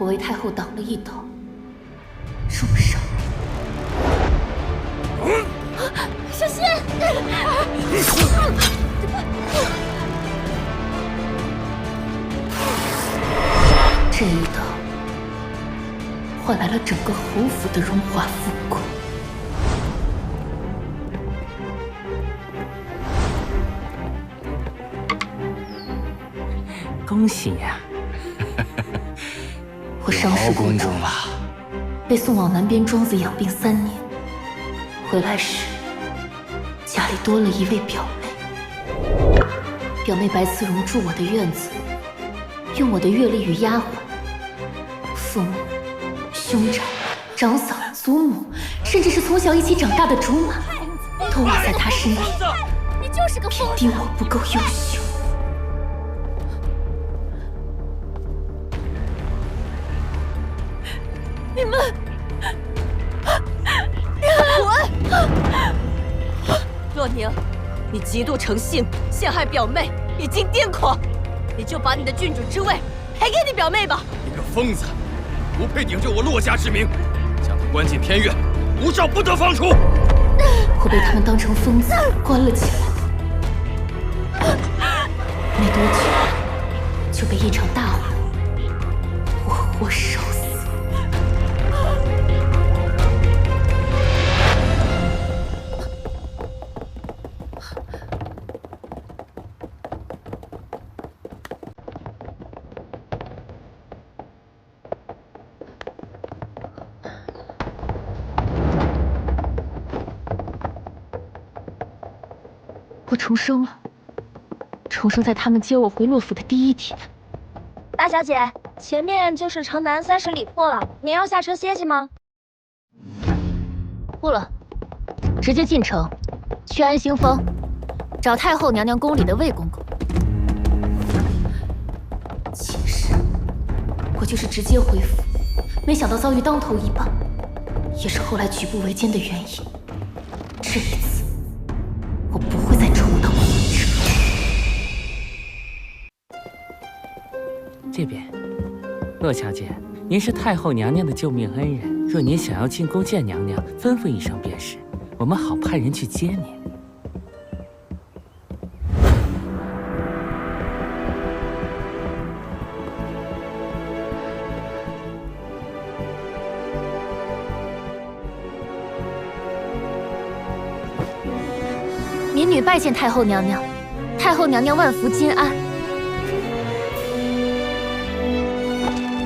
我为太后挡了一刀，重伤。小心！这一刀换来了整个侯府的荣华富贵。恭喜呀！我伤势不重，被送往南边庄子养病3年。回来时，家里多了一位表妹。表妹白慈荣住我的院子，用我的阅历与丫鬟。父母、兄长、长嫂、祖母，甚至是从小一起长大的竹马，都我在她身边，你就是个疯子！评定我不够优秀。你们，滚！洛宁，你极度成性，陷害表妹，已经癫狂，你就把你的郡主之位赔给你表妹吧！你个疯子，不配顶着我洛家之名，将她关进偏院，无诏不得放出。我被他们当成疯子关了起来，没多久就被一场大火活活烧死。我重生了，重生在他们接我回洛府的第一天。大小姐，前面就是城南30里铺了，您要下车歇息吗？不了，直接进城，去安兴坊找太后娘娘宫里的魏公公。其实我就是直接回府，没想到遭遇当头一棒，也是后来举步维艰的原因。这一次，我不会再重蹈覆辙。这边，洛小姐，您是太后娘娘的救命恩人，若您想要进宫见娘娘，吩咐一声便是，我们好派人去接您。民女拜见太后娘娘，太后娘娘万福金安。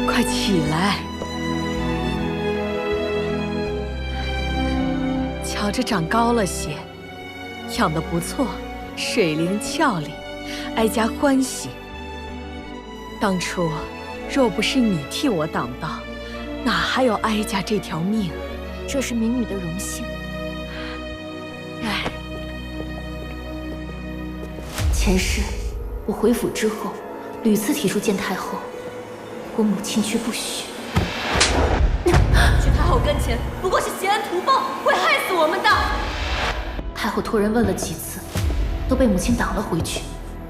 快起来！瞧着长高了些，养得不错，水灵俏丽，哀家欢喜。当初若不是你替我挡道，哪还有哀家这条命？这是民女的荣幸。唉，前世我回府之后，屡次提出见太后，我母亲却不许。去太后跟前不过是挟恩图报，会害死我们的。太后托人问了几次，都被母亲挡了回去。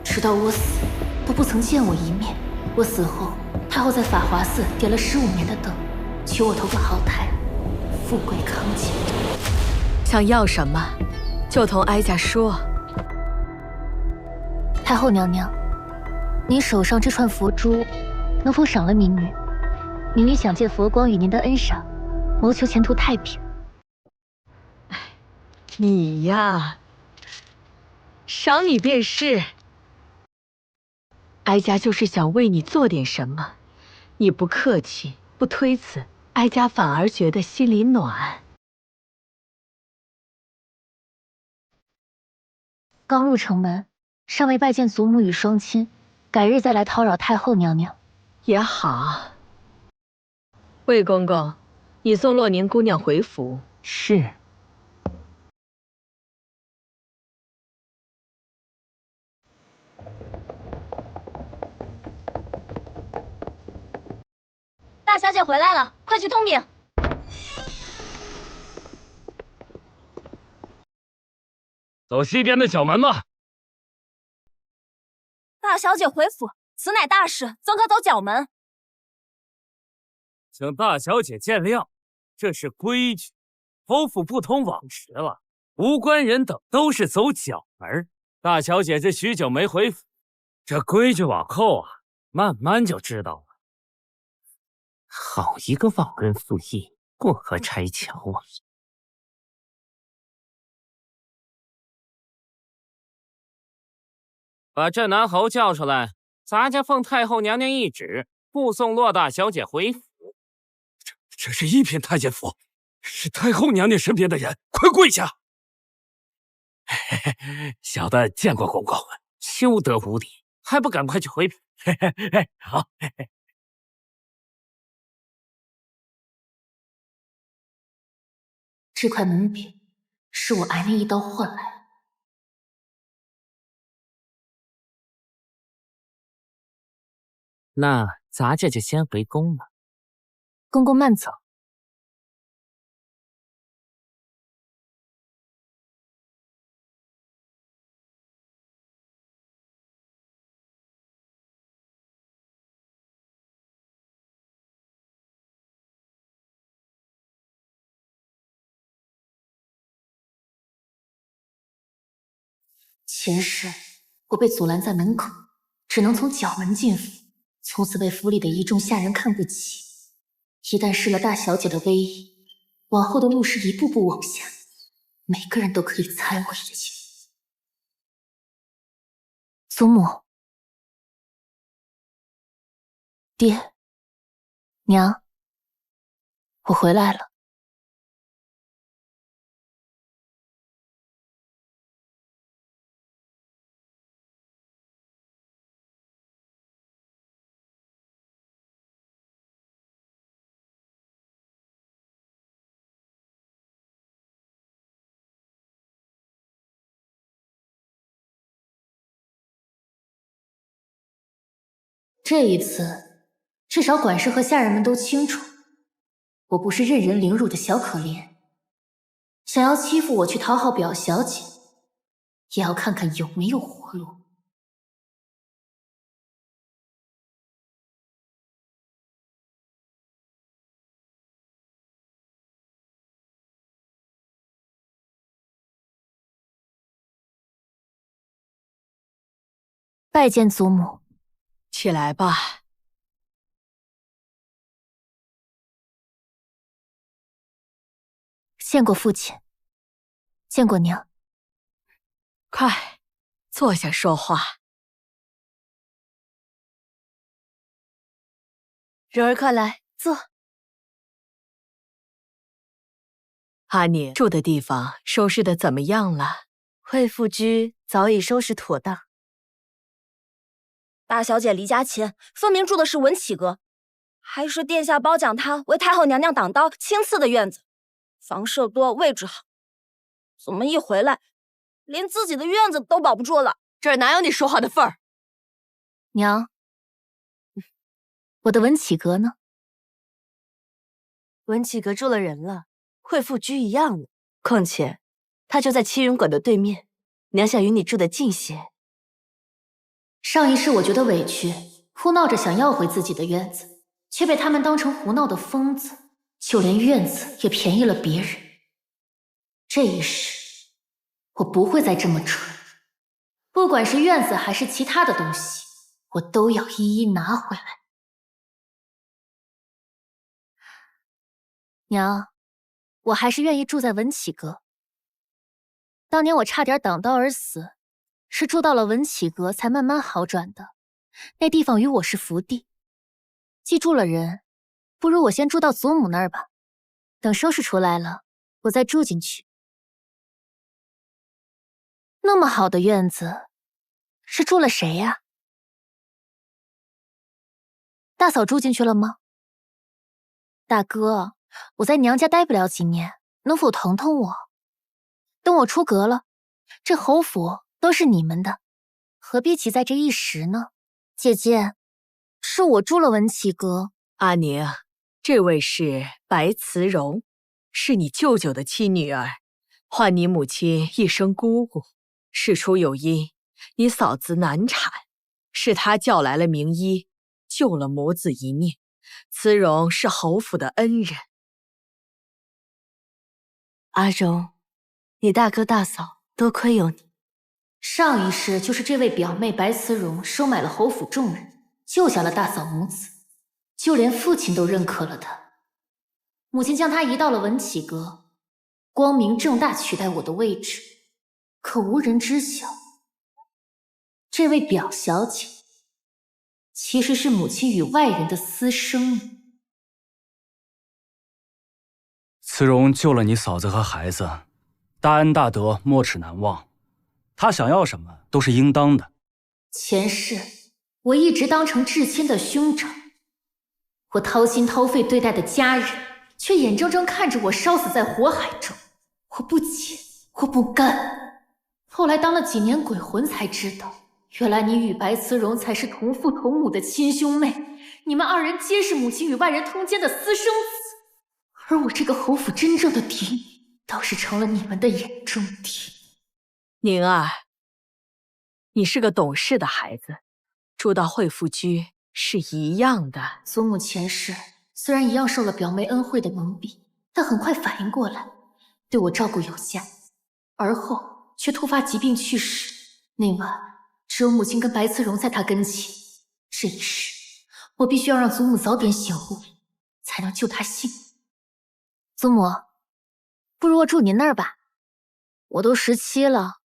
直到我死，都不曾见我一面。我死后，太后在法华寺点了15年的灯，求我投个好胎，富贵康健。想要什么，就同哀家说。太后娘娘，您手上这串佛珠，能否赏了民女？民女想借佛光与您的恩赏，谋求前途太平。你呀，赏你便是。哀家就是想为你做点什么，你不客气，不推辞，哀家反而觉得心里暖。刚入城门，尚未拜见祖母与双亲，改日再来叨扰太后娘娘。也好。魏公公，你送洛宁姑娘回府。是。大小姐回来了，快去通禀。走西边的小门吧。大小姐回府，此乃大事，怎可走角门？请大小姐见谅，这是规矩，侯府不同往时了，无关人等都是走角门。大小姐这许久没回府，这规矩往后啊，慢慢就知道了。好一个忘恩负义、过河拆桥啊！把镇南侯叫出来，咱家奉太后娘娘懿旨，护送骆大小姐回府。这是一品太监府，是太后娘娘身边的人，快跪下！小的见过公公，休得无礼，还不赶快去回府？好。这块门匾是我挨那一刀换来的。那咱这就先回宫了。公公慢走。前世我被阻拦在门口，只能从角门进府，从此被府里的一众下人看不起。一旦失了大小姐的威仪，往后的路是一步步往下，每个人都可以踩我一脚。祖母、爹、娘，我回来了。这一次，至少管事和下人们都清楚，我不是任人凌辱的小可怜。想要欺负我去讨好表小姐，也要看看有没有活路。拜见祖母。起来吧。见过父亲，见过娘。快，坐下说话。柔儿，快来坐。阿宁住的地方收拾的怎么样了？惠妇居早已收拾妥当。大小姐离家前分明住的是文启阁，还是殿下褒奖她为太后娘娘挡刀亲赐的院子，房舍多，位置好。怎么一回来，连自己的院子都保不住了？这儿哪有你说话的份儿？娘，我的文启阁呢？文启阁住了人了，惠妇居一样的。况且，他就在七云馆的对面，娘想与你住得近些。上一世我觉得委屈，哭闹着想要回自己的院子，却被他们当成胡闹的疯子，就连院子也便宜了别人。这一世，我不会再这么蠢，不管是院子还是其他的东西，我都要一一拿回来。娘，我还是愿意住在文启阁。当年我差点挡刀而死，是住到了文启阁才慢慢好转的。那地方与我是福地，既住了人，不如我先住到祖母那儿吧。等收拾出来了，我再住进去。那么好的院子，是住了谁呀？大嫂住进去了吗？大哥，我在娘家待不了几年，能否疼疼我？等我出阁了，这侯府都是你们的，何必急在这一时呢？姐姐，是我住了文启阁。阿宁，这位是白慈荣，是你舅舅的亲女儿，唤你母亲一声姑姑。事出有因，你嫂子难产，是她叫来了名医，救了母子一命，慈荣是侯府的恩人。阿荣，你大哥大嫂多亏有你。上一世就是这位表妹白慈荣收买了侯府众人，救下了大嫂母子，就连父亲都认可了她。母亲将她移到了文启阁，光明正大取代我的位置。可无人知晓，这位表小姐其实是母亲与外人的私生女。慈荣救了你嫂子和孩子，大恩大德，没齿难忘。她想要什么都是应当的。前世我一直当成至亲的兄长，我掏心掏肺对待的家人，却眼睁睁看着我烧死在火海中。我不解，我不甘。后来当了几年鬼魂，才知道，原来你与白慈荣才是同父同母的亲兄妹，你们二人皆是母亲与外人通奸的私生子，而我这个侯府真正的嫡女，倒是成了你们的眼中钉。宁儿，你是个懂事的孩子，住到惠福居是一样的。祖母前世虽然一样受了表妹恩惠的蒙蔽，但很快反应过来，对我照顾有加，而后却突发疾病去世。那晚只有母亲跟白慈荣在她跟前，这一世我必须要让祖母早点醒悟，才能救她性命。祖母，不如我住您那儿吧，我都17了，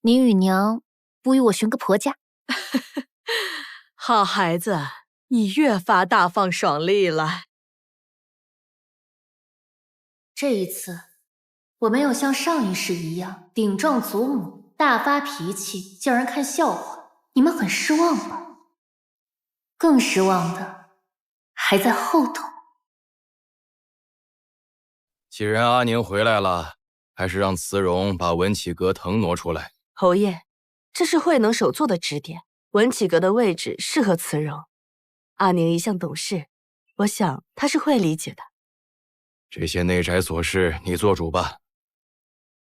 您与娘不与我寻个婆家？好孩子，你越发大方爽利了。这一次我没有像上一世一样顶撞祖母，大发脾气，叫人看笑话，你们很失望吧？更失望的还在后头。既然阿宁回来了，还是让慈荣把文启阁腾挪出来。侯爷，这是慧能首座的指点，文启阁的位置适合慈荣。阿宁一向懂事，我想他是会理解的。这些内宅琐事你做主吧，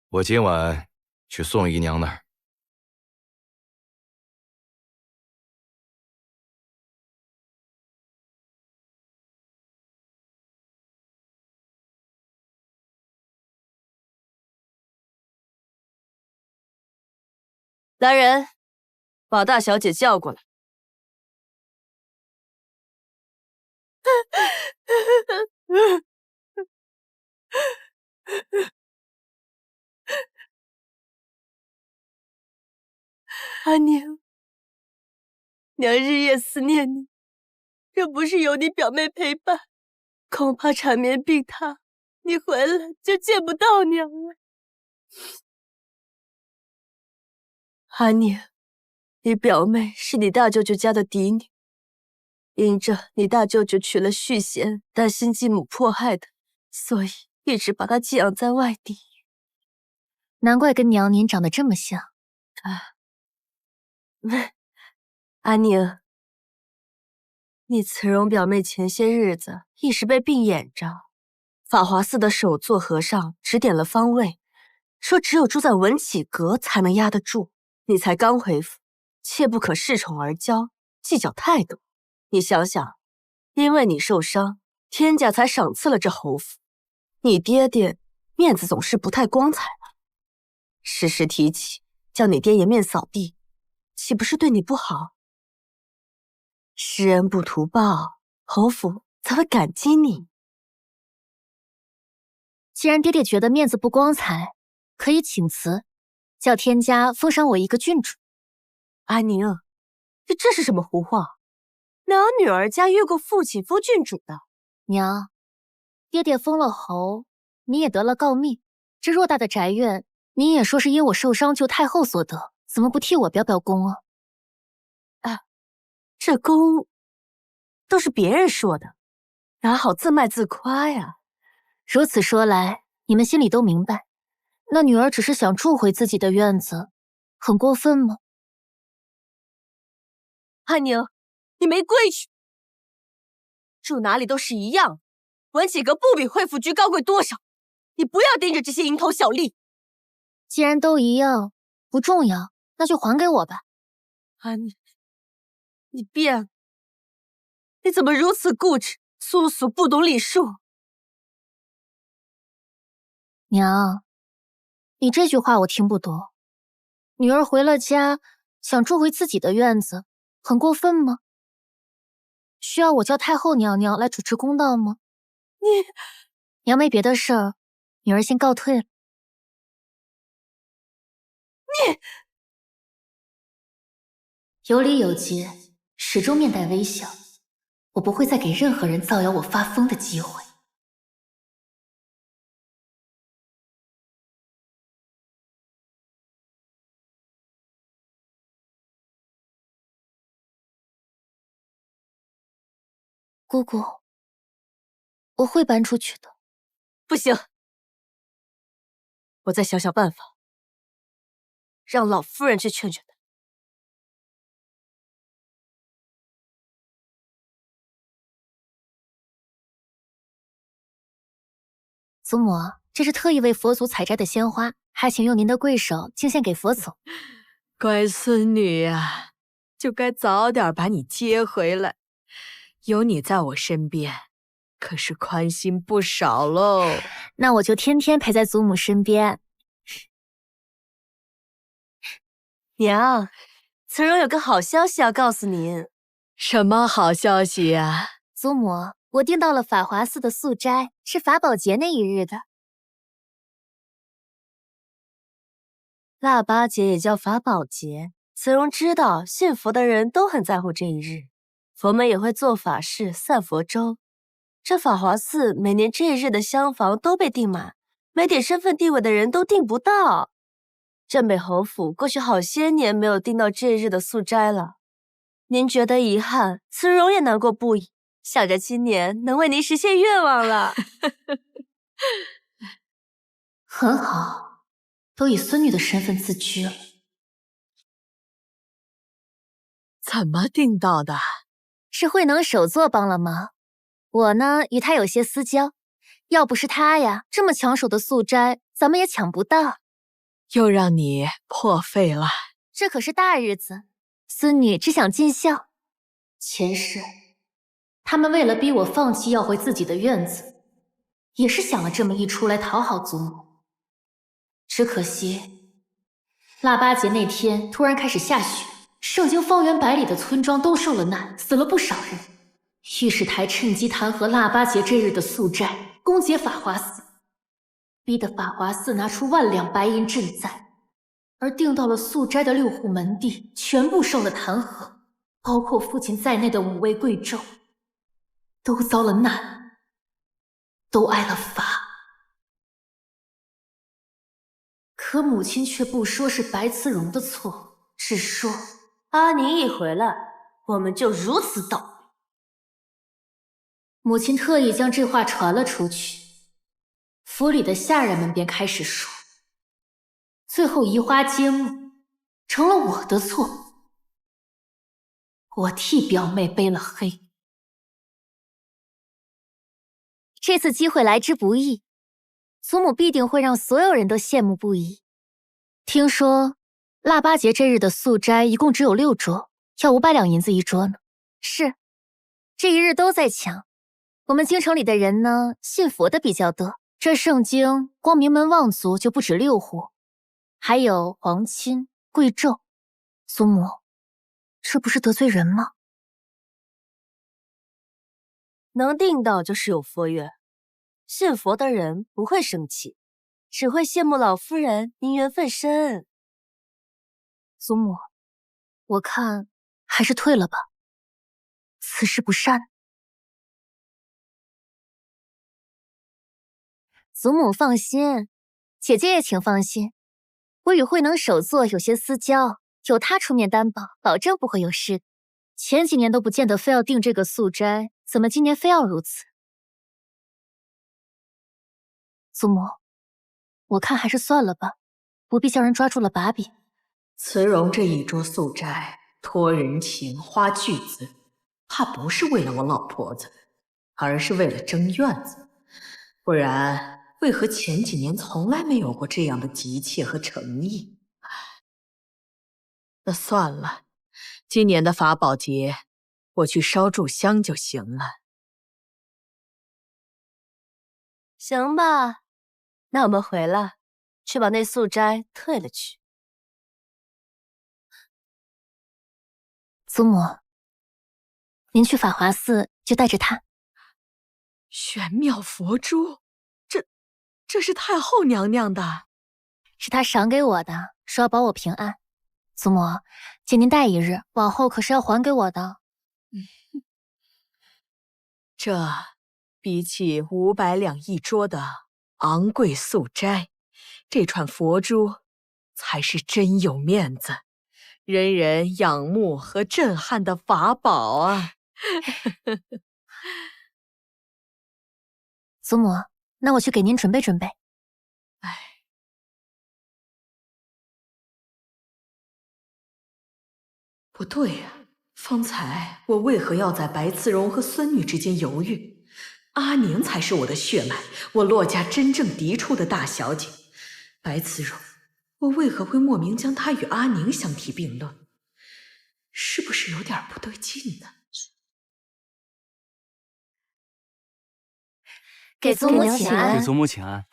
我今晚去宋姨娘那儿。来人，把大小姐叫过来。阿宁，娘日夜思念你，若不是有你表妹陪伴，恐怕缠绵病榻，你回来就见不到娘了。阿宁，你表妹是你大舅舅家的嫡女，因着你大舅舅娶了续弦，担心继母迫害她，所以一直把她寄养在外地。难怪跟娘您长得这么像。阿宁，你慈荣表妹前些日子一时被病眼着，法华寺的首座和尚指点了方位，说只有住在文启阁才能压得住。你才刚回府，切不可恃宠而骄，计较太多。你想想，因为你受伤，天价才赏赐了这侯府，你爹爹面子总是不太光彩吧？时时提起，叫你爹颜面扫地，岂不是对你不好？施恩不图报，侯府才会感激你。既然爹爹觉得面子不光彩，可以请辞，叫天家封赏我一个郡主。阿宁，这是什么胡话？哪有女儿家越过父亲封郡主的？娘，爹爹封了侯，你也得了诰命，这偌大的宅院，你也说是因我受伤救太后所得，怎么不替我表表功啊？这功都是别人说的，哪好自卖自夸呀？如此说来，你们心里都明白，那女儿只是想住回自己的院子，很过分吗？阿宁，你没规矩，住哪里都是一样，文启阁不比惠福居高贵多少，你不要盯着这些蝇头小利。既然都一样，不重要，那就还给我吧。阿宁，你变了，你怎么如此固执，粗俗不懂礼数。娘，你这句话我听不懂。女儿回了家，想住回自己的院子，很过分吗？需要我叫太后娘娘来主持公道吗？娘没别的事儿，女儿先告退了。有礼有节，始终面带微笑。我不会再给任何人造谣我发疯的机会。姑姑，我会搬出去的。不行，我再想想办法，让老夫人去劝劝他。祖母，这是特意为佛祖采摘的鲜花，还请用您的贵手敬献给佛祖。乖孙女呀，就该早点把你接回来。有你在我身边，可是宽心不少喽。那我就天天陪在祖母身边。娘，慈荣有个好消息要告诉您。什么好消息呀？祖母，我订到了法华寺的素斋，是法宝节那一日的。腊八节也叫法宝节，慈荣知道信佛的人都很在乎这一日，佛门也会做法事、散佛粥。这法华寺每年这一日的厢房都被订满，没点身份地位的人都订不到。镇北侯府过去好些年没有订到这一日的素斋了，您觉得遗憾，慈荣也难过不已，想着今年能为您实现愿望了。很好，都以孙女的身份自居了。怎么订到的？是慧能手作帮了忙。我呢，与他有些私交，要不是他呀，这么抢手的素斋，咱们也抢不到。又让你破费了。这可是大日子，孙女只想尽孝。前世，他们为了逼我放弃要回自己的院子，也是想了这么一出来讨好祖母。只可惜，腊八节那天突然开始下雪，盛京方圆百里的村庄都受了难，死了不少人。御史台趁机弹劾腊八节这日的素斋，攻劫法华寺，逼得法华寺拿出万两白银赈灾，而订到了素斋的6户门第全部受了弹劾，包括父亲在内的5位贵胄，都遭了难，都挨了罚。可母亲却不说是白慈荣的错，只说阿宁一回来，我们就如此倒霉。母亲特意将这话传了出去，府里的下人们便开始说，最后移花接木，成了我的错，我替表妹背了黑。这次机会来之不易，祖母必定会让所有人都羡慕不已。听说腊八节这日的素斋一共只有6桌，要500两银子一桌呢。是，这一日都在抢。我们京城里的人呢，信佛的比较多。这盛京光名门望族就不止6户，还有皇亲贵胄。祖母，这不是得罪人吗？能订到就是有佛缘，信佛的人不会生气，只会羡慕老夫人您缘分深。祖母，我看还是退了吧，此事不善。祖母放心，姐姐也请放心，我与慧能手作有些私交，有他出面担保，保证不会有事。前几年都不见得非要订这个素斋，怎么今年非要如此？祖母，我看还是算了吧，不必叫人抓住了把柄。慈荣这一桌素斋，托人情，花巨资，怕不是为了我老婆子，而是为了争院子。不然，为何前几年从来没有过这样的急切和诚意？那算了，今年的法宝节，我去烧炷香就行了。行吧，那我们回来，去把那素斋退了去。祖母，您去法华寺就带着它。玄妙佛珠，这是太后娘娘的。是她赏给我的，说要保我平安。祖母，借您带一日，往后可是要还给我的。这比起500两一桌的昂贵素斋，这串佛珠才是真有面子，人人仰慕和震撼的法宝啊！祖母，那我去给您准备准备。不对呀，方才我为何要在白慈荣和孙女之间犹豫？阿宁才是我的血脉，我洛家真正嫡出的大小姐。白慈荣，我为何会莫名将她与阿宁相提并论？是不是有点不对劲呢？给祖母请安。给祖母请安。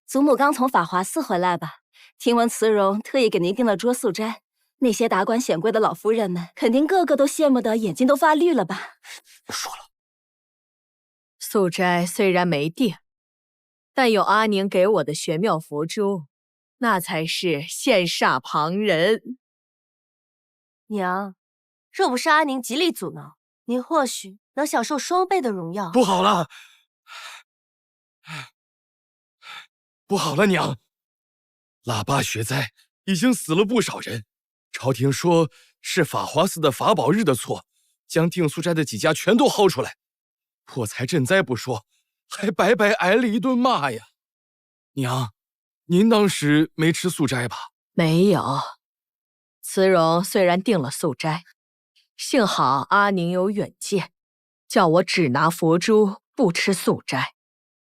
祖母刚从法华寺回来吧？听闻慈荣特意给您订了桌素斋，那些达官显贵的老夫人们肯定个个都羡慕的眼睛都发绿了吧？说了，素斋虽然没订，但有阿宁给我的玄妙佛珠，那才是羡煞旁人。娘，若不是阿宁极力阻挠，您或许能享受双倍的荣耀。不好了，不好了，娘！腊八雪灾已经死了不少人，朝廷说是法华寺的法宝日的错，将定素斋的几家全都薅出来，破财赈灾不说，还白白挨了一顿骂呀！娘，您当时没吃素斋吧？没有。慈荣虽然订了素斋，幸好阿宁有远见，叫我只拿佛珠不吃素斋，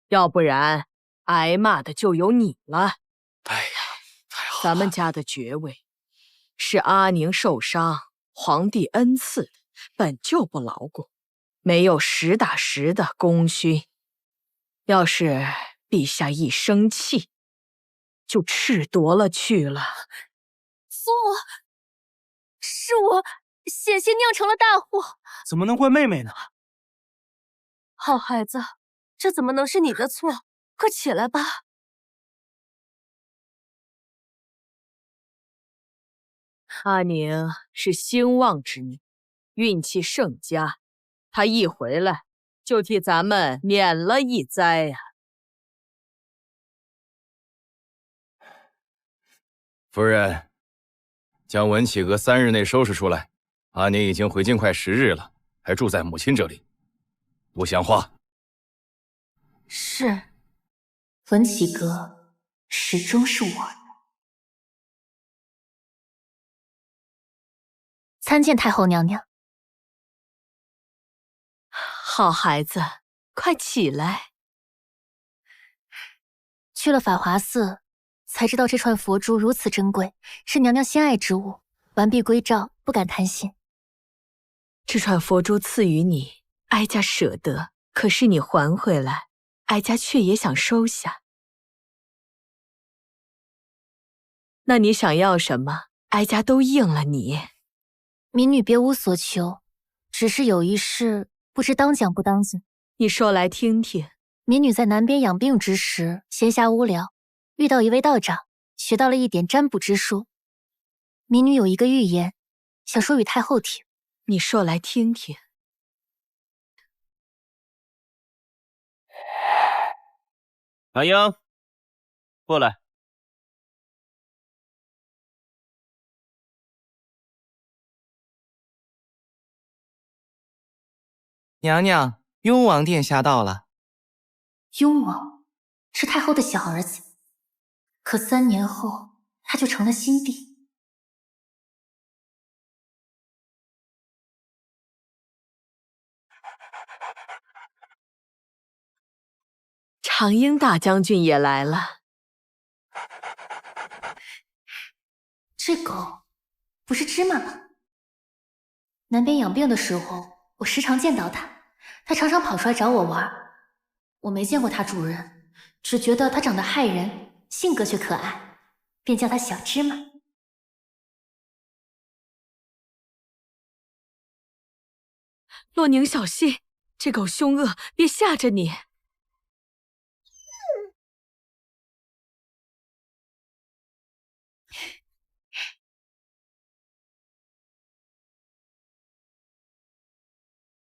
要不然挨骂的就有你了。哎呀，太好了！咱们家的爵位是阿宁受伤，皇帝恩赐的，本就不牢固，没有实打实的功勋。要是陛下一生气，就褫夺了去了。父母，是我险些酿成了大祸，怎么能怪妹妹呢？好孩子，这怎么能是你的错？快起来吧。阿宁是兴旺之女，运气甚佳，她一回来就替咱们免了一灾啊。夫人，将文启阁3日内收拾出来。阿宁已经回京快10日了，还住在母亲这里，不像话。是，文启阁始终是我的。参见太后娘娘。好孩子，快起来。去了法华寺，才知道这串佛珠如此珍贵，是娘娘心爱之物。完璧归赵，不敢贪心。这串佛珠赐予你，哀家舍得，可是你还回来，哀家却也想收下。那你想要什么，哀家都应了你。民女别无所求，只是有一事不知当讲不当讲。你说来听听。民女在南边养病之时，闲暇无聊，遇到一位道长，学到了一点占卜之术。民女有一个预言，想说与太后听。你说来听听。韩英，过来。娘娘，雍王殿下到了。雍王是太后的小儿子，可3年后他就成了新帝。长英大将军也来了。这狗不是芝麻吗？南边养病的时候，我时常见到它，它常常跑出来找我玩，我没见过他主人，只觉得他长得骇人，性格却可爱，便叫他小芝麻。洛宁，小心，这狗凶恶，别吓着你。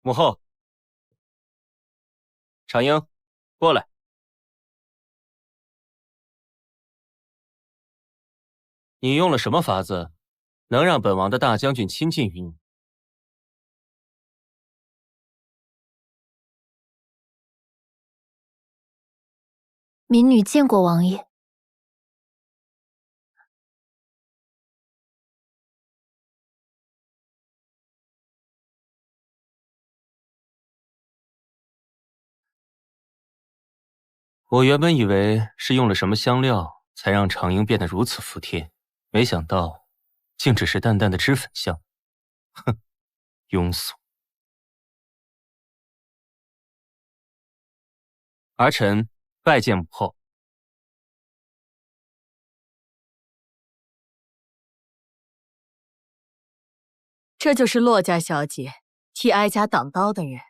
母后，长英，过来。你用了什么法子，能让本王的大将军亲近于你？民女见过王爷。我原本以为是用了什么香料，才让长英变得如此服帖，没想到，竟只是淡淡的脂粉香。哼，庸俗。儿臣拜见母后。这就是洛家小姐，替哀家挡刀的人。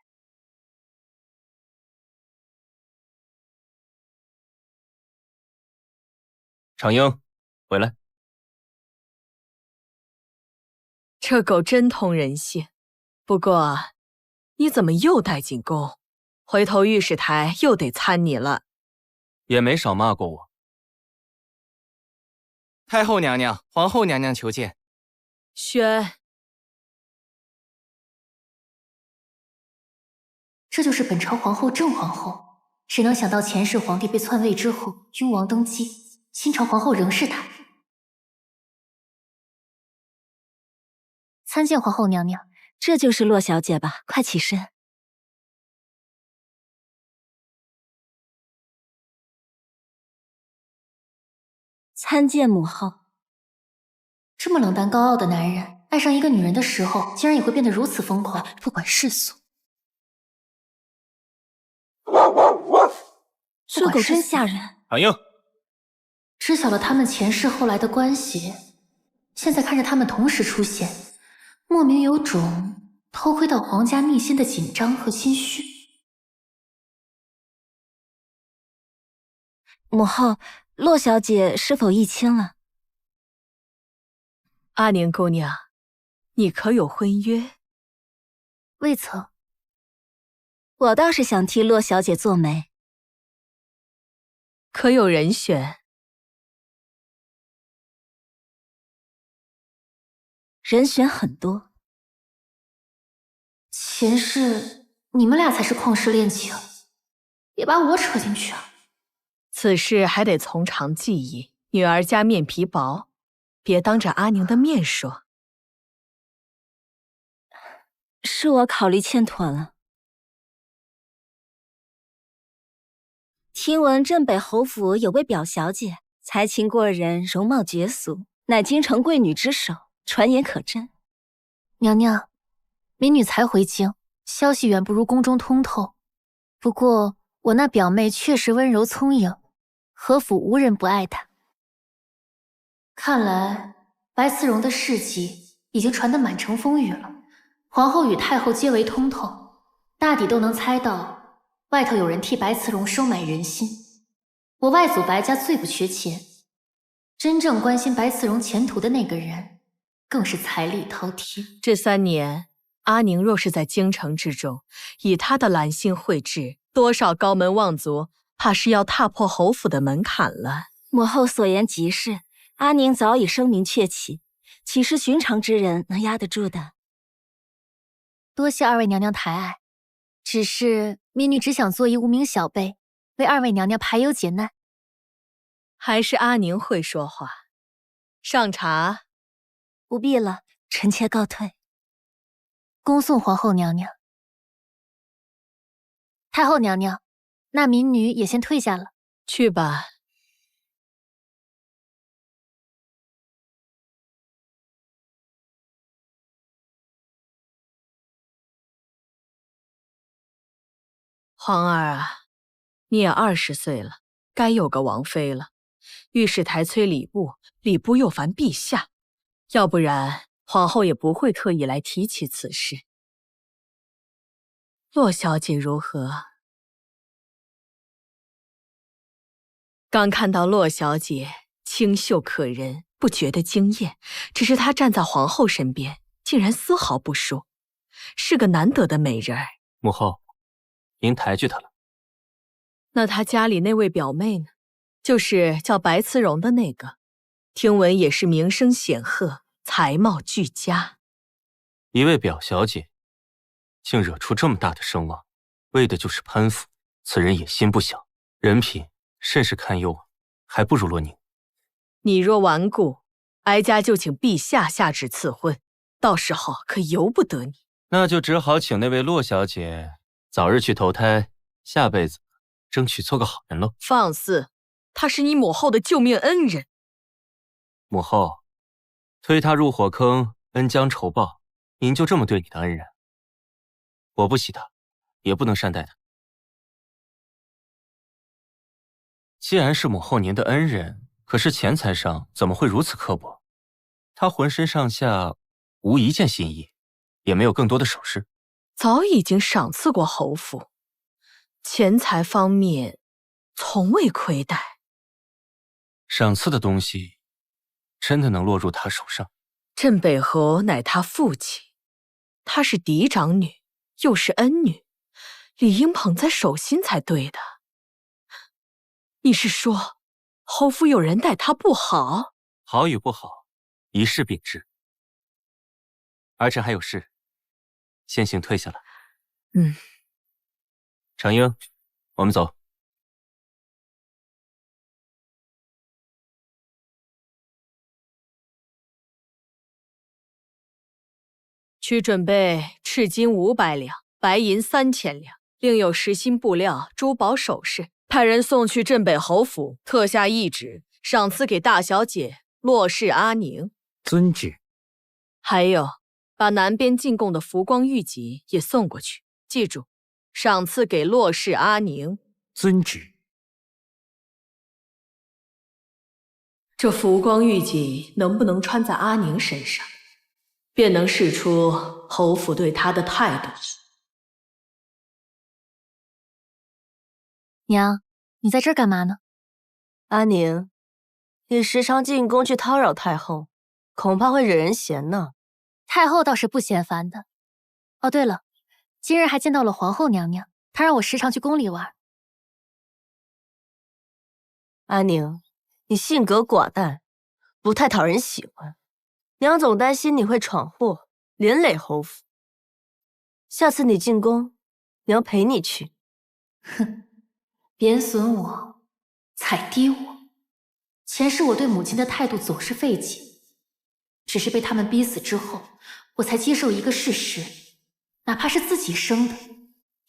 长英，回来。这狗真通人性，不过，你怎么又带进宫？回头御史台又得参你了。也没少骂过我。太后娘娘、皇后娘娘求见。宣，这就是本朝皇后郑皇后。谁能想到前世皇帝被篡位之后，雍王登基，新朝皇后仍是她。参见皇后娘娘。这就是洛小姐吧？快起身。参见母后。这么冷淡高傲的男人，爱上一个女人的时候，竟然也会变得如此疯狂，不管世俗。这狗真吓人。长英，知晓了他们前世后来的关系，现在看着他们同时出现，莫名有种偷窥到皇家秘辛的紧张和心虚。母后，洛小姐是否议亲了？阿宁姑娘，你可有婚约？未曾。我倒是想替洛小姐做媒。可有人选？人选很多。前世你们俩才是旷世恋情，别把我扯进去啊！此事还得从长计议。女儿家面皮薄，别当着阿宁的面说。是我考虑欠妥了。听闻镇北侯府有位表小姐，才情过人，容貌绝俗，乃京城贵女之首，传言可真。娘娘，民女才回京，消息远不如宫中通透。不过我那表妹确实温柔聪颖，何府无人不爱她。看来白丝绒的事迹已经传得满城风雨了，皇后与太后皆为通透，大抵都能猜到外头有人替白丝绒收买人心。我外祖白家最不缺钱，真正关心白丝绒前途的那个人，更是财力滔天。这3年，阿宁若是在京城之中，以他的兰心慧智，多少高门望族，怕是要踏破侯府的门槛了。母后所言极是，阿宁早已声名鹊起，岂是寻常之人能压得住的？多谢二位娘娘抬爱，只是民女只想做一无名小辈，为二位娘娘排忧解难。还是阿宁会说话。上茶。不必了，臣妾告退。恭送皇后娘娘。太后娘娘，那民女也先退下了。去吧。皇儿啊，你也20岁了，该有个王妃了。御史台催礼部，礼部又烦陛下，要不然皇后也不会特意来提起此事。洛小姐如何？刚看到洛小姐清秀可人，不觉得惊艳，只是她站在皇后身边，竟然丝毫不输，是个难得的美人儿。母后，您抬举她了。那她家里那位表妹呢？就是叫白慈荣的那个，听闻也是名声显赫，才貌俱佳。一位表小姐，竟惹出这么大的声望，为的就是攀附。此人野心不小，人品甚是堪忧，还不如洛宁。你若顽固，哀家就请陛下下旨赐婚，到时候可由不得你。那就只好请那位洛小姐早日去投胎，下辈子争取做个好人喽。放肆！他是你母后的救命恩人。母后，推他入火坑，恩将仇报，您就这么对你的恩人？我不喜他，也不能善待他。既然是母后您的恩人，可是钱财上怎么会如此刻薄？他浑身上下无一件心意，也没有更多的首饰。早已经赏赐过侯府，钱财方面从未亏待。赏赐的东西真的能落入他手上？镇北侯乃他父亲，她是嫡长女，又是恩女，理应捧在手心才对的。你是说，侯府有人待她不好？好与不好，一试便知。儿臣还有事，先行退下了。长英，我们走。去准备赤金500两，白银3000两，另有实心布料、珠宝首饰，派人送去镇北侯府，特下懿旨，赏赐给大小姐洛氏阿宁。遵旨。还有，把南边进贡的浮光玉戟也送过去，记住，赏赐给洛氏阿宁。遵旨。这浮光玉戟能不能穿在阿宁身上，便能试出侯府对他的态度。娘，你在这儿干嘛呢？阿宁，你时常进宫去叨扰太后，恐怕会惹人嫌呢。太后倒是不嫌烦的。哦，对了，今日还见到了皇后娘娘，她让我时常去宫里玩。阿宁，你性格寡淡，不太讨人喜欢。娘总担心你会闯祸，连累侯府。下次你进宫，娘陪你去。哼，贬损我，踩低我。前世我对母亲的态度总是费解，只是被他们逼死之后，我才接受一个事实，哪怕是自己生的，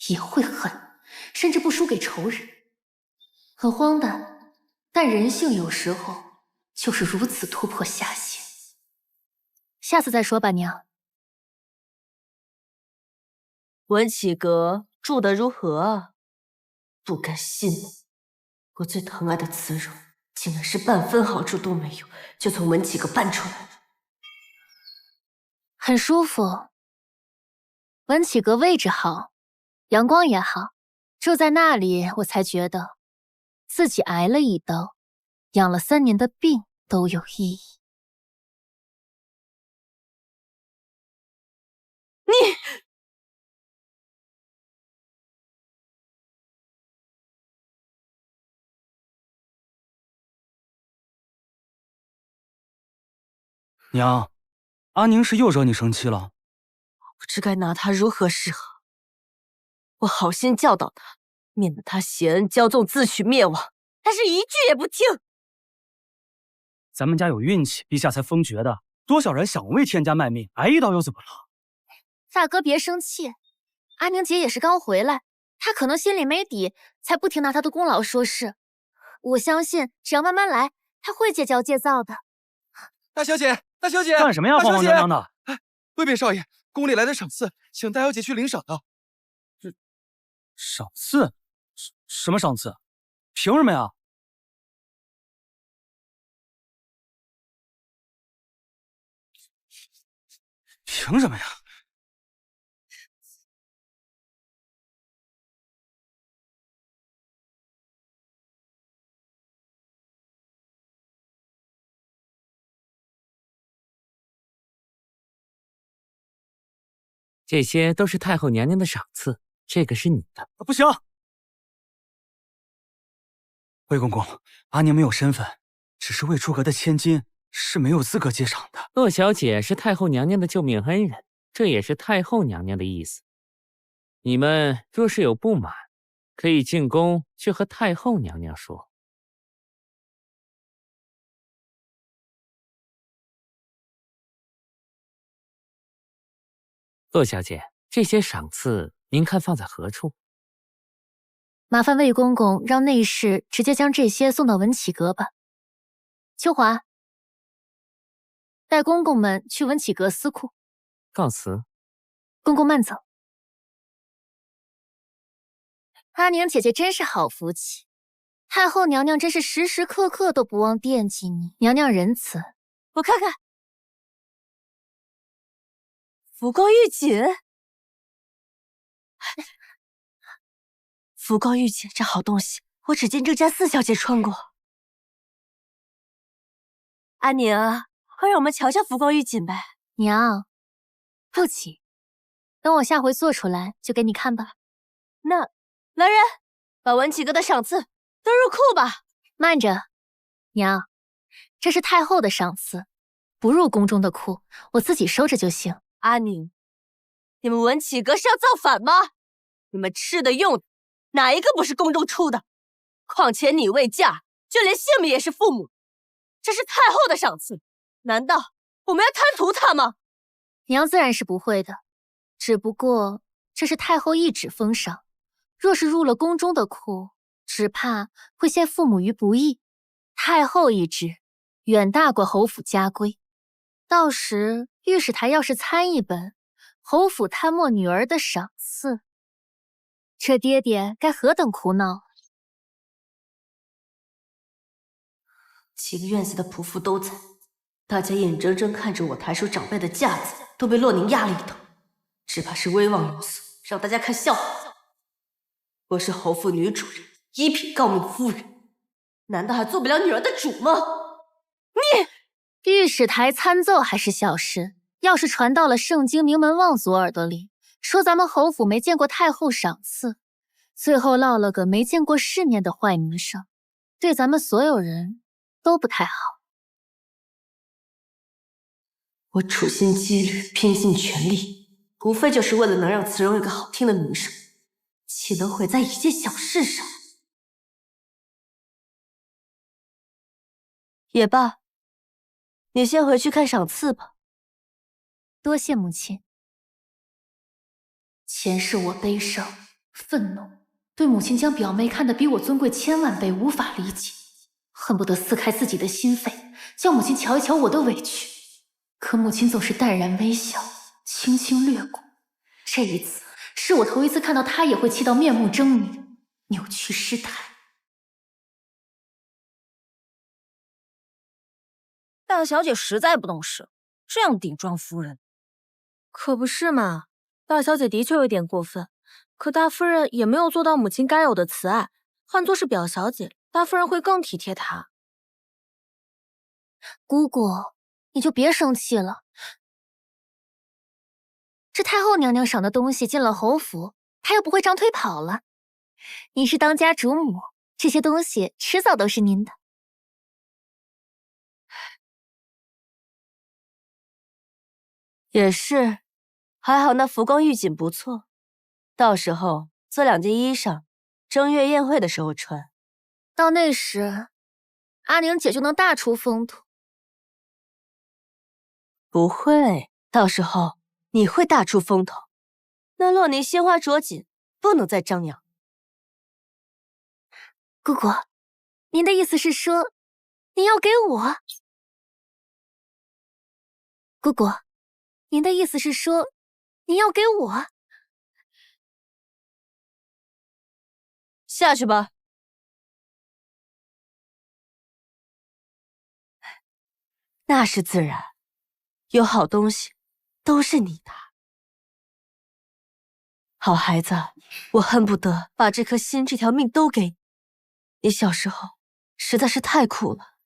也会恨，甚至不输给仇人。很荒诞，但人性有时候就是如此突破下限。下次再说吧，娘。文启阁住得如何啊？不敢信，我最疼爱的慈荣，竟然是半分好处都没有，就从文启阁搬出来了。很舒服。文启阁位置好，阳光也好，住在那里，我才觉得自己挨了一刀，养了3年的病都有意义。娘，阿宁是又惹你生气了？不知该拿他如何是好。我好心教导他，免得他挟恩骄纵，自取灭亡，但是一句也不听。咱们家有运气，陛下才封爵的。多少人想为天家卖命，挨一刀又怎么了？大哥别生气，阿宁姐也是刚回来，她可能心里没底，才不停拿她的功劳说事。我相信只要慢慢来，她会戒骄戒躁的。大小姐，大小姐，干什么呀，慌慌张张的？哎，贵宾少爷，宫里来的赏赐，请大小姐去领赏的。赏赐？什么赏赐？凭什么呀？凭什么呀？这些都是太后娘娘的赏赐，这个是你的。不行，魏公公，阿宁没有身份，只是魏出阁的千金，是没有资格接赏的。洛小姐是太后娘娘的救命恩人，这也是太后娘娘的意思。你们若是有不满，可以进宫去和太后娘娘说。洛小姐，这些赏赐您看放在何处？麻烦魏公公让内侍直接将这些送到文启阁吧。秋华，带公公们去文启阁司库。告辞。公公慢走。阿宁姐姐真是好福气，太后娘娘真是时时刻刻都不忘惦记你，娘娘仁慈。我看看，浮光玉锦，浮光玉锦这好东西，我只见郑家四小姐穿过。阿宁，快让我们瞧瞧浮光玉锦呗。娘，不急，等我下回做出来就给你看吧。那来人，把文启阁的赏赐都入库吧。慢着，娘，这是太后的赏赐，不入宫中的库，我自己收着就行。阿宁，你们文启阁是要造反吗？你们吃的用的，哪一个不是宫中出的？况且你未嫁，就连姓名也是父母，这是太后的赏赐，难道我们要贪图它吗？娘自然是不会的，只不过这是太后懿旨封赏，若是入了宫中的库，只怕会陷父母于不义。太后懿旨远大过侯府家规，到时御史台要是参一本侯府贪没女儿的赏赐，这爹爹该何等苦恼。几个院子的仆妇都在，大家眼睁睁看着我抬出长辈的架子都被洛宁压了一头，只怕是威望有损，让大家看笑话。我是侯府女主人，一品诰命夫人，难道还做不了女儿的主吗？御史台参奏还是小事，要是传到了盛京名门望族耳朵里，说咱们侯府没见过太后赏赐，最后落了个没见过世面的坏名声，对咱们所有人都不太好。我处心积虑，拼尽全力，无非就是为了能让慈荣有个好听的名声，岂能毁在一件小事上？也罢，你先回去看赏赐吧。多谢母亲。前世我悲伤、愤怒，对母亲将表妹看得比我尊贵千万倍，无法理解，恨不得撕开自己的心扉，叫母亲瞧一瞧我的委屈。可母亲总是淡然微笑，轻轻掠过。这一次是我头一次看到她也会气到面目狰狞，扭曲失态。大小姐实在不懂事，这样顶撞夫人。可不是嘛，大小姐的确有点过分，可大夫人也没有做到母亲该有的慈爱，换作是表小姐，大夫人会更体贴她。姑姑，你就别生气了。这太后娘娘赏的东西进了侯府，她又不会长腿跑了。你是当家主母，这些东西迟早都是您的。也是，还好那浮光玉锦不错，到时候做2件衣裳，正月宴会的时候穿。到那时，阿宁姐就能大出风头。不会，到时候你会大出风头。那洛宁鲜花着锦不能再张扬。姑姑，您的意思是说，您要给我？姑姑，您的意思是说，您要给我？下去吧。那是自然，有好东西都是你的。好孩子，我恨不得把这颗心、这条命都给你。你小时候实在是太苦了。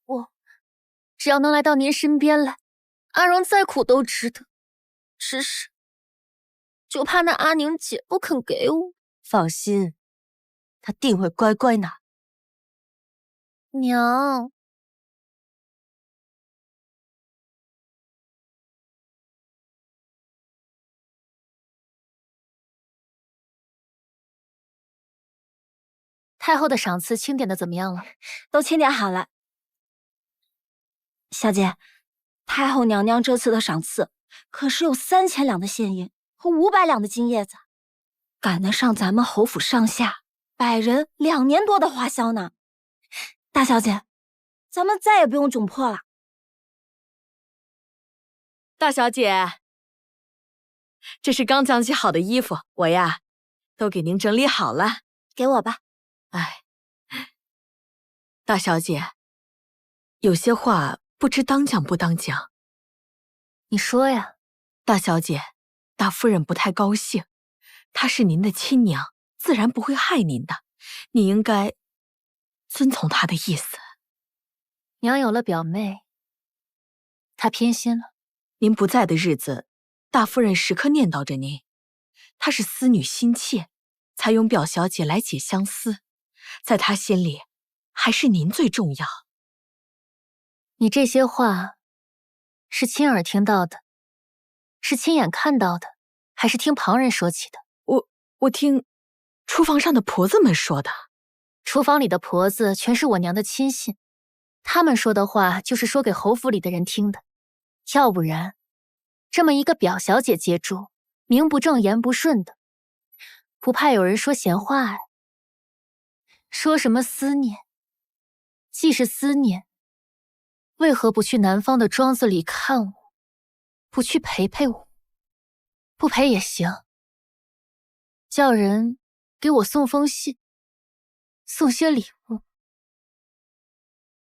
我只要能来到您身边来，阿荣再苦都值得。只是，就怕那阿宁姐不肯给我。放心，她定会乖乖拿。娘，太后的赏赐清点的怎么样了？都清点好了。小姐，太后娘娘这次的赏赐可是有3000两的现银和500两的金叶子，赶得上咱们侯府上下100人2年多的花销呢。大小姐，咱们再也不用窘迫了。大小姐，这是刚讲洗好的衣服，我呀都给您整理好了，给我吧。哎，大小姐，有些话不知当讲不当讲。你说呀。大小姐，大夫人不太高兴，她是您的亲娘，自然不会害您的，你应该遵从她的意思。娘有了表妹，她偏心了。您不在的日子，大夫人时刻念叨着您，她是思女心切，才用表小姐来解相思，在她心里，还是您最重要。你这些话，是亲耳听到的，是亲眼看到的，还是听旁人说起的？我听厨房上的婆子们说的。厨房里的婆子全是我娘的亲信，他们说的话就是说给侯府里的人听的，要不然，这么一个表小姐接住，名不正言不顺的，不怕有人说闲话哎？说什么思念？既是思念，为何不去南方的庄子里看我，不去陪陪我？不陪也行，叫人给我送封信，送些礼物，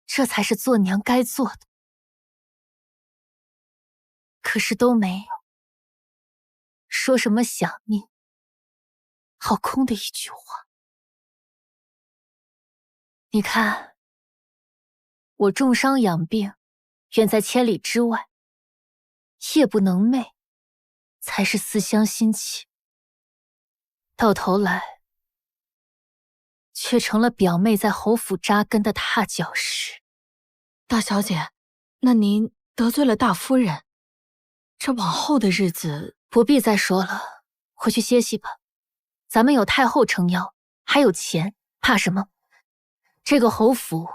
这才是做娘该做的。可是都没有，说什么想念，好空的一句话。你看，我重伤养病，远在千里之外，夜不能寐，才是思乡心切。到头来，却成了表妹在侯府扎根的踏脚石。大小姐，那您得罪了大夫人，这往后的日子不必再说了，回去歇息吧。咱们有太后撑腰，还有钱，怕什么？这个侯府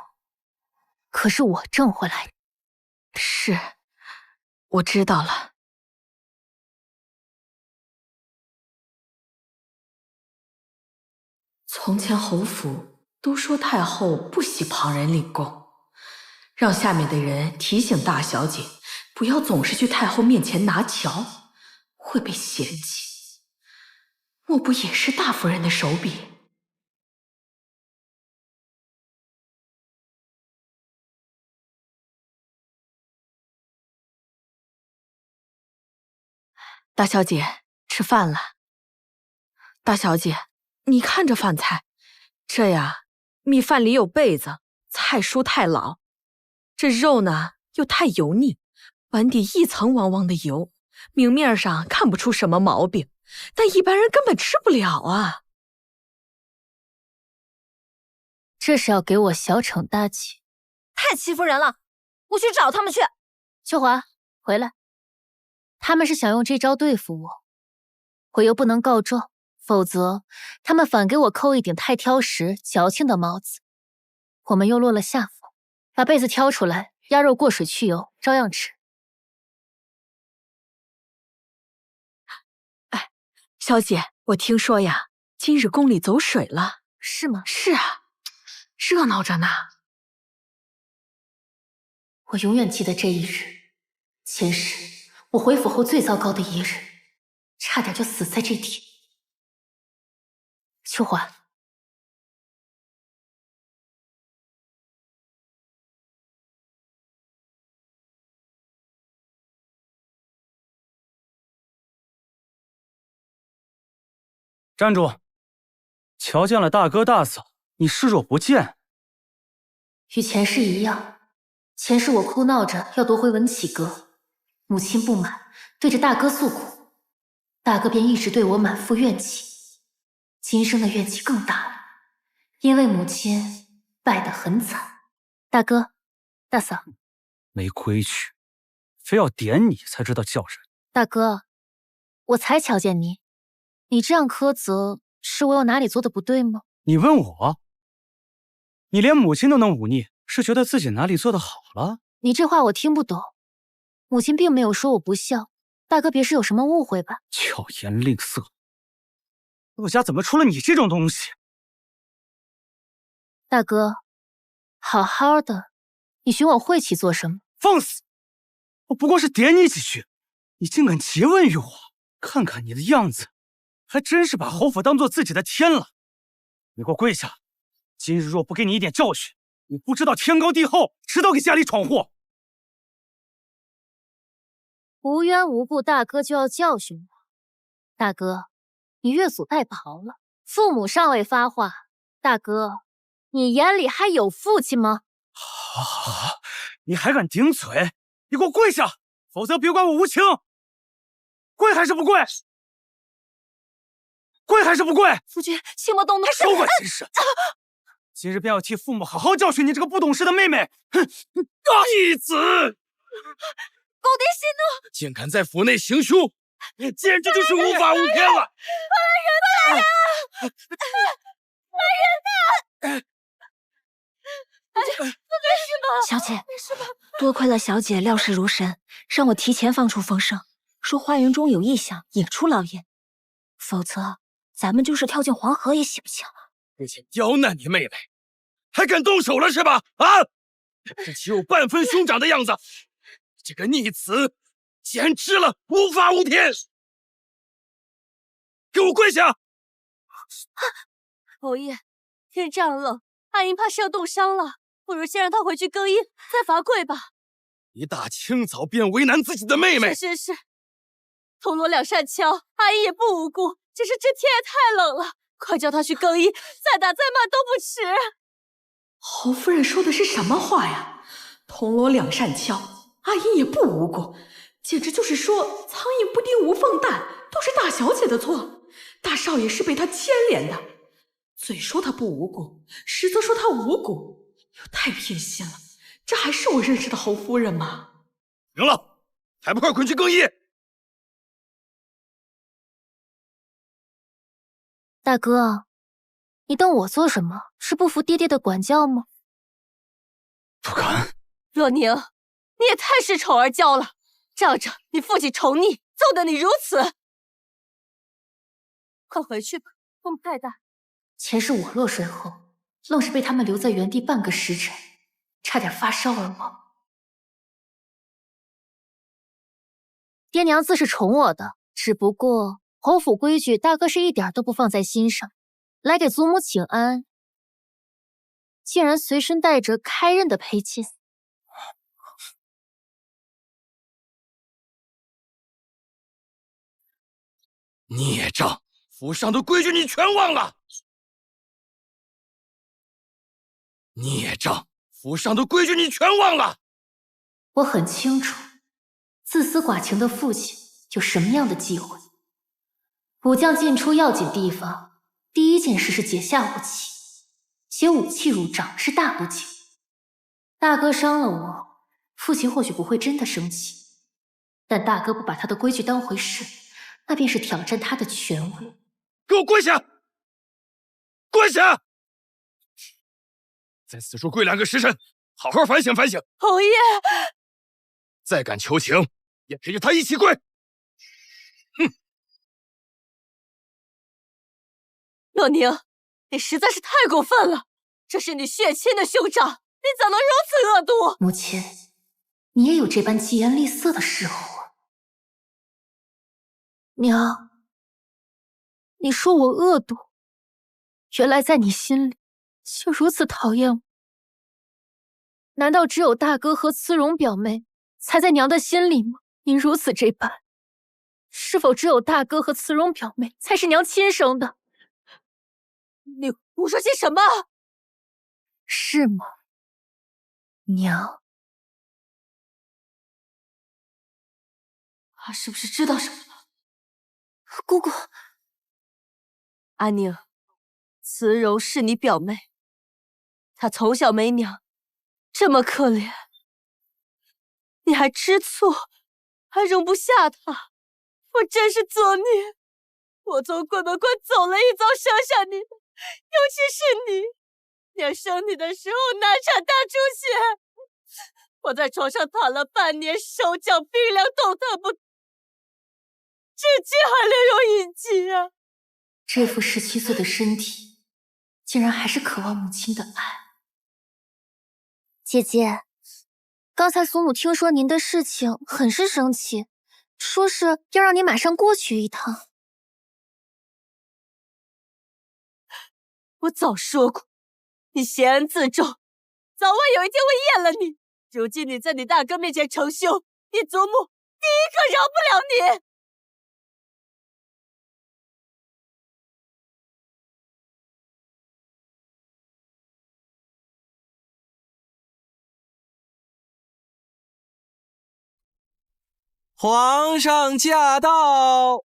可是我挣回来的。是，我知道了。从前侯府都说太后不喜旁人领功，让下面的人提醒大小姐不要总是去太后面前拿瞧，会被嫌弃。莫不也是大夫人的手笔？大小姐，吃饭了。大小姐，你看这饭菜，这呀，米饭里有篦子，菜蔬太老，这肉呢又太油腻，碗底一层汪汪的油，明面上看不出什么毛病，但一般人根本吃不了啊。这是要给我小惩大戒，太欺负人了！我去找他们去。秋华，回来。他们是想用这招对付我，我又不能告状，否则他们反给我扣一顶太挑食、矫情的帽子，我们又落了下风。把被子挑出来，鸭肉过水去油，照样吃。哎，小姐，我听说呀，今日宫里走水了，是吗？是啊，热闹着呢。我永远记得这一日，前世我回府后最糟糕的一日，差点就死在这天。秋华，站住！瞧见了大哥大嫂，你视若不见。与前世一样，前世我哭闹着要夺回文启阁，母亲不满，对着大哥诉苦，大哥便一直对我满腹怨气。今生的怨气更大了，因为母亲败得很惨。大哥，大嫂，没规矩，非要点你才知道叫人。大哥，我才瞧见你，你这样苛责，是我有哪里做的不对吗？你问我？你连母亲都能忤逆，是觉得自己哪里做得好了？你这话我听不懂，母亲并没有说我不孝，大哥别是有什么误会吧？巧言令色，陆家怎么出了你这种东西？大哥，好好的，你寻我晦气做什么？放肆！我不过是点你几句，你竟敢诘问于我，看看你的样子，还真是把侯府当做自己的天了。你给我跪下！今日若不给你一点教训，你不知道天高地厚，迟早给家里闯祸。无缘无故，大哥就要教训我。大哥，你越俎代庖了，父母尚未发话，大哥，你眼里还有父亲吗？好，你还敢顶嘴？你给我跪下，否则别怪我无情。跪还是不跪？跪还是不跪？夫君，轻莫动怒，少管闲事！今日便要替父母好好教训你这个不懂事的妹妹！哼，义子！公爹息怒！竟敢在府内行凶，简直就是无法无天了！大人！小姐，多亏了小姐料事如神，让我提前放出风声，说花园中有异象，引出老爷。否则，咱们就是跳进黄河也洗不清了。不仅刁难你妹妹，还敢动手了是吧？啊！岂有半分兄长的样子！这个逆子，简直了无法无天！给我跪下！侯爷，天这样冷，阿银怕是要冻伤了，不如先让她回去更衣，再罚跪吧。一大清早便为难自己的妹妹，是。铜锣两扇敲，阿银也不无辜，只是这天也太冷了，快叫她去更衣，再打再骂都不迟。侯夫人说的是什么话呀？铜锣两扇敲，阿银也不无辜，简直就是说苍蝇不叮无缝蛋，都是大小姐的错，大少爷是被她牵连的。嘴说她不无辜，实则说她无辜，又太偏心了。这还是我认识的侯夫人吗？行了，还不快滚去更衣！大哥，你瞪我做什么？是不服爹爹的管教吗？不敢。若宁，你也太恃宠而骄了，仗着你父亲宠你，揍得你如此。快回去吧，风太大。前世我落水后，愣是被他们留在原地半个时辰，差点发烧而亡。爹娘自是宠我的，只不过侯府规矩，大哥是一点都不放在心上。来给祖母请安，竟然随身带着开刃的佩剑。孽障！府上的规矩你全忘了！孽障！府上的规矩你全忘了！我很清楚，自私寡情的父亲有什么样的忌讳。武将进出要紧地方，第一件事是解下武器，携武器入帐是大不敬。大哥伤了我，父亲或许不会真的生气，但大哥不把他的规矩当回事，那便是挑战他的权威。给我跪下！跪下！在此处跪2个时辰，好好反省反省。侯爷，再敢求情，也陪着他一起跪。哼！若宁，你实在是太过分了！这是你血亲的兄长，你怎能如此恶毒？母亲，你也有这般疾言厉色的时候啊！娘，你说我恶毒，原来在你心里就如此讨厌我。难道只有大哥和慈荣表妹才在娘的心里吗？您如此这般，是否只有大哥和慈荣表妹才是娘亲生的？你胡说些什么？是吗，娘？他是不是知道什么了？姑姑，阿宁，慈柔是你表妹，她从小没娘，这么可怜，你还吃醋，还容不下她，我真是作孽。我从鬼门关走了一遭，生下你的，尤其是你，娘生你的时候难产大出血，我在床上躺了半年，手脚冰凉，动弹不，至今还留有印记啊！这副17岁的身体，竟然还是渴望母亲的爱。姐姐，刚才祖母听说您的事情，很是生气，说是要让你马上过去一趟。我早说过，你贤恩自重，早晚有一天会厌了你。如今你在你大哥面前成凶，你祖母第一可饶不了你。皇上驾到！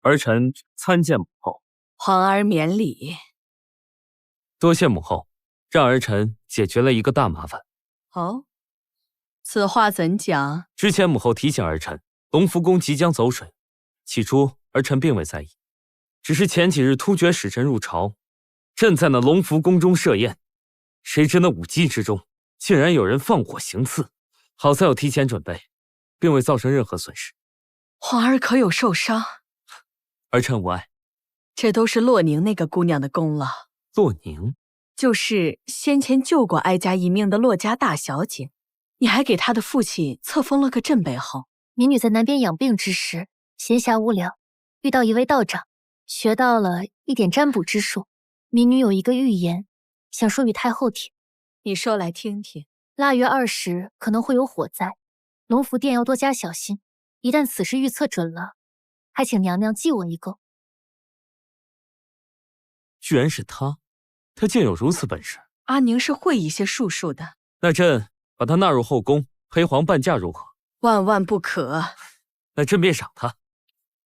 儿臣参见母后。皇儿免礼。多谢母后，让儿臣解决了一个大麻烦。哦，此话怎讲？之前母后提醒儿臣，隆福宫即将走水。起初儿臣并未在意，只是前几日突厥使臣入朝，朕在那隆福宫中设宴，谁知那舞姬之中竟然有人放火行刺，好在有提前准备，并未造成任何损失。皇儿可有受伤？儿臣无碍。这都是洛宁那个姑娘的功劳。洛宁，就是先前救过哀家一命的洛家大小姐，你还给她的父亲册封了个镇北侯。民女在南边养病之时，闲暇无聊，遇到一位道长，学到了一点占卜之术。民女有一个预言，想说与太后听。你说来听听。腊月20可能会有火灾，隆福殿要多加小心。一旦此事预测准了，还请娘娘记我一个。居然是他，他竟有如此本事。阿宁是会一些术数的，那朕把他纳入后宫，陪皇伴驾如何？万万不可。那朕便赏他。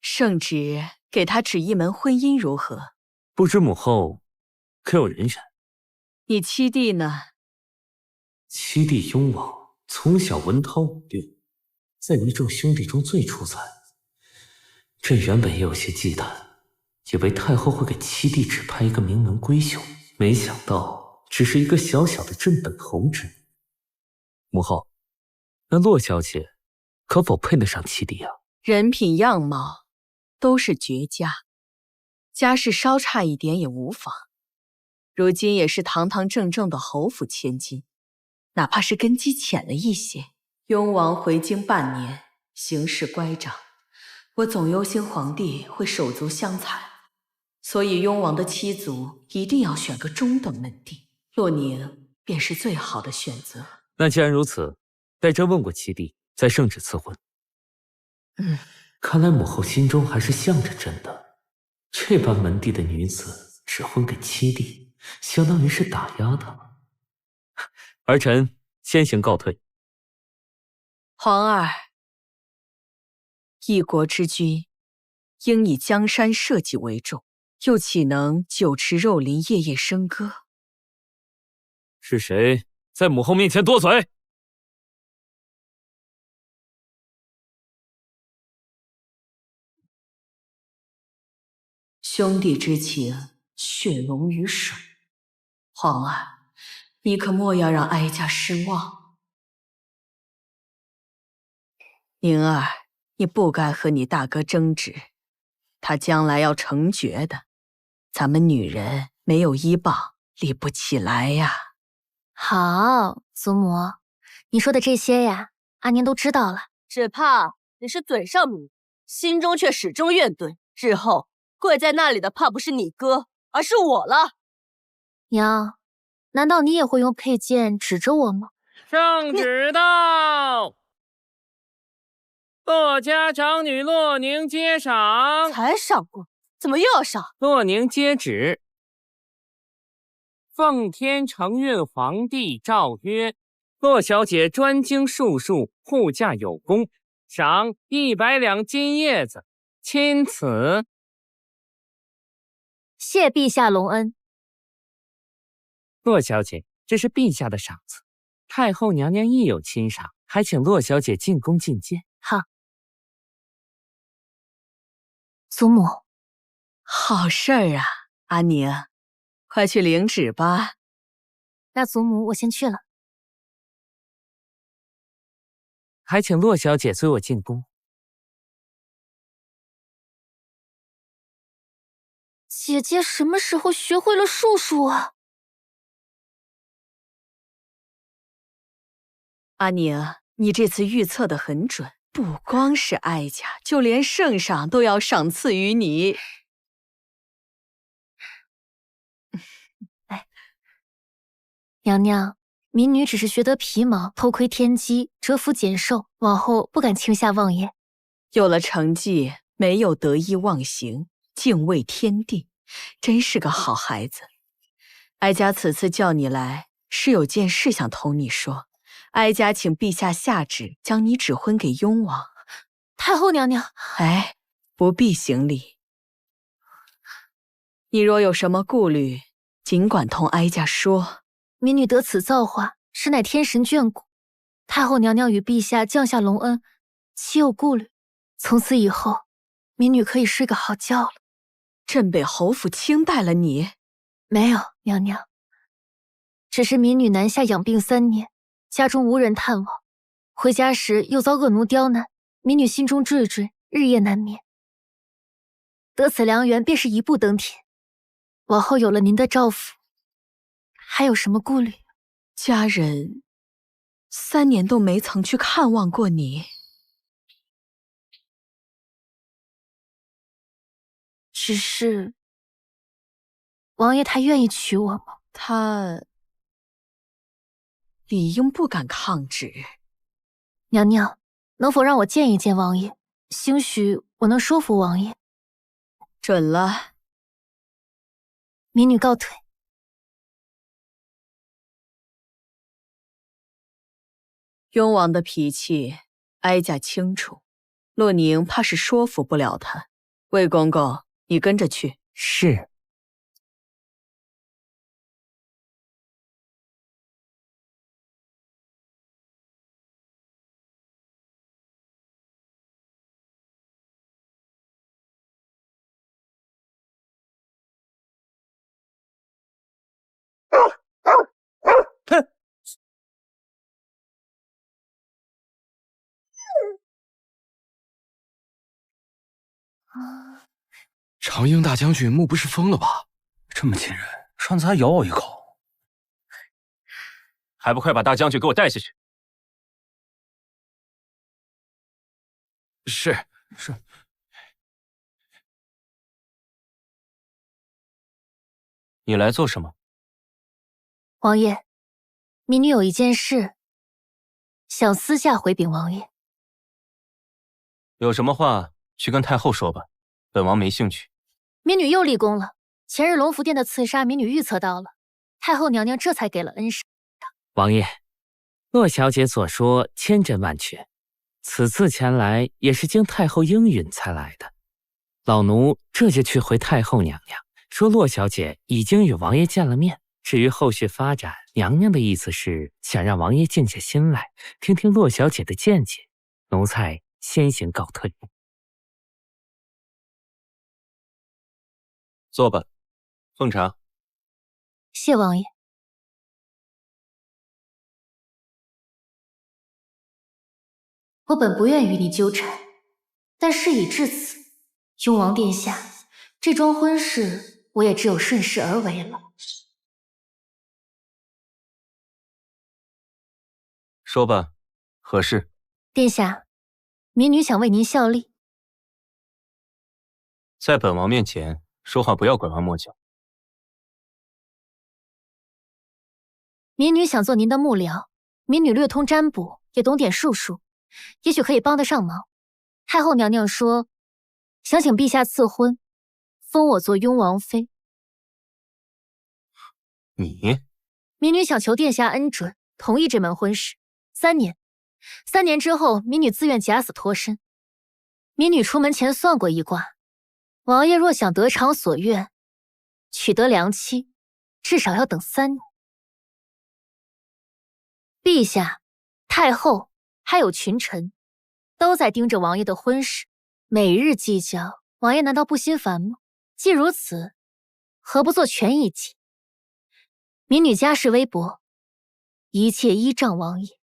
圣旨给他指一门婚姻如何？不知母后可有人选？你七弟呢？七弟雍王从小文韬武略，在一众兄弟中最出彩。朕原本也有些忌惮，以为太后会给七弟指派一个名门闺秀，没想到只是一个小小的镇本侯之女。母后，那洛小姐可否配得上七弟啊？人品样貌都是绝佳，家世稍差一点也无妨。如今也是堂堂正正的侯府千金，哪怕是根基浅了一些。雍王回京半年，形势乖张，我总忧心皇帝会手足相残，所以雍王的妻族一定要选个中等门第，洛宁便是最好的选择。那既然如此，待朕问过七弟，再圣旨赐婚。看来母后心中还是向着朕的。这般门第的女子指婚给七弟，相当于是打压他。儿臣先行告退。皇儿，一国之君，应以江山社稷为重，又岂能酒池肉林，夜夜笙歌？是谁在母后面前多嘴？兄弟之情，血浓于水。皇儿，你可莫要让哀家失望。宁儿，你不该和你大哥争执，他将来要成爵的，咱们女人没有依傍，立不起来呀。好，祖母，你说的这些呀，阿宁都知道了。只怕你是嘴上明，心中却始终怨怼，日后跪在那里的怕不是你哥，而是我了。娘，难道你也会用佩剑指着我吗？圣旨到！骆家长女骆宁接赏。才赏过，怎么又要赏？骆宁接旨。奉天承运皇帝诏曰：骆小姐专精术数，护驾有功，赏100两金叶子，钦此。谢陛下隆恩。骆小姐，这是陛下的赏赐，太后娘娘亦有亲赏，还请骆小姐进宫觐见。好。祖母，好事儿啊，阿宁，快去领旨吧。那祖母，我先去了。还请骆小姐随我进宫。姐姐什么时候学会了术数啊？阿宁，你这次预测得很准，不光是哀家，就连圣上都要赏赐于你。娘娘，民女只是学得皮毛，偷窥天机，蛰伏减寿，往后不敢轻下妄言。有了成绩，没有得意忘形，敬畏天地，真是个好孩子。哀家此次叫你来，是有件事想同你说。哀家请陛下下旨，将你指婚给雍王。太后娘娘，哎，不必行礼。你若有什么顾虑，尽管同哀家说。民女得此造化，实乃天神眷顾。太后娘娘与陛下降下隆恩，岂有顾虑？从此以后，民女可以睡个好觉了。朕被侯府轻待了你？没有，娘娘。只是民女南下养病3年，家中无人探望，回家时又遭恶奴刁难，民女心中惴惴，日夜难眠。得此良缘，便是一步登天。往后有了您的照拂，还有什么顾虑？家人3年都没曾去看望过你。只是，王爷他愿意娶我吗？他理应不敢抗旨。娘娘，能否让我见一见王爷？兴许我能说服王爷。准了。民女告退。雍王的脾气，哀家清楚。洛宁怕是说服不了他。魏公公，你跟着去。是。长英大将军莫不是疯了吧？这么亲人，上次还咬我一口，还不快把大将军给我带下去！是。你来做什么？王爷，民女有一件事，想私下回禀王爷。有什么话去跟太后说吧，本王没兴趣。民女又立功了，前日龙福殿的刺杀，民女预测到了，太后娘娘这才给了恩赏。王爷，骆小姐所说千真万确，此次前来也是经太后应允才来的。老奴这就去回太后娘娘，说骆小姐已经与王爷见了面。至于后续发展，娘娘的意思是想让王爷静下心来，听听骆小姐的见解。奴才先行告退。坐吧，奉茶。谢王爷。我本不愿与你纠缠，但事已至此，雍王殿下，这桩婚事我也只有顺势而为了。说吧，何事？殿下，民女想为您效力。在本王面前说话不要拐弯抹角。民女想做您的幕僚，民女略通占卜，也懂点术数，也许可以帮得上忙。太后娘娘说，想请陛下赐婚，封我做雍王妃。你，民女想求殿下恩准，同意这门婚事。3年，3年之后，民女自愿假死脱身。民女出门前算过一卦，王爷若想得偿所愿，取得良妻，至少要等3年。陛下、太后还有群臣，都在盯着王爷的婚事，每日计较，王爷难道不心烦吗？既如此，何不做权宜计？民女家世微薄，一切依仗王爷。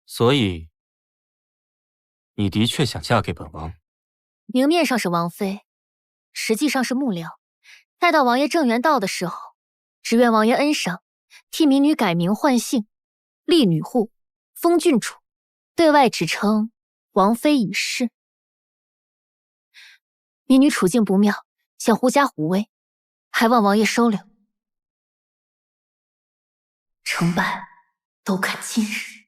所以，你的确想嫁给本王？明面上是王妃，实际上是幕僚。待到王爷正缘到的时候，只愿王爷恩赏，替民女改名换姓，立女户，封郡主，对外只称王妃已逝。民女处境不妙，想狐假虎威，还望王爷收留。成败都看今日。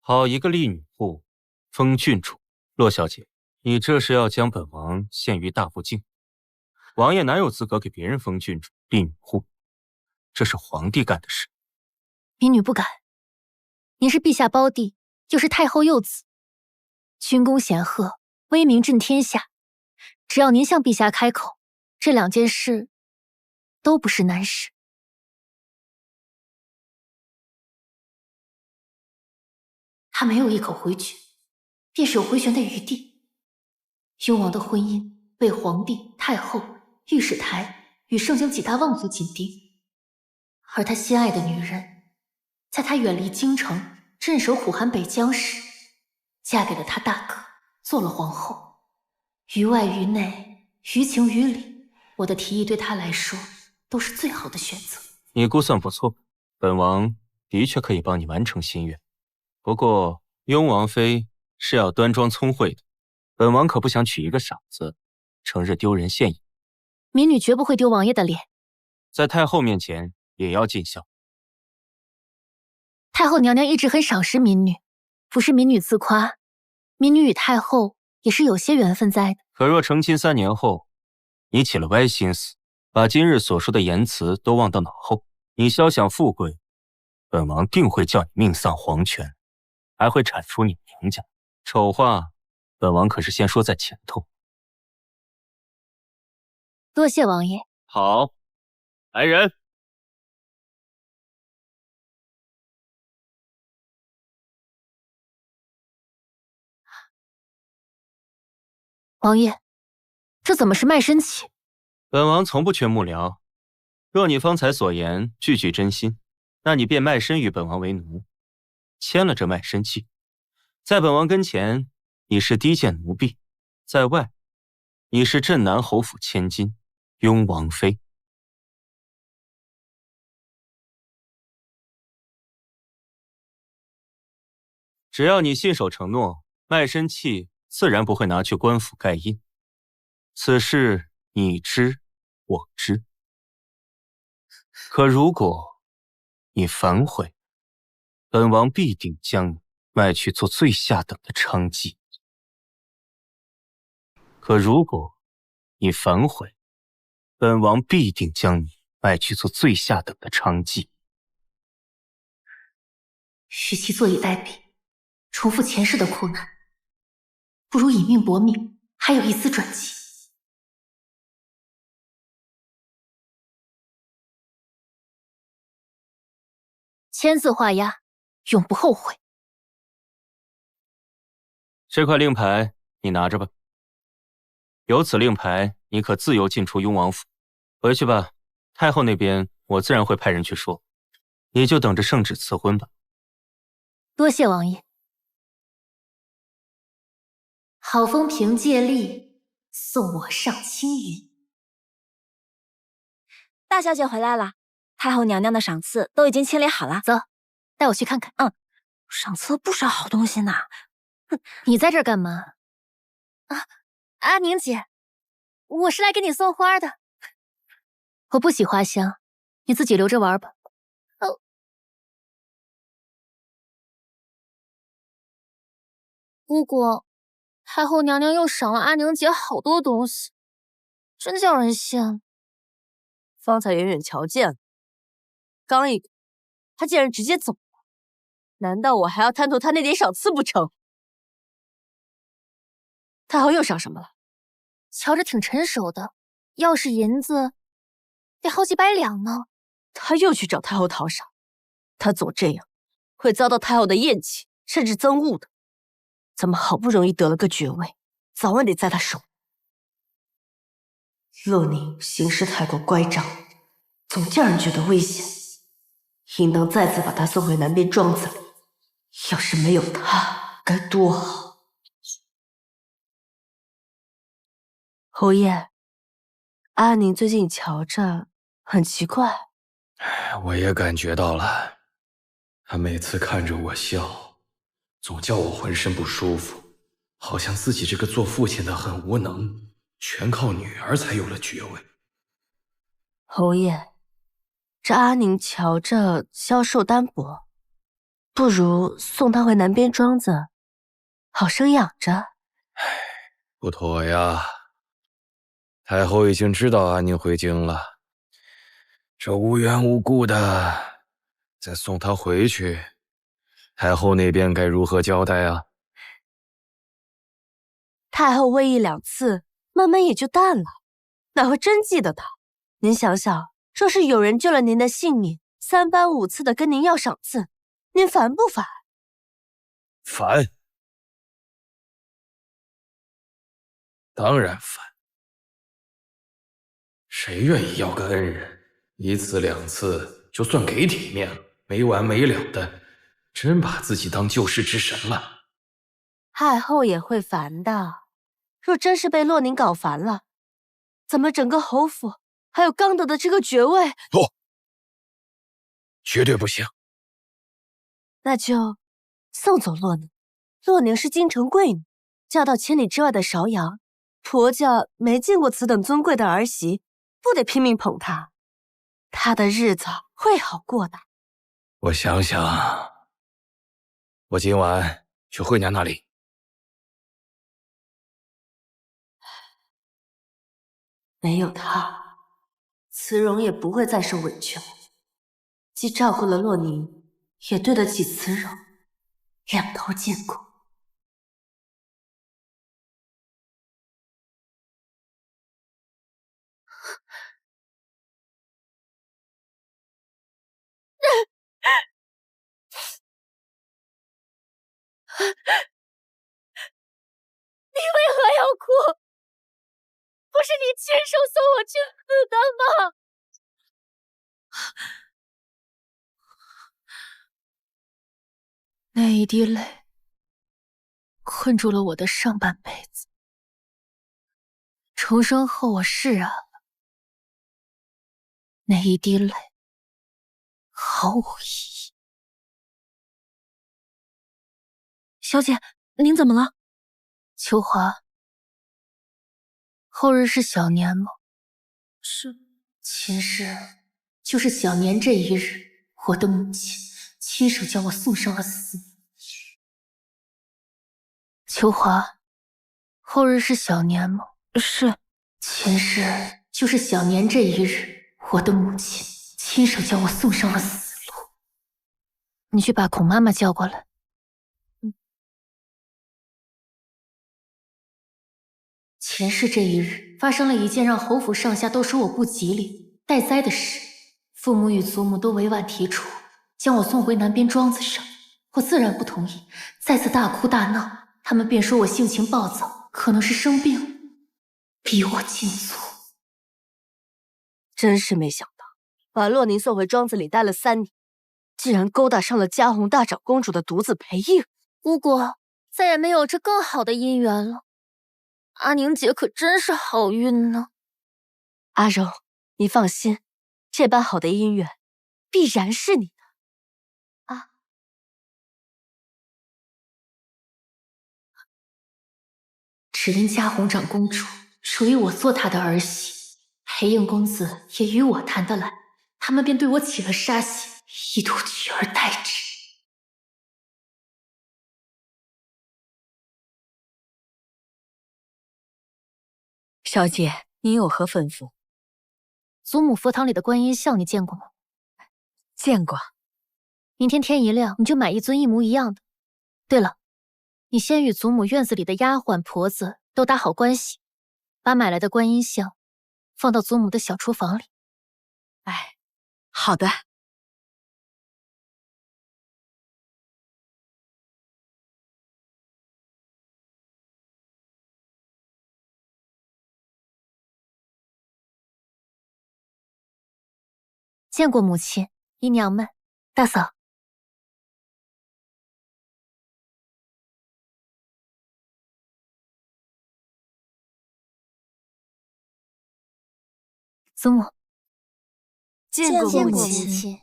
好一个立女户，封郡主！洛小姐，你这是要将本王陷于大不敬。王爷哪有资格给别人封郡主、立女户？这是皇帝干的事。民女不敢。您是陛下胞弟，又是太后幼子，军功显赫，威名震天下。只要您向陛下开口，这2件事都不是难事。他没有一口回绝，便是有回旋的余地。雍王的婚姻被皇帝、太后、御史台与盛京几大望族紧盯，而他心爱的女人，在他远离京城、镇守苦寒北疆时，嫁给了他大哥，做了皇后。于外于内，于情于理，我的提议对他来说都是最好的选择。你估算不错，本王的确可以帮你完成心愿。不过，雍王妃是要端庄聪慧的，本王可不想娶一个傻子，成日丢人现眼。民女绝不会丢王爷的脸，在太后面前也要尽孝。太后娘娘一直很赏识民女，不是民女自夸，民女与太后也是有些缘分在的。可若成亲3年后，你起了歪心思，把今日所说的言辞都忘到脑后，你肖想富贵，本王定会叫你命丧黄泉，还会铲除你娘家。丑话，本王可是先说在前头。多谢王爷。好，来人。王爷，这怎么是卖身契？本王从不缺幕僚，若你方才所言句句真心，那你便卖身与本王为奴，签了这卖身契。在本王跟前，你是低贱奴婢；在外，你是镇南侯府千金，雍王妃。只要你信守承诺，卖身契自然不会拿去官府盖印。此事你知，我知。可如果你反悔，本王必定将你卖去做最下等的娼妓。可如果你反悔，本王必定将你卖去做最下等的娼妓。与其坐以待毙，重复前世的苦难，不如以命搏命，还有一丝转机。签字画押，永不后悔。这块令牌你拿着吧，有此令牌，你可自由进出雍王府。回去吧，太后那边我自然会派人去说，你就等着圣旨赐婚吧。多谢王爷。好风凭借力，送我上青云。大小姐回来了，太后娘娘的赏赐都已经清理好了。走，带我去看看。赏赐了不少好东西呢。你在这儿干嘛？阿宁姐，我是来给你送花的。我不喜花香，你自己留着玩吧。姑姑，太后娘娘又赏了阿宁姐好多东西，真叫人羡慕。方才远远瞧见了，刚一个，他竟然直接走了。难道我还要贪图他那点赏赐不成？太后又赏什么了？瞧着挺成熟的，要是银子，得好几百两呢。他又去找太后讨赏，他总这样，会遭到太后的厌弃，甚至憎恶的。咱们好不容易得了个爵位，早晚得在他手。洛宁行事太过乖张，总叫人觉得危险，应当再次把他送回南边庄子里。要是没有他，该多好！侯爷，阿宁最近瞧着很奇怪。我也感觉到了，他每次看着我笑，总叫我浑身不舒服，好像自己这个做父亲的很无能，全靠女儿才有了爵位。侯爷，这阿宁瞧着消瘦单薄，不如送他回南边庄子，好生养着。不妥呀，太后已经知道阿宁回京了，这无缘无故的再送他回去，太后那边该如何交代啊？太后为1、2次，慢慢也就淡了，哪会真记得他？您想想，若是有人救了您的性命，3番5次的跟您要赏赐，您烦不烦？烦，当然烦。谁愿意要个恩人，1次2次就算给体面了，没完没了的，真把自己当救世之神了。太后也会烦的，若真是被洛宁搞烦了，咱们整个侯府还有刚得的这个爵位，不，绝对不行。那就送走洛宁。洛宁是京城贵女，嫁到千里之外的韶阳，婆家没见过此等尊贵的儿媳，不得拼命捧她，她的日子会好过的。我想想，我今晚去惠娘那里。没有她，慈荣也不会再受委屈了。既照顾了洛宁，也对得起慈荣，两头兼顾。你为何要哭？不是你亲手送我去死的吗？那一滴泪困住了我的上半辈子，重生后我释然了。那一滴泪毫无意义。小姐，您怎么了？秋华，后日是小年吗？是。前世就是小年这一日，我的母亲亲手将我送上了死路。秋华，后日是小年吗？是。前世就是小年这一日，我的母亲亲手将我送上了死路。你去把孔妈妈叫过来。前世这一日，发生了一件让侯府上下都说我不吉利、带灾的事。父母与祖母都委婉提出将我送回南边庄子上，我自然不同意，再次大哭大闹。他们便说我性情暴躁，可能是生病了，逼我进族。真是没想到，把洛宁送回庄子里待了3年，竟然勾搭上了嘉红大长公主的独子裴映。姑姑，再也没有这更好的姻缘了。阿宁姐可真是好运呢。阿柔，你放心，这般好的姻缘，必然是你的。啊，只因嘉红长公主属于我做她的儿媳，裴映公子也与我谈得来，他们便对我起了杀心，意图取而代之。小姐，您有何吩咐？祖母佛堂里的观音像你见过吗？见过。明天天一亮，你就买一尊一模一样的。对了，你先与祖母院子里的丫鬟婆子都打好关系，把买来的观音像放到祖母的小厨房里。哎，好的。见过母亲、姨娘们、大嫂。祖母，见过母亲。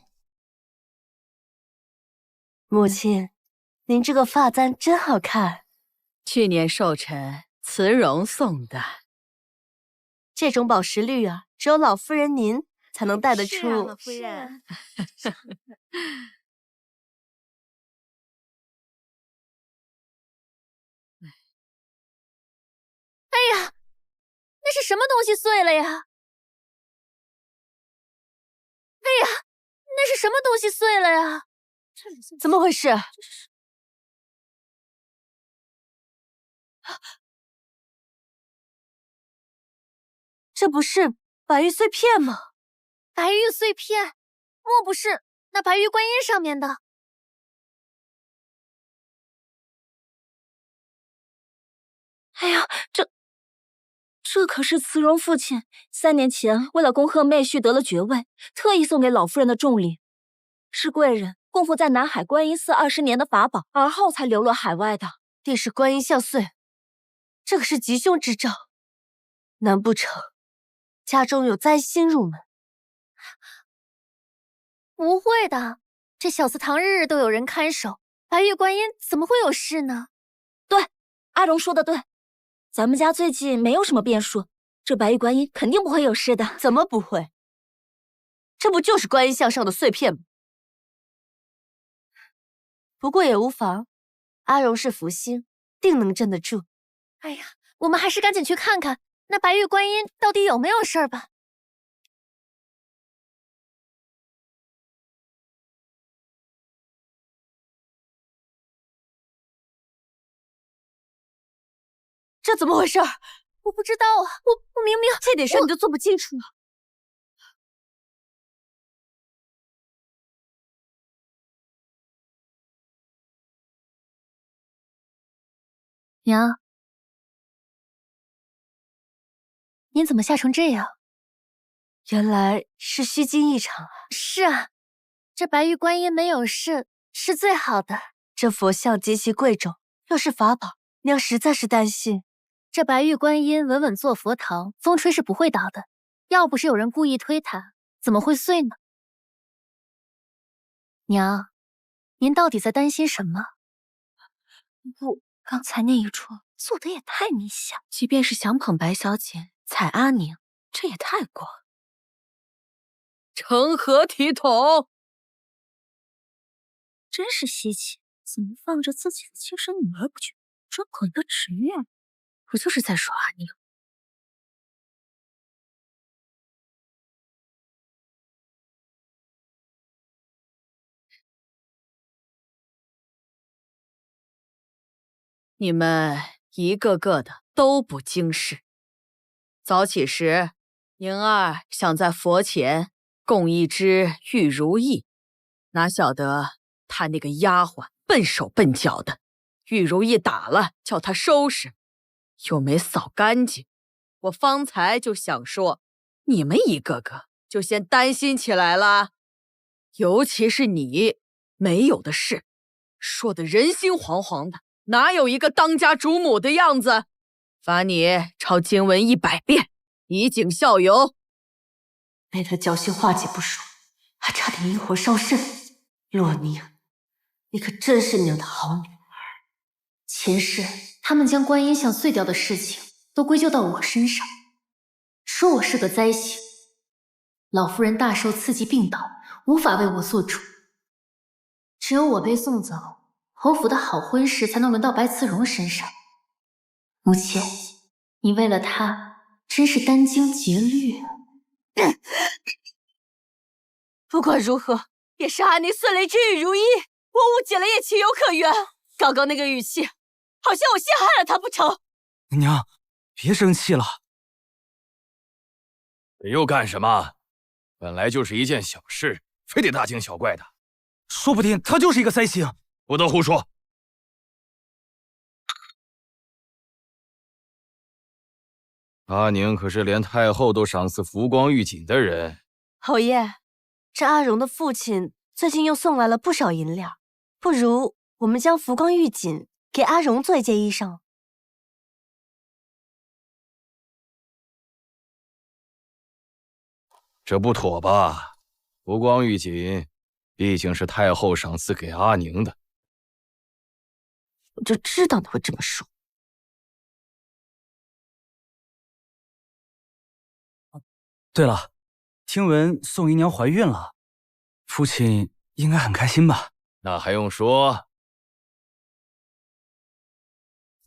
母亲，您这个发簪真好看。去年寿辰慈容送的。这种宝石绿啊，只有老夫人您才能戴得出。是啊，老夫人。哎呀，那是什么东西碎了呀？哎呀，那是什么东西碎了呀？怎么回事？这不是白玉碎片吗？白玉碎片，莫不是那白玉观音上面的？哎呀，这可是慈容父亲3年前为了恭贺妹婿得了爵位，特意送给老夫人的重礼，是贵人供奉在南海观音寺20年的法宝，而后才流落海外的。定是观音像碎，这可是吉凶之兆，难不成家中有灾星入门？不会的，这小祠堂日日都有人看守，白玉观音怎么会有事呢？对，阿荣说的对，咱们家最近没有什么变数，这白玉观音肯定不会有事的。怎么不会？这不就是观音像上的碎片吗？不过也无妨，阿荣是福星，定能镇得住。哎呀，我们还是赶紧去看看那白玉观音到底有没有事儿吧。这怎么回事？我不知道啊，我明明这点事你都做不清楚啊！娘，您怎么吓成这样？原来是虚惊一场啊！是啊，这白玉观音没有事是最好的。这佛像极其贵重，又是法宝，娘实在是担心。这白玉观音稳稳坐佛堂，风吹是不会倒的。要不是有人故意推它，怎么会碎呢？娘，您到底在担心什么？不，刚才那一出做的也太明显，即便是想捧白小姐、踩阿宁，这也太过。成何体统？真是稀奇，怎么放着自己的亲生女儿不去，专捧一个侄女？不就是在说阿宁？你们一个个的都不经事。早起时，宁儿想在佛前供一只玉如意，哪晓得她那个丫鬟笨手笨脚的，玉如意打了，叫她收拾，又没扫干净。我方才就想说，你们一个个就先担心起来了，尤其是你，没有的事，说的人心惶惶的，哪有一个当家主母的样子？罚你抄经文100遍，以儆效尤。被他侥幸化解不说，还差点引火烧身。洛宁，你可真是娘的好女儿。前世他们将观音像碎掉的事情都归咎到我身上，说我是个灾星。老夫人大受刺激病倒，无法为我做主，只有我被送走，侯府的好婚事才能轮到白慈荣身上。母亲，你为了她真是殚精竭虑啊！不管如何，也是阿宁孙雷之语如一，我误解了也情有可原。刚刚那个语气，好像我陷害了他不成？娘，别生气了。这又干什么？本来就是一件小事，非得大惊小怪的。说不定他就是一个灾星。不得胡说！阿宁可是连太后都赏赐浮光玉锦的人。侯爷，这阿荣的父亲最近又送来了不少银两，不如我们将浮光玉锦给阿荣做一件衣裳。这不妥吧？浮光玉锦毕竟是太后赏赐给阿宁的。我就知道你会这么说。对了，听闻宋姨娘怀孕了，父亲应该很开心吧？那还用说？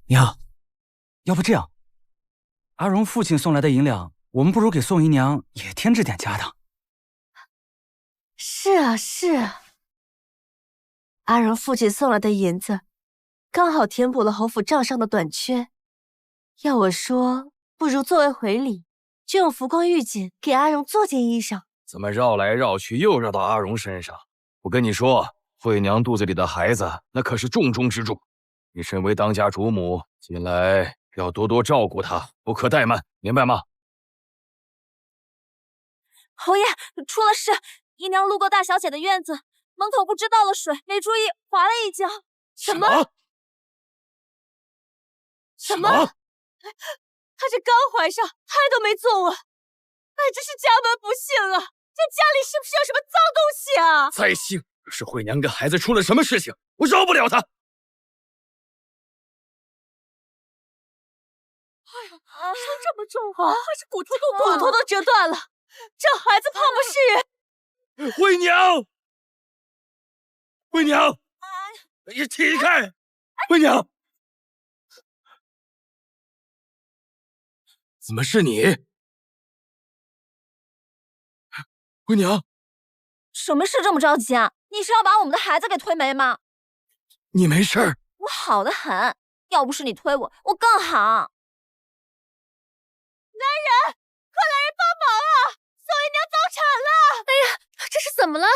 娘，要不这样，阿荣父亲送来的银两，我们不如给宋姨娘也添置点家当。是啊，是啊。阿荣父亲送来的银子，刚好填补了侯府账上的短缺。要我说，不如作为回礼，就用浮光玉锦给阿荣做件衣裳。怎么绕来绕去又绕到阿荣身上？我跟你说，惠娘肚子里的孩子那可是重中之重，你身为当家主母，近来要多多照顾她，不可怠慢，明白吗？侯爷，出了事！姨娘路过大小姐的院子，门口不知倒了水，没注意滑了一跤。什么？什么？她这刚怀上，胎都没坐稳，哎，真是家门不幸啊！这家里是不是有什么脏东西啊？灾星！是惠娘跟孩子出了什么事情，我饶不了她。哎呀，伤这么重啊，还是骨头都折断了，这孩子怕不是人。惠娘，惠娘，你起开！惠娘，怎么是你？惠娘，什么事这么着急啊？你是要把我们的孩子给推没吗？你没事儿？我好得很，要不是你推我，我更好。来人，快来人帮忙啊！宋姨娘早产了！哎呀，这是怎么了？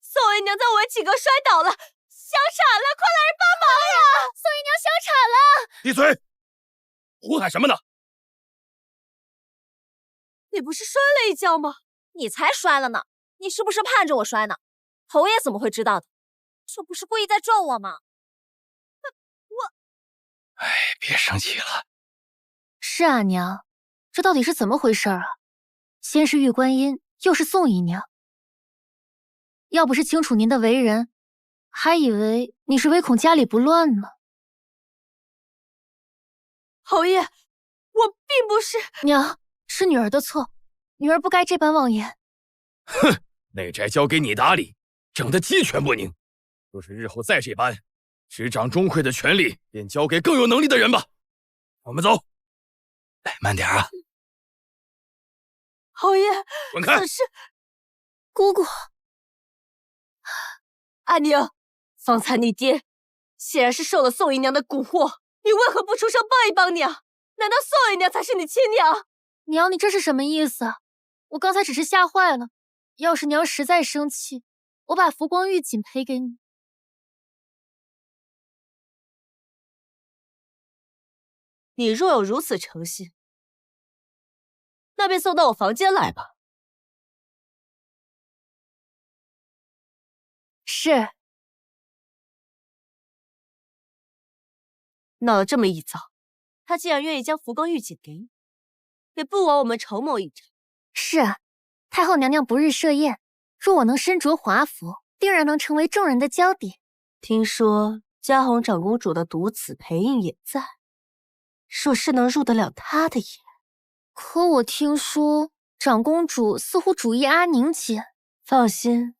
宋姨娘在文启阁摔倒了，小产了！快来人帮忙呀！宋姨娘小产了！闭嘴！胡喊什么呢？你不是摔了一跤吗？你才摔了呢！你是不是盼着我摔呢？侯爷怎么会知道的？这不是故意在咒我吗？哎，别生气了。是啊，娘，这到底是怎么回事啊？先是玉观音，又是宋姨娘。要不是清楚您的为人，还以为你是唯恐家里不乱呢。侯爷，我并不是……娘，是女儿的错，女儿不该这般妄言。哼，内宅交给你打理，整得鸡犬不宁。若是日后再这般，执掌钟馗的权力，便交给更有能力的人吧。我们走。哎，慢点啊！侯爷，滚开！可是，姑姑，阿宁，方才你爹显然是受了宋姨娘的蛊惑，你为何不出声帮一帮娘？难道宋姨娘才是你亲娘？娘，你这是什么意思啊？我刚才只是吓坏了，要是娘实在生气，我把浮光玉锦赔给你。你若有如此诚心，那便送到我房间来吧。是。闹了这么一遭，他竟然愿意将浮光玉锦给你，也不枉我们筹谋一阵。是啊，太后娘娘不日设宴，若我能身着华服，定然能成为众人的焦点。听说嘉红长公主的独子裴印也在，若是能入得了她的眼，可我听说长公主似乎主意阿宁姐。放心，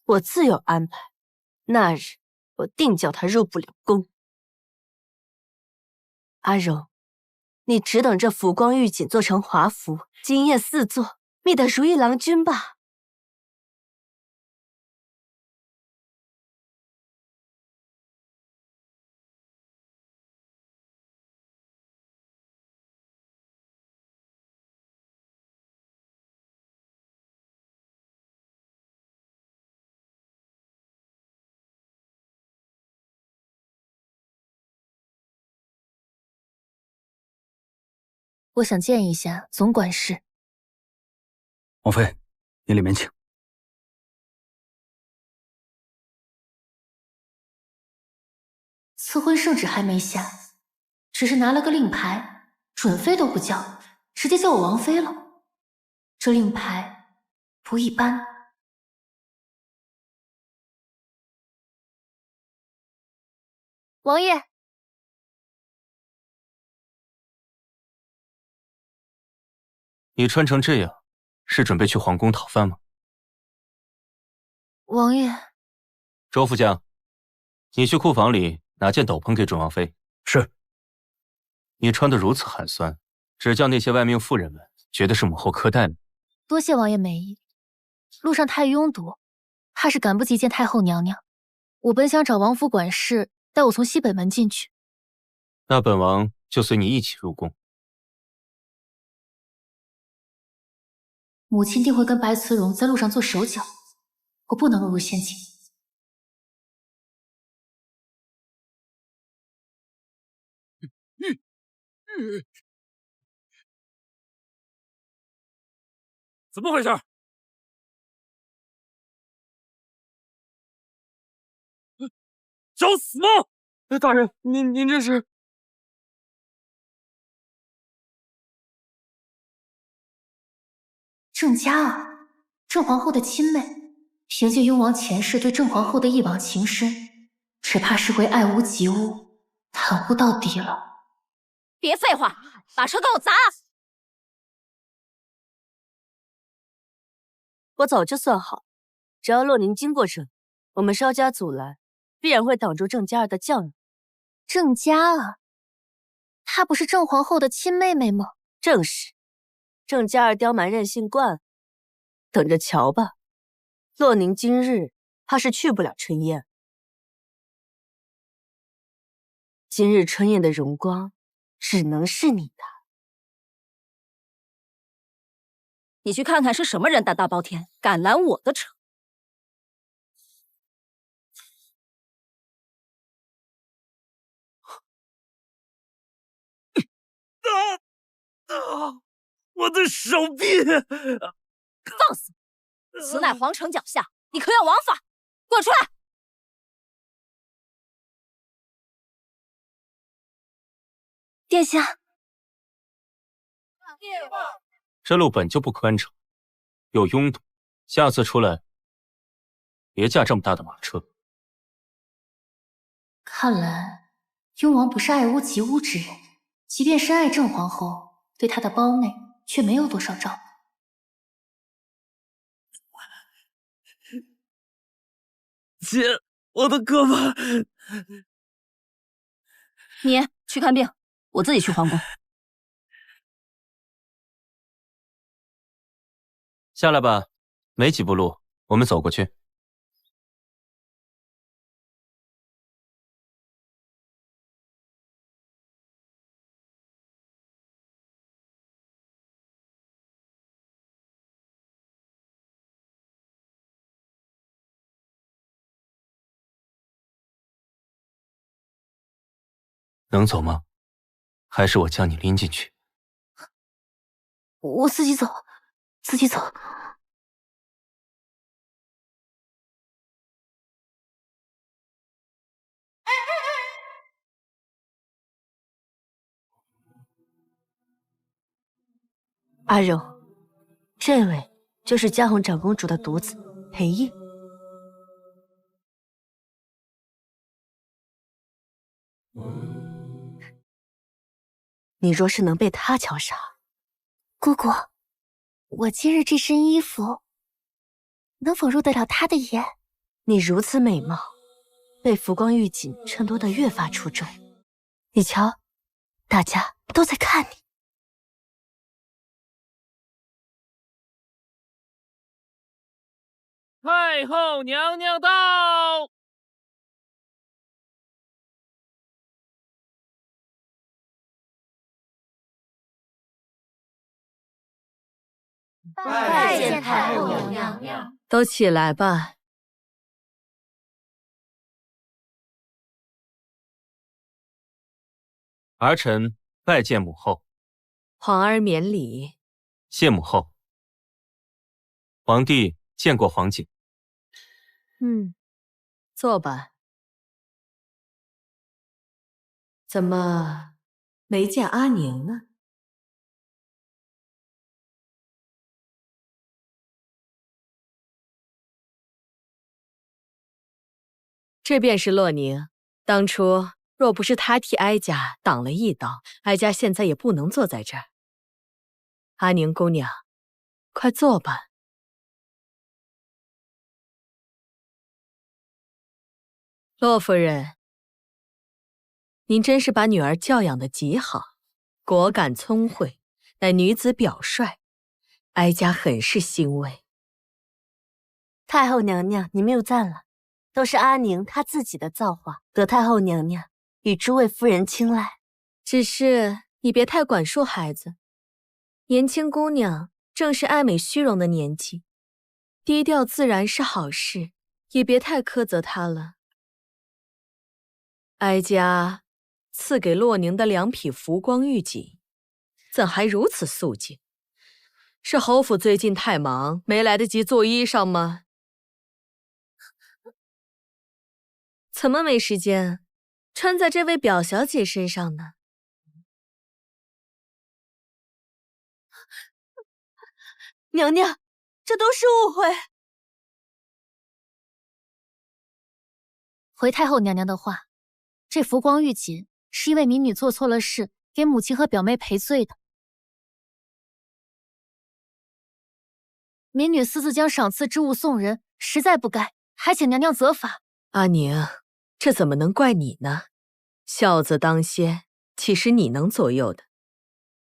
我自有安排。那日我定叫她入不了宫。阿柔，你只等这浮光玉锦做成华服，惊艳四座，觅得如意郎君吧。我想见一下总管事。王妃，你里面请。赐婚圣旨还没下，只是拿了个令牌，准妃都不叫，直接叫我王妃了。这令牌不一般。王爷，你穿成这样，是准备去皇宫讨饭吗？王爷，周副将，你去库房里拿件斗篷给准王妃。是。你穿得如此寒酸，只叫那些外命妇人们觉得是母后苛待了。多谢王爷美意。路上太拥堵，怕是赶不及见太后娘娘。我本想找王府管事带我从西北门进去。那本王就随你一起入宫。母亲定会跟白慈荣在路上做手脚，我不能落入陷阱。怎么回事？找死吗？大人，您这是？郑嘉儿，郑皇后的亲妹，凭借雍王前世对郑皇后的一往情深，只怕是会爱屋及乌，袒护到底了。别废话，把车给我砸了！我早就算好，只要洛宁经过这里，我们稍加阻拦，必然会挡住郑嘉儿的将领。郑嘉儿，她不是郑皇后的亲妹妹吗？正是。郑嘉儿刁蛮任性惯了，等着瞧吧。洛宁今日怕是去不了春宴。今日春宴的荣光，只能是你的。你去看看是什么人胆大包天，敢拦我的车！我的手臂！放肆！此乃皇城脚下，你可要王法！滚出来！殿下，这路本就不宽敞，又拥堵，下次出来别驾这么大的马车。看来雍王不是爱屋及乌之人，即便深爱郑皇后，对她的胞妹却没有多少照顾。姐，我的胳膊。你去看病，我自己去皇宫。下来吧，没几步路，我们走过去。能走吗？还是我将你拎进去？我自己走，自己走。阿柔，这位就是嘉红长公主的独子裴义。你若是能被他瞧傻，姑姑，我今日这身衣服能否入得了他的眼？你如此美貌，被浮光玉锦衬托得越发出众。你瞧，大家都在看你。太后娘娘到！拜见太后娘娘。都起来吧。儿臣拜见母后。皇儿免礼。谢母后。皇帝见过皇景。坐吧。怎么没见阿宁呢？这便是洛宁。当初若不是他替哀家挡了一刀，哀家现在也不能坐在这儿。阿宁姑娘，快坐吧。洛夫人，您真是把女儿教养得极好，果敢聪慧，乃女子表率，哀家很是欣慰。太后娘娘，您谬赞了，都是阿宁她自己的造化，得太后娘娘与诸位夫人青睐。只是你别太管束孩子，年轻姑娘正是爱美虚荣的年纪，低调自然是好事，也别太苛责她了。哀家赐给洛宁的2匹浮光玉锦，怎还如此肃静？是侯府最近太忙，没来得及做衣裳吗？怎么没时间穿在这位表小姐身上呢？娘娘，这都是误会。回太后娘娘的话，这浮光玉锦是因为民女做错了事，给母亲和表妹赔罪的。民女私自将赏赐之物送人，实在不该，还请娘娘责罚。阿宁，这怎么能怪你呢？孝子当先，岂是你能左右的？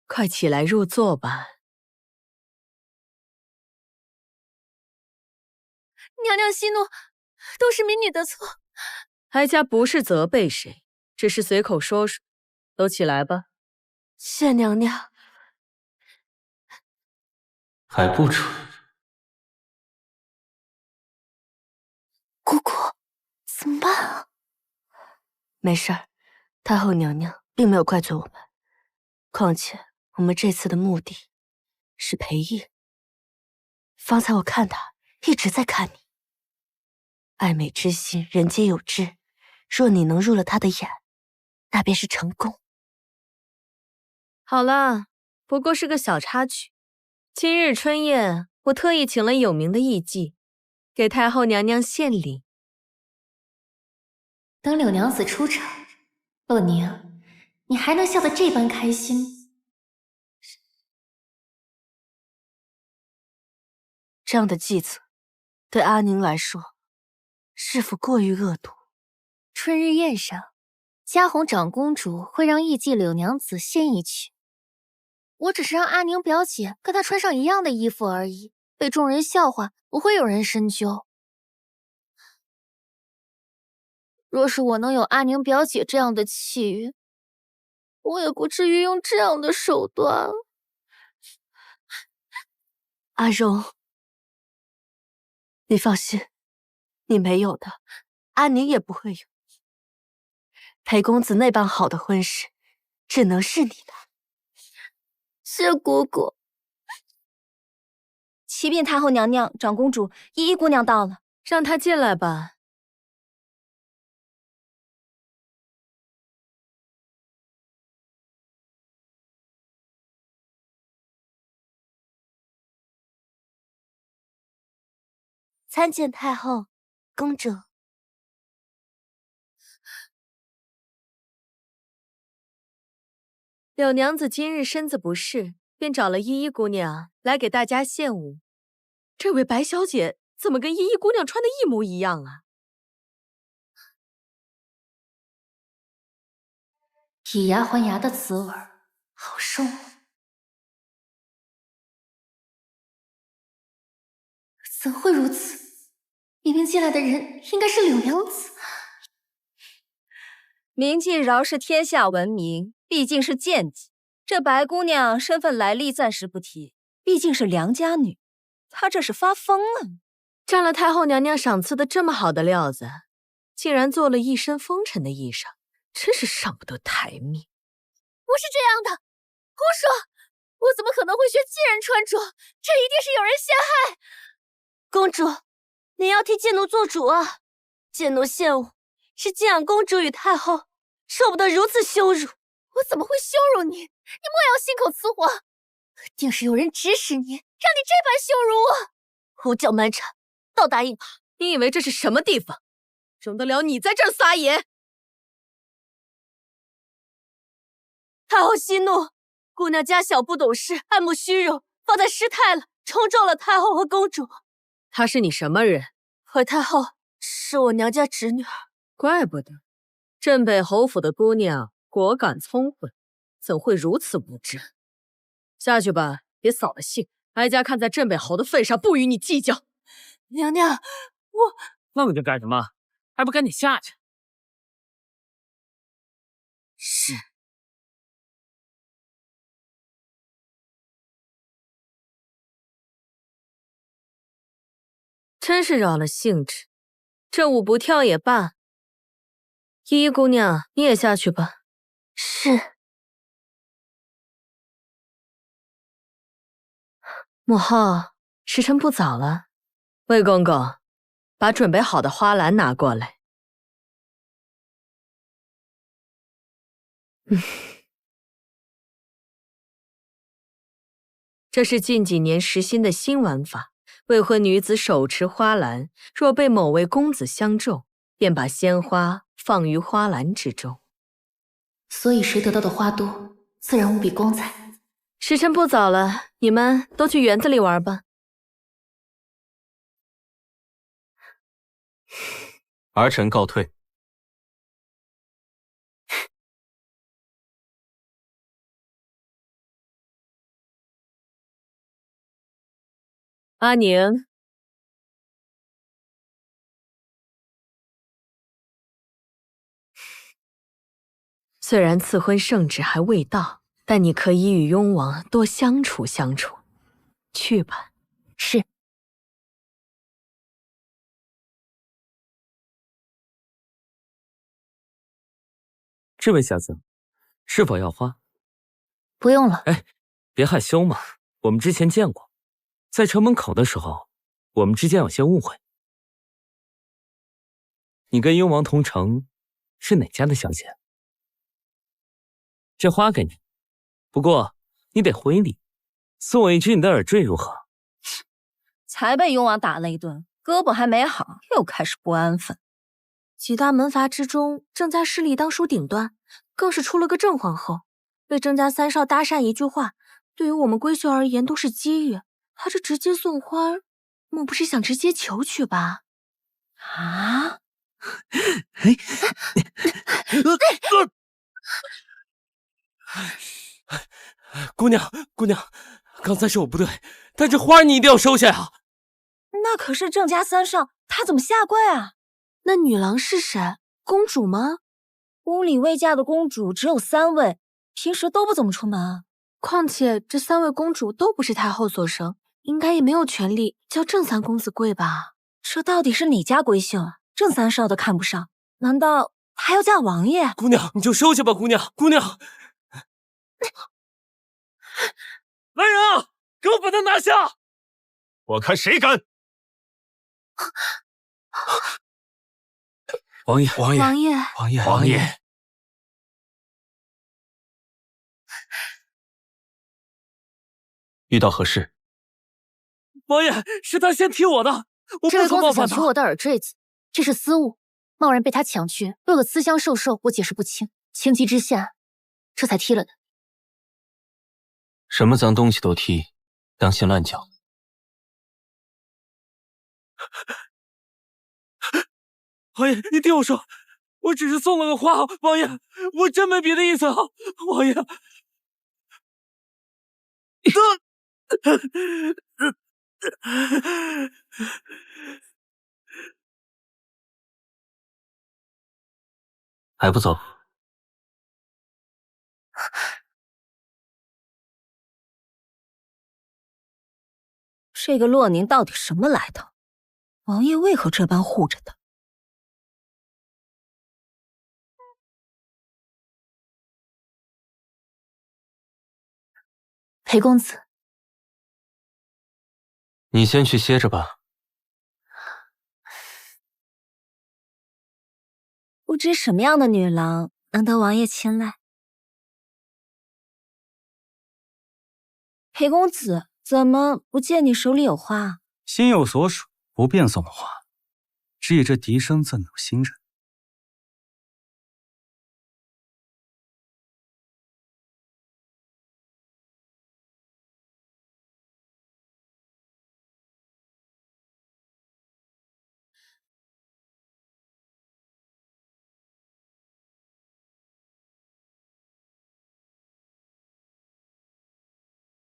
快起来入座吧。娘娘息怒，都是民女的错。哀家不是责备谁，只是随口说说。都起来吧。谢娘娘。还不准？姑姑，怎么办啊？没事儿，太后娘娘并没有怪罪我们。况且我们这次的目的是裴义。方才我看他一直在看你，爱美之心，人皆有之。若你能入了他的眼，那便是成功。好了，不过是个小插曲。今日春宴，我特意请了有名的艺妓，给太后娘娘献礼。等柳娘子出场，洛宁，你还能笑得这般开心？这样的计策，对阿宁来说，是否过于恶毒？春日宴上，嘉红长公主会让艺妓柳娘子献一曲。我只是让阿宁表姐跟她穿上一样的衣服而已，被众人笑话，不会有人深究。若是我能有阿宁表姐这样的气运，我也不至于用这样的手段。阿荣，你放心，你没有的，阿宁也不会有。裴公子那般好的婚事，只能是你的。谢姑姑。启禀太后娘娘、长公主，依依姑娘到了，让她进来吧。参见太后，公主。柳娘子今日身子不适，便找了依依姑娘来给大家献舞。这位白小姐怎么跟依依姑娘穿的一模一样啊？以牙还牙的瓷吻，受吗？怎会如此？一并进来的人应该是柳娘子。明镜饶是天下闻名，毕竟是贱籍。这白姑娘身份来历暂时不提，毕竟是良家女，她这是发疯了。占了太后娘娘赏赐的这么好的料子，竟然做了一身风尘的衣裳，真是上不得台面。不是这样的，胡说！我怎么可能会学贱人穿着？这一定是有人陷害。公主，您要替贱奴做主啊！贱奴献舞，是敬仰公主与太后，受不得如此羞辱。我怎么会羞辱你？你莫要信口雌黄，定是有人指使你，让你这般羞辱我。胡搅蛮缠，倒答应吧。你以为这是什么地方，容得了你在这儿撒野？太后息怒，姑娘家小不懂事，爱慕虚荣，方才失态了，冲撞了太后和公主。她是你什么人？回太后，是我娘家侄女儿。怪不得，镇北侯府的姑娘果敢聪慧，怎会如此无知？下去吧，别扫了兴。哀家看在镇北侯的份上，不与你计较。娘娘，我愣着干什么？还不赶紧下去！是。真是扰了兴致，这舞不跳也罢。依依姑娘，你也下去吧。是。母后，时辰不早了，魏公公，把准备好的花篮拿过来。这是近几年实行的新玩法。未婚女子手持花篮，若被某位公子相中，便把鲜花放于花篮之中。所以谁得到的花多，自然无比光彩。时辰不早了，你们都去园子里玩吧。儿臣告退。阿宁，虽然赐婚圣旨还未到，但你可以与雍王多相处相处。去吧。是。这位小姐，是否要花？不用了。哎，别害羞嘛，我们之前见过。在城门口的时候，我们之间有些误会。你跟雍王同城，是哪家的小姐？这花给你，不过你得回礼，送我一只你的耳坠如何？才被雍王打了一顿，胳膊还没好，又开始不安分。几大门阀之中，郑家势力当属顶端，更是出了个郑皇后。被郑家三少搭讪一句话，对于我们闺秀而言都是机遇。他这直接送花，莫不是想直接求娶吧？啊！姑娘，刚才是我不对，但这花你一定要收下呀！那可是郑家三少，他怎么下跪啊？那女郎是谁？公主吗？宫里未嫁的公主只有3位，平时都不怎么出门。况且这3位公主都不是太后所生，应该也没有权利叫郑三公子跪吧？这到底是哪家闺秀啊？郑三少都看不上，难道她要嫁王爷？姑娘，你就收下吧，姑娘。来人啊，给我把他拿下！我看谁敢！王爷，遇到何事？王爷，是他先踢我的，我这位公子想不曾冒犯他。取我的耳坠子，这是私物，贸然被他抢去，落个私相授受，我解释不清，情急之下，这才踢了他。什么脏东西都踢，当心乱叫。王爷，你听我说，我只是送了个花，王爷，我真没别的意思啊，王爷。还不走？这个洛宁到底什么来头？王爷为何这般护着他？裴公子，你先去歇着吧。不知什么样的女郎能得王爷青睐？裴公子，怎么不见你手里有花啊？心有所属，不便送花。只以这笛声怎有心人？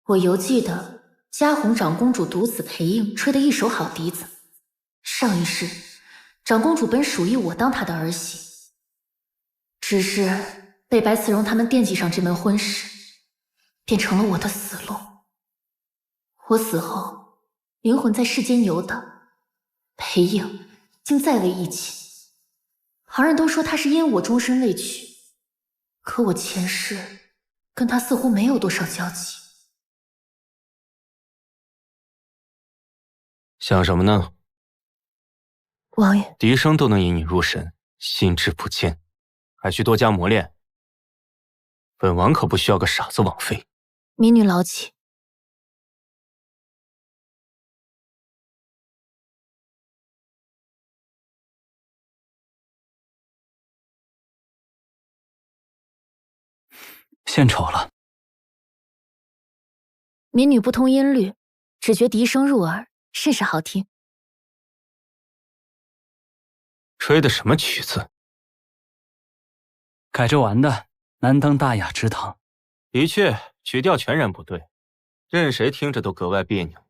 我犹记得嘉红长公主独子裴映吹得一手好笛子，上一世长公主本属意我当她的儿媳，只是被白慈荣他们惦记上这门婚事，变成了我的死路。我死后，灵魂在世间游荡，裴映竟再为一起。旁人都说她是因我终身未娶，可我前世跟她似乎没有多少交集。想什么呢？王爷，笛声都能引你入神，心智不坚，还需多加磨练。本王可不需要个傻子枉费。民女劳气。献丑了。民女不通音律，只觉笛声入耳，甚是好听。吹的什么曲子？改着玩的，难登大雅之堂。的确，曲调全然不对，任谁听着都格外别扭。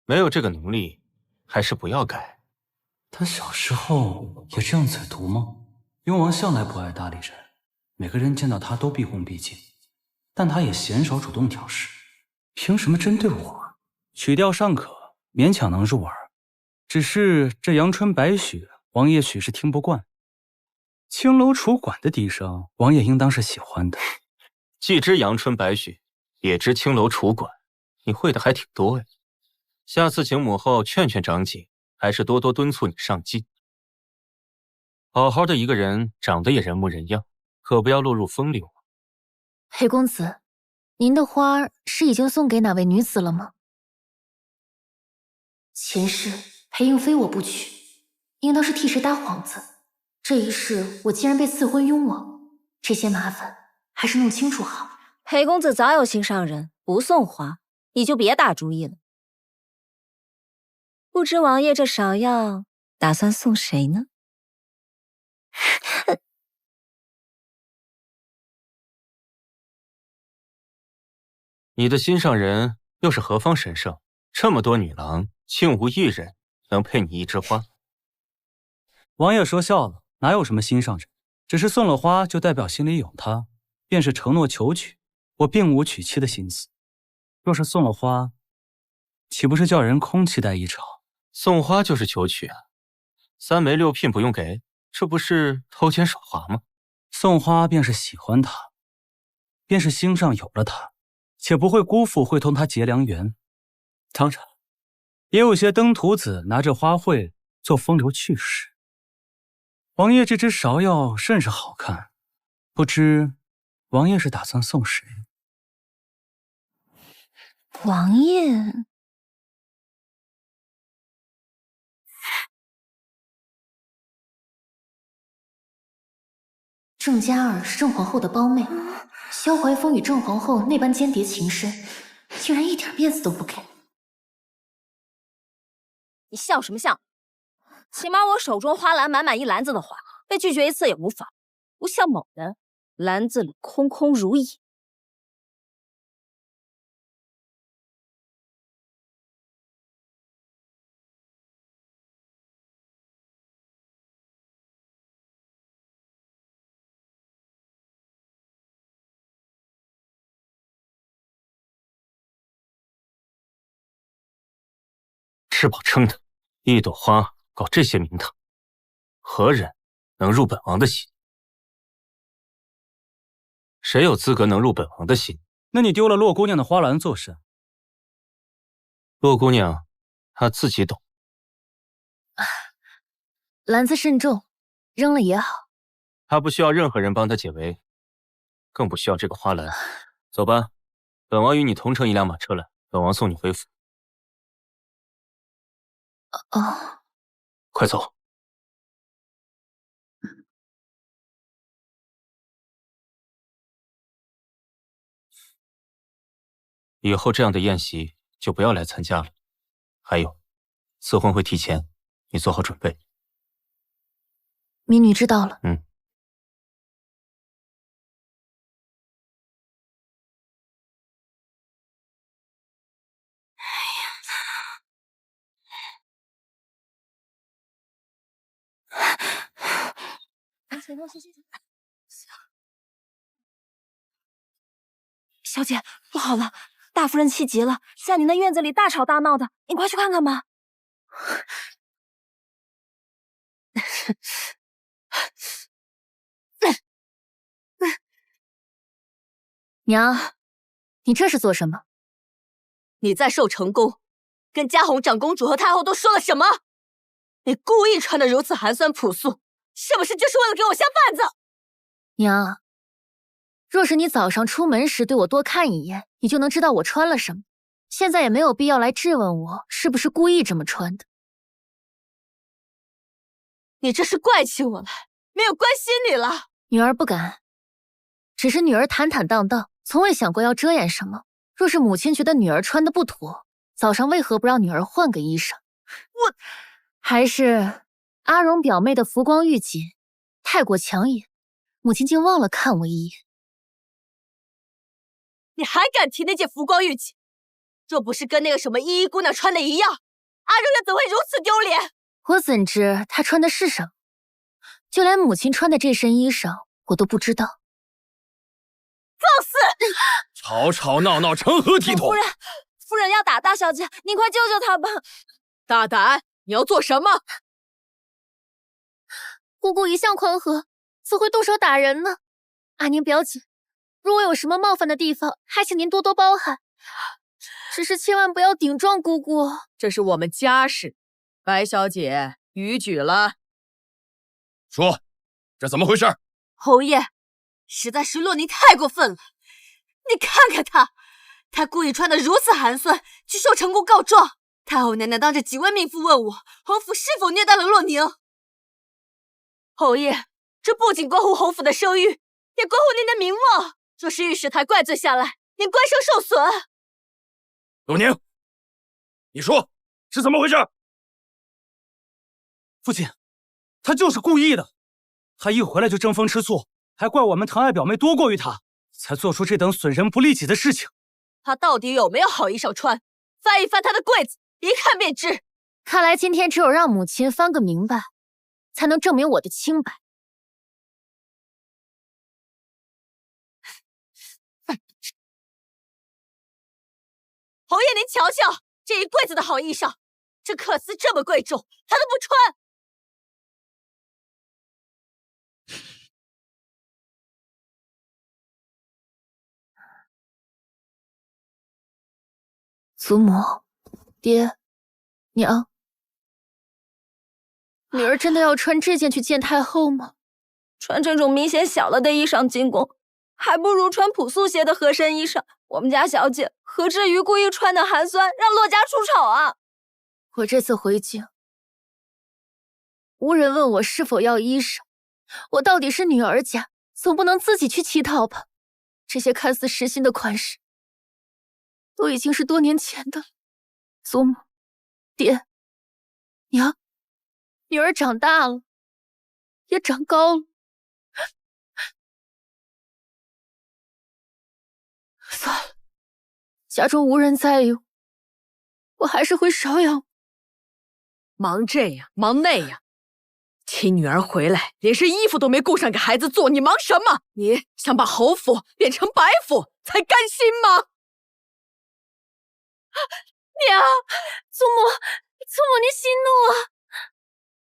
没有这个能力，还是不要改。他小时候也这样在读吗？雍王向来不爱搭理人，每个人见到他都毕恭毕敬，但他也鲜少主动挑事，凭什么针对我？曲调尚可，勉强能入耳，只是这阳春白雪，王爷许是听不惯。青楼楚馆的笛声，王爷应当是喜欢的。既知阳春白雪，也知青楼楚馆，你会的还挺多呀。下次请母后劝劝长姐，还是多多敦促你上进。好好的一个人，长得也人模人样，可不要落入风流。裴公子，您的花是已经送给哪位女子了吗？前世裴映非我不娶，应当是替谁搭幌子。这一世我竟然被赐婚雍王，这些麻烦还是弄清楚好。裴公子早有心上人，不送花，你就别打主意了。不知王爷这芍药打算送谁呢？你的心上人又是何方神圣？这么多女郎，竟无一人能配你一枝花。王爷说笑了，哪有什么心上人，只是送了花就代表心里有他，便是承诺求娶。我并无娶妻的心思，若是送了花，岂不是叫人空期待一场？送花就是求娶啊？3媒6聘不用给，这不是偷奸耍滑吗？送花便是喜欢他，便是心上有了他，且不会辜负会同他结良缘。当然，也有些登徒子拿着花卉做风流趣事。王爷这支芍药甚是好看，不知王爷是打算送谁？王爷，郑嘉儿是郑皇后的胞妹，萧怀风与郑皇后那般间谍情深，竟然一点面子都不给。你笑什么笑？起码我手中花篮满满一篮子的花，被拒绝一次也无妨，不像某人，篮子里空空如也。吃饱撑的，一朵花搞这些名堂，何人能入本王的心？谁有资格能入本王的心？那你丢了洛姑娘的花篮做甚？洛姑娘，她自己懂。篮子慎重，扔了也好。她不需要任何人帮她解围，更不需要这个花篮。走吧，本王与你同乘一辆马车来，本王送你回府。哦，快走。以后这样的宴席就不要来参加了。还有，赐婚会提前，你做好准备。民女知道了。小姐，不好了，大夫人气急了，在你那院子里大吵大闹的，你快去看看吧。娘，你这是做什么？你在寿成宫跟嘉红长公主和太后都说了什么？你故意穿得如此寒酸朴素，是不是就是为了给我下绊子？娘，若是你早上出门时对我多看一眼，你就能知道我穿了什么。现在也没有必要来质问我是不是故意这么穿的。你这是怪起我来，没有关心你了。女儿不敢，只是女儿坦坦荡荡，从未想过要遮掩什么。若是母亲觉得女儿穿的不妥，早上为何不让女儿换个衣裳？还是阿荣表妹的浮光玉锦太过抢眼，母亲竟忘了看我一眼。你还敢提那件浮光玉锦？若不是跟那个什么依依姑娘穿的一样，阿荣又怎会如此丢脸？我怎知她穿的是什么？就连母亲穿的这身衣裳，我都不知道。放肆！吵吵闹闹，成何体统？夫人要打大小姐，你快救救她吧！大胆！你要做什么？姑姑一向宽和，怎会动手打人呢？阿宁表姐，如果有什么冒犯的地方，还请您多多包涵。只是千万不要顶撞姑姑，这是我们家事。白小姐逾矩了。说，这怎么回事？侯爷，实在是洛宁太过分了。你看看他故意穿得如此寒酸，去寿成宫告状。太后娘娘当着几位命妇问我，侯府是否虐待了洛宁。侯爷，这不仅关乎侯府的声誉，也关乎您的名望。若是御史台怪罪下来，您官声受损。洛宁，你说是怎么回事？父亲，他就是故意的。他一回来就争风吃醋，还怪我们疼爱表妹多过于他，才做出这等损人不利己的事情。他到底有没有好衣裳穿？翻一翻他的柜子，一看便知。看来今天只有让母亲翻个明白，才能证明我的清白。侯爷，您瞧瞧这一柜子的好衣裳，这克丝这么贵重，他都不穿。祖母、爹、娘，女儿真的要穿这件去见太后吗？穿这种明显小了的衣裳进宫，还不如穿朴素些的合身衣裳。我们家小姐何至于故意穿的寒酸，让洛家出丑啊？我这次回京，无人问我是否要衣裳，我到底是女儿家，总不能自己去乞讨吧？这些看似实心的款式，都已经是多年前的了。祖母、爹、娘，女儿长大了，也长高了。算了，家中无人在意我还是回芍阳。忙这样，忙那样，亲女儿回来，连身衣服都没顾上给孩子做，你忙什么？你想把侯府变成白府，才甘心吗？娘，祖母，祖母您息怒啊！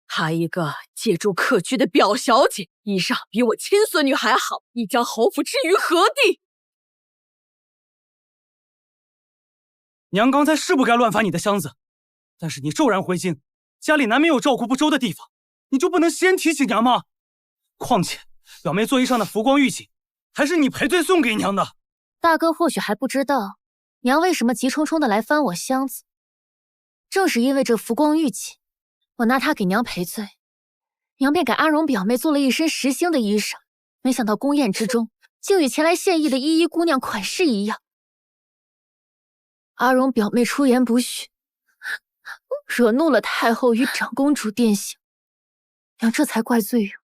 她一个借住客居的表小姐，衣裳比我亲孙女还好，你将侯府置于何地？娘刚才是不该乱翻你的箱子，但是你骤然回京，家里难免有照顾不周的地方，你就不能先提醒娘吗？况且表妹座衣上的浮光玉锦，还是你赔罪送给娘的。大哥或许还不知道，娘为什么急冲冲的来翻我箱子，正是因为这浮光玉锦，我拿它给娘赔罪，娘便给阿荣表妹做了一身实心的衣裳，没想到宫宴之中，竟与前来献艺的依依姑娘款式一样。阿荣表妹出言不逊，惹怒了太后与长公主殿下，娘这才怪罪于我。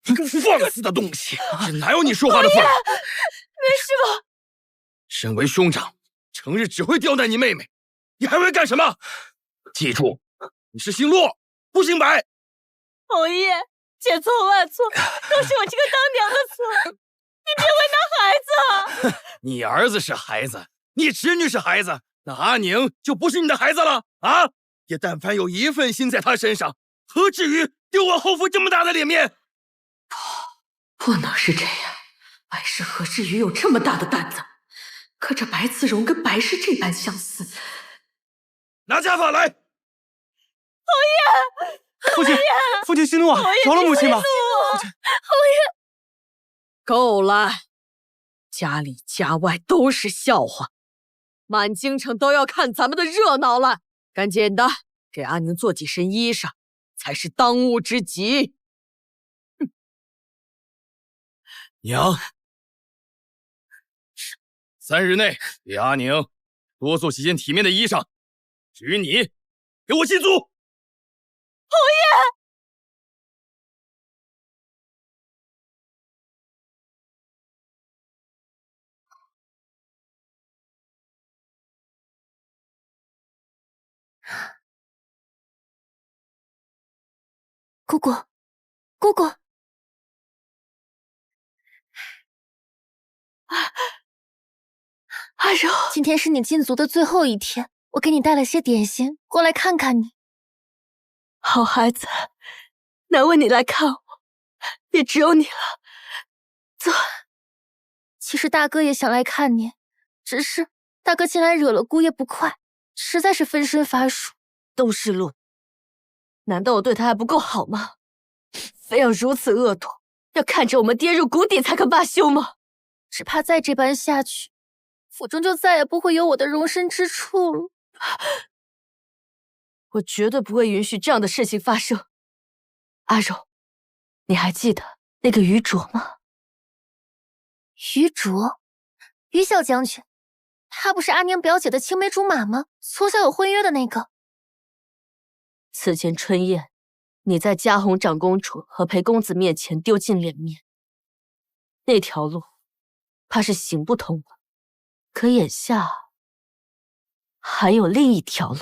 放肆的东西，这哪有你说话的份儿？没事吧？身为兄长，成日只会刁难你妹妹，你还会干什么？记住，你是姓骆，不姓白。侯爷，千错万错，都是我这个当娘的错，你别为难孩子。你儿子是孩子，你侄女是孩子，那阿宁就不是你的孩子了啊！也但凡有一份心在他身上，何至于丢我侯府这么大的脸面？不能是这样，白氏何至于有这么大的胆子？可这白慈荣跟白氏这般相似，拿家法来！父亲，父亲息怒啊，饶了母亲吧。父亲，够了，家里家外都是笑话，满京城都要看咱们的热闹了。赶紧的，给阿宁做几身衣裳，才是当务之急。娘，3日内给阿宁多做几件体面的衣裳。至于你，给我进族。侯爷，姑姑，姑姑。阿柔，今天是你禁足的最后一天，我给你带了些点心，过来看看你。好孩子，难为你来看我，也只有你了。走。其实大哥也想来看你，只是大哥近来惹了姑爷不快，实在是分身乏术。都是路，难道我对他还不够好吗？非要如此恶毒，要看着我们跌入谷底才肯罢休吗？只怕再这般下去，府中就再也不会有我的容身之处了。我绝对不会允许这样的事情发生。阿柔，你还记得那个于卓吗？于卓，于小将军，他不是阿宁表姐的青梅竹马吗？从小有婚约的那个。此前春宴，你在嘉红长公主和裴公子面前丢尽脸面，那条路怕是行不通了。可眼下还有另一条路。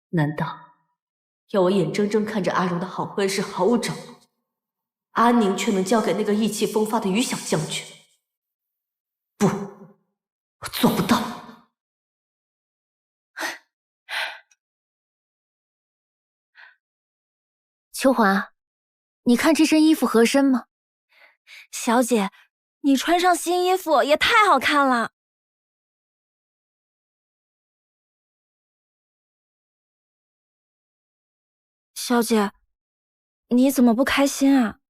难道要我眼睁睁看着阿荣的好婚事毫无着落，阿宁却能交给那个意气风发的于小将军？不，我做不到。秋华，你看这身衣服合身吗？小姐，你穿上新衣服也太好看了。小姐，你怎么不开心啊？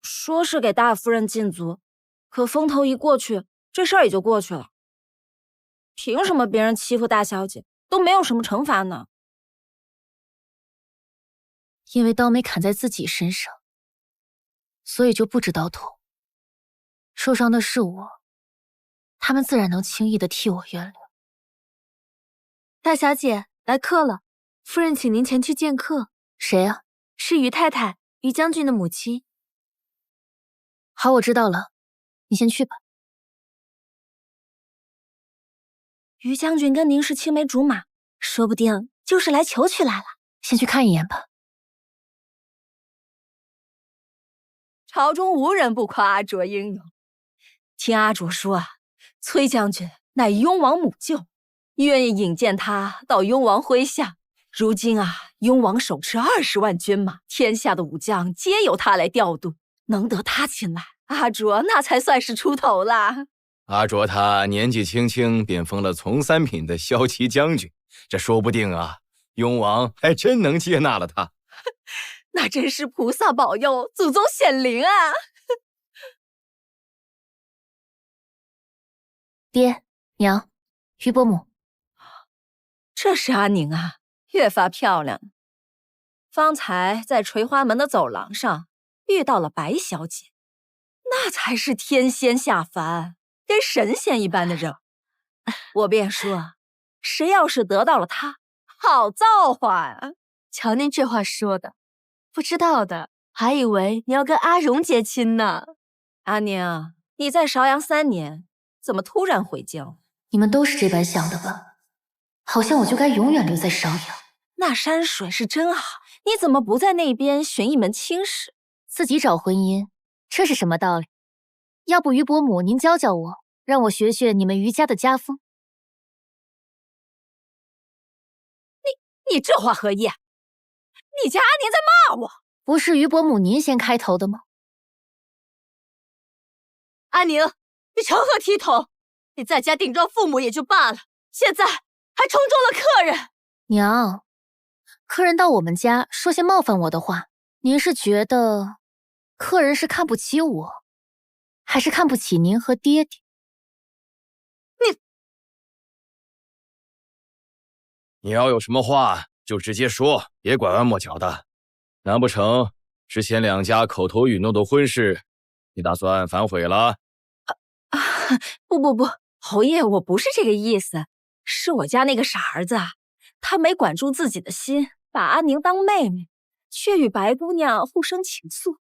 说是给大夫人禁足，可风头一过去，这事儿也就过去了。凭什么别人欺负大小姐都没有什么惩罚呢？因为刀没砍在自己身上，所以就不知刀痛。受伤的是我，他们自然能轻易的替我原谅。大小姐，来客了，夫人请您前去见客。谁啊？是于太太，于将军的母亲。好，我知道了，你先去吧。于将军跟您是青梅竹马，说不定就是来求娶来了。先去看一眼吧。朝中无人不夸阿卓英勇。听阿卓说啊，崔将军乃雍王母舅，愿意引荐他到雍王麾下。如今啊，雍王手持20万军马，天下的武将皆由他来调度，能得他青睐，阿卓那才算是出头啦。阿卓他年纪轻轻便封了从三品的骁骑将军，这说不定啊，雍王还真能接纳了他。那真是菩萨保佑，祖宗显灵啊！爹娘，于伯母，这是阿宁啊，越发漂亮。方才在垂花门的走廊上遇到了白小姐，那才是天仙下凡，跟神仙一般的人。我便说，谁要是得到了她，好造化呀！瞧您这话说的，不知道的还以为你要跟阿荣结亲呢。阿宁，你在邵阳3年，怎么突然回京？你们都是这般想的吧？好像我就该永远留在邵阳。那山水是真好，你怎么不在那边寻一门亲事？自己找婚姻，这是什么道理？要不于伯母您教教我，让我学学你们于家的家风。你这话何意？你家阿宁在骂我？不是于伯母您先开头的吗？阿宁，你成何体统？你在家顶撞父母也就罢了，现在还冲撞了客人。娘，客人到我们家说些冒犯我的话，您是觉得客人是看不起我，还是看不起您和爹爹？你要有什么话就直接说，别拐弯抹角的。难不成之前2家口头允诺的婚事，你打算反悔了？不，侯爷，我不是这个意思，是我家那个傻儿子啊，他没管住自己的心，把阿宁当妹妹，却与白姑娘互生情愫。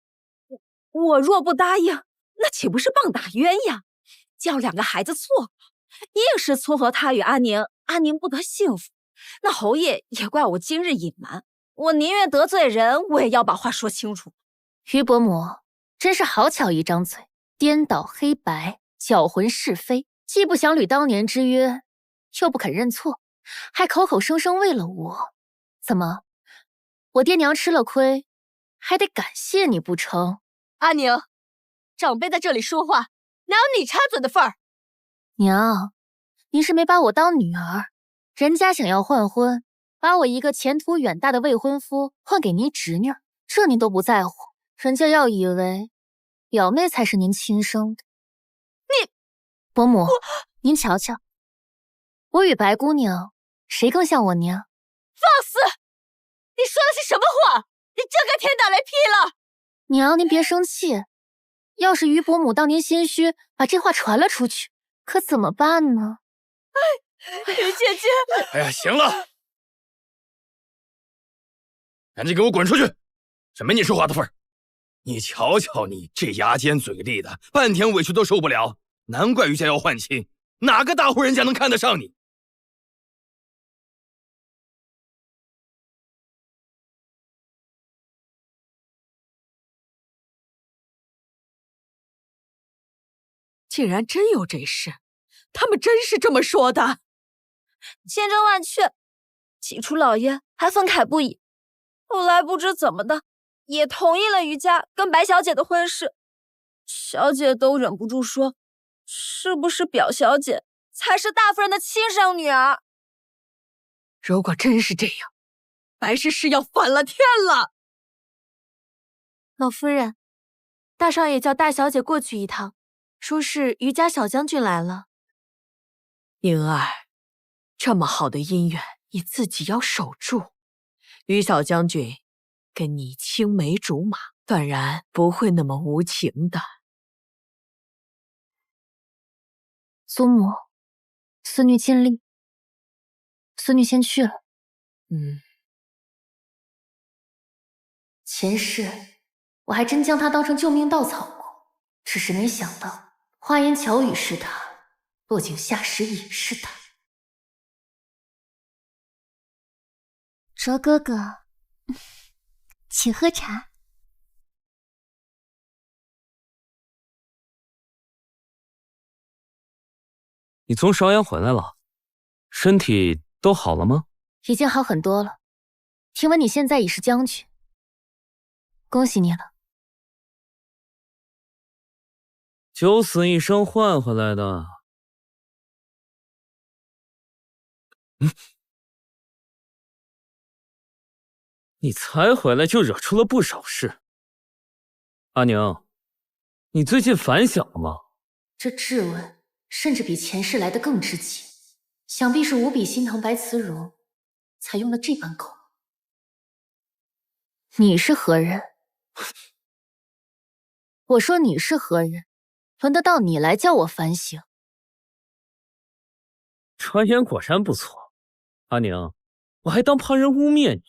我若不答应，那岂不是棒打鸳鸯，叫2个孩子错过，硬是撮合他与阿宁不得幸福。那侯爷也怪我今日隐瞒，我宁愿得罪人，我也要把话说清楚。于伯母真是好巧一张嘴，颠倒黑白，搅浑是非，既不想履当年之约，又不肯认错，还口口声声为了我。怎么，我爹娘吃了亏，还得感谢你不成？阿宁，长辈在这里说话，哪有你插嘴的份儿？娘，您是没把我当女儿，人家想要换婚，把我一个前途远大的未婚夫换给您侄女，这您都不在乎，人家要以为表妹才是您亲生的。伯母，您瞧瞧，我与白姑娘谁更像我娘？放肆！你说的是什么话？你真该天打雷劈了！娘，您别生气，要是于伯母当年心虚，把这话传了出去，可怎么办呢？于姐姐，哎呀，行了，赶紧给我滚出去！这没你说话的份儿。你瞧瞧你这牙尖嘴利的，半点委屈都受不了，难怪于家要换亲，哪个大户人家能看得上你？竟然真有这事，他们真是这么说的。千真万确，起初老爷还愤慨不已，后来不知怎么的，也同意了于家跟白小姐的婚事。小姐都忍不住说，是不是表小姐才是大夫人的亲生女儿？如果真是这样，白氏是要反了天了。老夫人，大少爷叫大小姐过去一趟，说是于家小将军来了。宁儿，这么好的姻缘，你自己要守住。于小将军跟你青梅竹马，断然不会那么无情的。祖母，孙女尽力，孙女先去了。前世我还真将她当成救命稻草过，只是没想到花言巧语是她，落井下石也是她。卓哥哥，请喝茶。你从邵阳回来了，身体都好了吗？已经好很多了。听闻你现在已是将军，恭喜你了。九死一生换回来的。你才回来就惹出了不少事。阿宁，你最近反省了吗？这质问甚至比前世来的更直接，想必是无比心疼白慈荣，才用了这般口吻。你是何人？我说你是何人，轮得到你来叫我反省？传言果然不错，阿宁，我还当旁人污蔑你。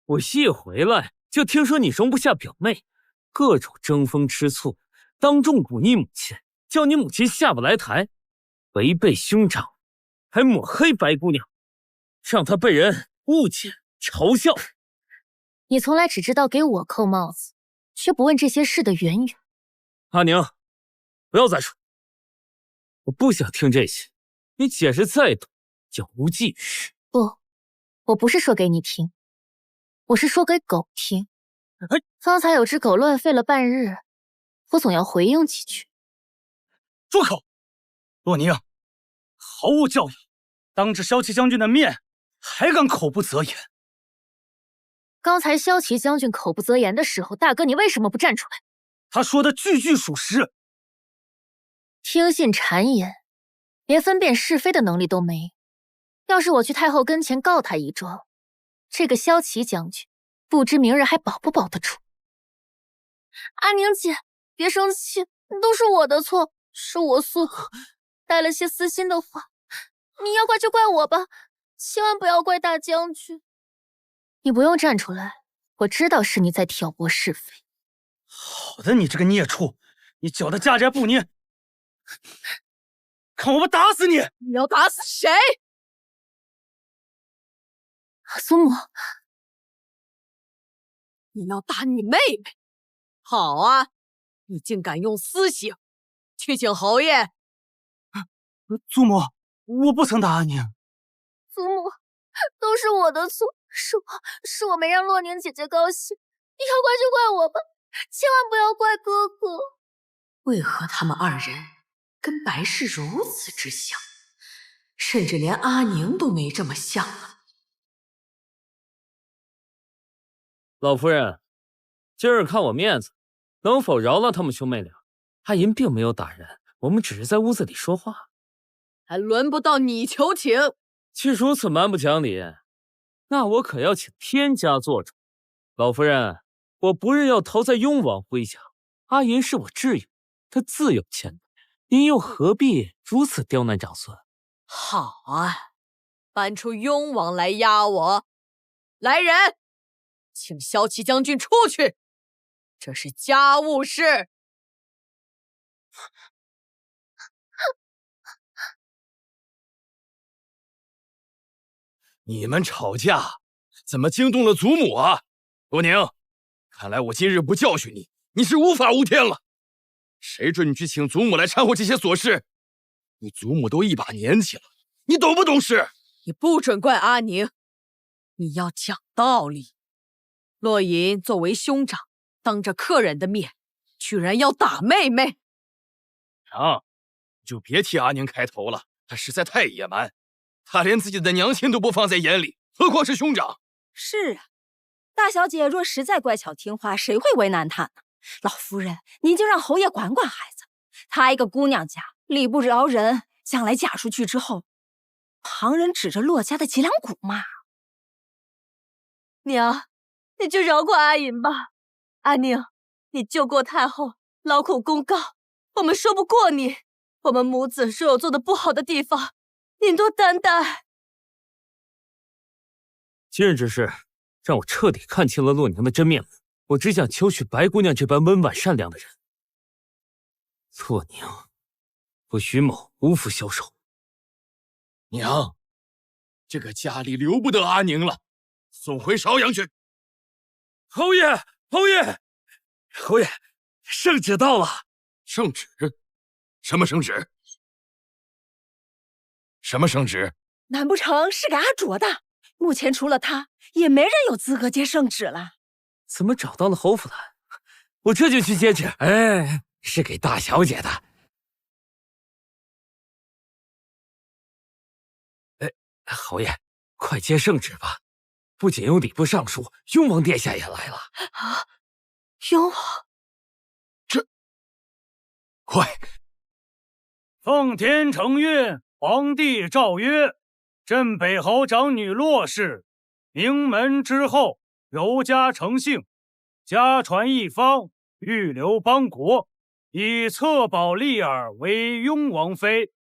我一回来就听说你容不下表妹，各种争风吃醋，当众忤逆母亲，叫你母亲下不来台，违背兄长，还抹黑白姑娘，让她被人误解嘲笑。你从来只知道给我扣帽子，却不问这些事的缘由。阿宁，不要再说，我不想听这些，你解释再多也无济于事。不，我不是说给你听，我是说给狗听。方才有只狗乱吠了半日，我总要回应几句。住口！洛宁，毫无教养，当着骁骑将军的面还敢口不择言。刚才骁骑将军口不择言的时候，大哥你为什么不站出来？他说的句句属实。听信谗言，连分辨是非的能力都没。要是我去太后跟前告他一状，这个骁骑将军不知明日还保不保得住。阿宁姐，别生气，都是我的错，是我素口带了些私心的话，你要怪就怪我吧，千万不要怪大将军。你不用站出来，我知道是你在挑拨是非。好的，你这个孽畜，你搅得家宅不宁，看我不打死你！你要打死谁？苏母，你要打你妹妹？好啊，你竟敢用私刑去请侯爷！祖母，我不曾打阿宁。祖母，都是我的错，是我没让洛宁姐姐高兴，你要怪就怪我吧，千万不要怪哥哥。为何他们二人跟白氏如此之像，甚至连阿宁都没这么像啊？老夫人，今儿看我面子，能否饶了他们兄妹俩？阿银并没有打人，我们只是在屋子里说话。还轮不到你求情。既如此蛮不讲理，那我可要请天家做主。老夫人，我不是要逃在雍王麾下，阿银是我挚友，他自有前途，您又何必如此刁难长孙？好啊，搬出雍王来压我！来人，请骁骑将军出去，这是家务事。你们吵架怎么惊动了祖母啊？罗宁，看来我今日不教训你，你是无法无天了。谁准你去请祖母来掺和这些琐事？你祖母都一把年纪了，你懂不懂事？你不准怪阿宁，你要讲道理。洛银作为兄长，当着客人的面，居然要打妹妹。娘，你就别替阿宁开头了，他实在太野蛮。他连自己的娘亲都不放在眼里，何况是兄长？是啊，大小姐若实在乖巧听话，谁会为难她呢？老夫人，您就让侯爷管管孩子。她一个姑娘家，理不饶人，将来嫁出去之后，旁人指着洛家的脊梁骨骂。娘，你就饶过阿银吧。阿宁，你救过太后，劳苦公告，我们说不过你。我们母子若有做的不好的地方，您多担待。今日之事，让我彻底看清了洛宁的真面目。我只想求娶白姑娘这般温婉善良的人。洛宁，我于某无福消受。娘，这个家里留不得阿宁了，送回邵阳去。侯爷，侯爷，侯爷，圣旨到了。圣旨？什么圣旨？什么圣旨？难不成是给阿卓的？目前除了他，也没人有资格接圣旨了。怎么找到了侯府的？我这就去接去。哎，是给大小姐的。哎，侯爷，快接圣旨吧！不仅有礼部尚书雍王殿下也来了。啊，雍王，快！奉天承运，皇帝诏曰：镇北侯长女骆氏，名门之后，柔家成姓，家传一方，预留邦国，以册宝丽儿为雍王妃。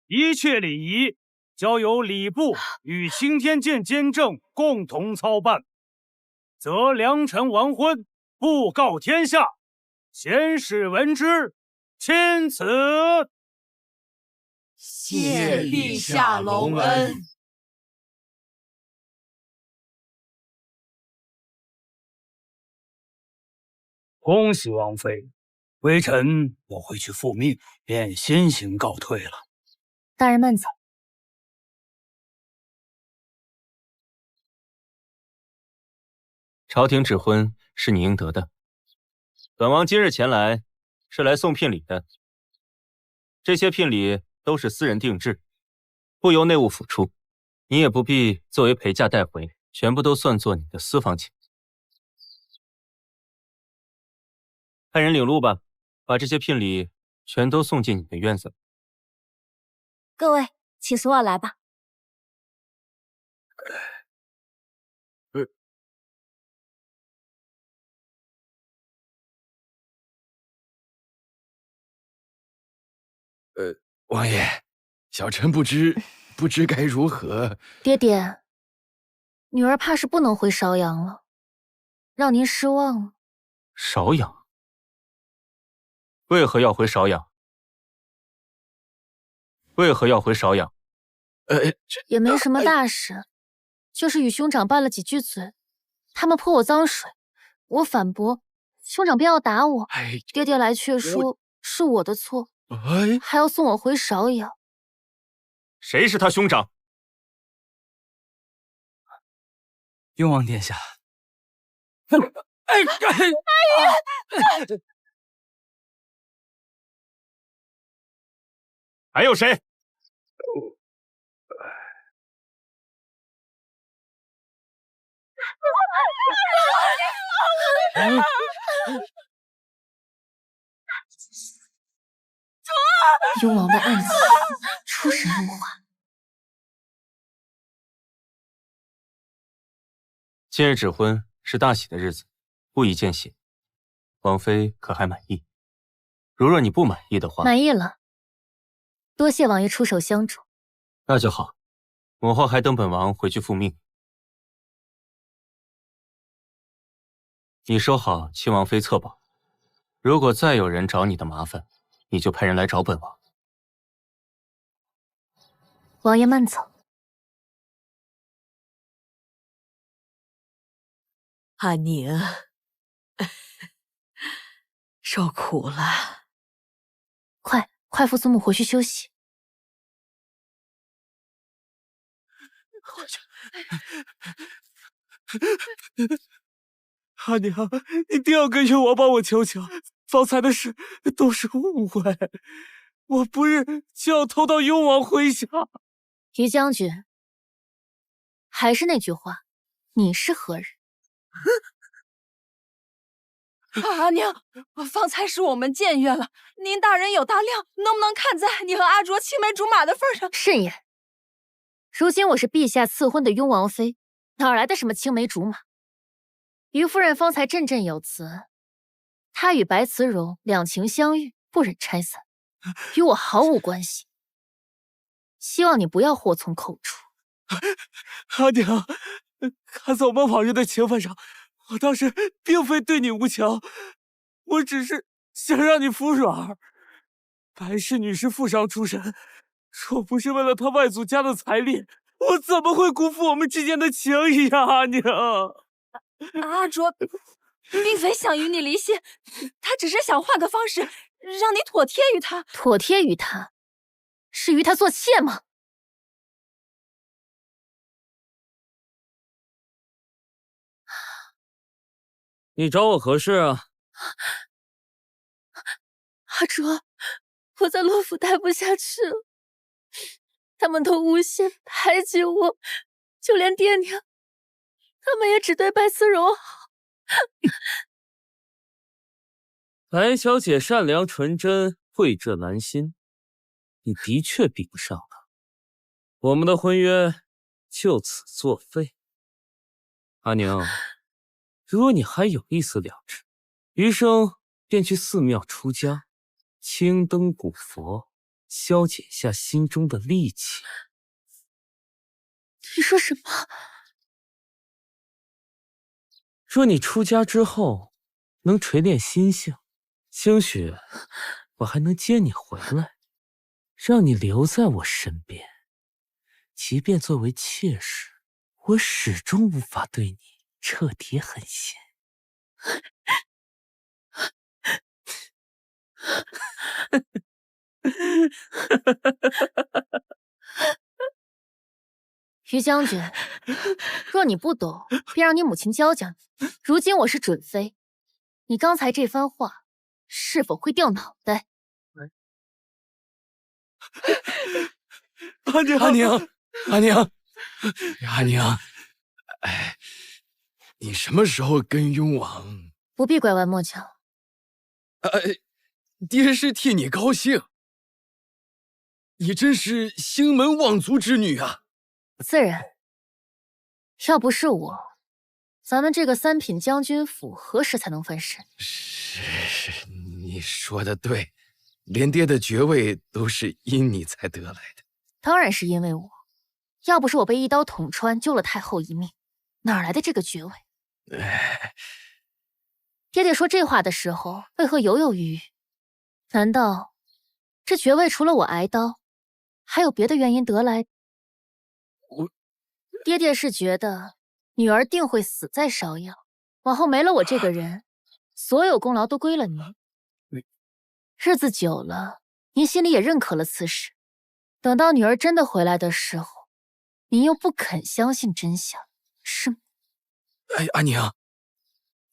一切礼仪交由礼部与青天监监正共同操办，则良辰完婚，布告天下，贤士闻之，钦此。谢陛下隆恩。恭喜王妃，微臣要回去复命，便先行告退了。大人慢走。朝廷指婚是你应得的，本王今日前来是来送聘礼的。这些聘礼都是私人定制，不由内务府出，你也不必作为陪嫁带回，全部都算作你的私房钱。派人领路吧，把这些聘礼全都送进你的院子。各位，请随我来吧。王爷，小臣不知该如何。爹爹，女儿怕是不能回邵阳了，让您失望了。邵阳？为何要回邵阳？为何要回邵阳？也没什么大事，就是与兄长拌了几句嘴，他们泼我脏水，我反驳，兄长便要打我。爹爹来却说是我的错，还要送我回邵阳。谁是他兄长？雍王殿下。还有谁？雍王的暗器出神入化。今日指婚是大喜的日子，不宜见血。王妃可还满意？如若你不满意的话，满意了。多谢王爷出手相助。那就好。母后还等本王回去复命。你收好亲王妃册宝，如果再有人找你的麻烦，你就派人来找本王。王爷慢走。阿宁，受苦了。快扶祖母回去休息。阿娘，一定要跟着我帮我求求，方才的事都是误会，我不日就要投到雍王麾下。于将军，还是那句话，你是何人？阿娘，方才是我们僭越了，您大人有大量，能不能看在你和阿卓青梅竹马的份上？慎言！如今我是陛下赐婚的雍王妃，哪来的什么青梅竹马？于夫人方才振振有词，她与白慈荣两情相悦，不忍拆散，与我毫无关系。希望你不要祸从口出。阿娘，看在我们往日的情分上，我当时并非对你无情，我只是想让你服软。白氏女是富商出身，若不是为了她外祖家的财力，我怎么会辜负我们之间的情谊呀，阿娘？阿卓并非想与你离心，他只是想换个方式让你妥帖于他。妥帖于他，是与他做妾吗？你找我何事啊？阿卓，我在洛府待不下去了，他们都诬陷排挤我，就连爹娘，他们也只对白思柔好。白小姐善良纯真，慧质兰心，你的确比不上她。我们的婚约就此作废。阿宁，如果你还有一丝良知，余生便去寺庙出家，青灯古佛，消解下心中的戾气。你说什么？若你出家之后能锤炼心性，兴许我还能接你回来，让你留在我身边。即便作为妾室，我始终无法对你彻底狠心。于将军，若你不懂，便让你母亲教教你。如今我是准妃，你刚才这番话是否会掉脑袋？阿宁，阿宁，哎，你什么时候跟雍王？不必拐弯抹角。爹是替你高兴，你真是兴门望族之女啊！自然，要不是我，咱们这个三品将军府何时才能翻身？是，你说的对，连爹的爵位都是因你才得来的。当然是因为我，要不是我被一刀捅穿救了太后一命，哪来的这个爵位？爹爹说这话的时候，为何犹犹豫豫？难道这爵位除了我挨刀，还有别的原因得来？爹爹是觉得女儿定会死在芍药，往后没了我这个人，所有功劳都归了您。日子久了，您心里也认可了此事。等到女儿真的回来的时候，您又不肯相信真相，是吗？阿宁，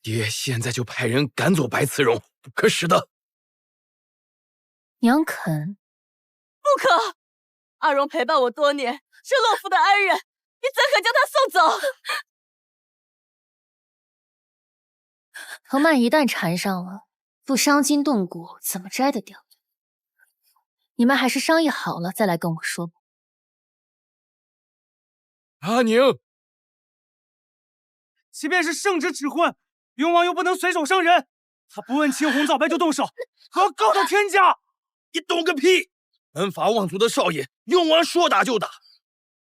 爹现在就派人赶走白慈荣，不可使得。娘肯？不可！阿荣陪伴我多年，是洛府的恩人，你怎可将他送走？藤蔓一旦缠上了，不伤筋动骨，怎么摘得掉？你们还是商议好了再来跟我说吧。阿宁，即便是圣旨指婚，雍王又不能随手伤人，他不问青红皂白就动手，我要告到天家！你懂个屁！门阀望族的少爷，雍王说打就打，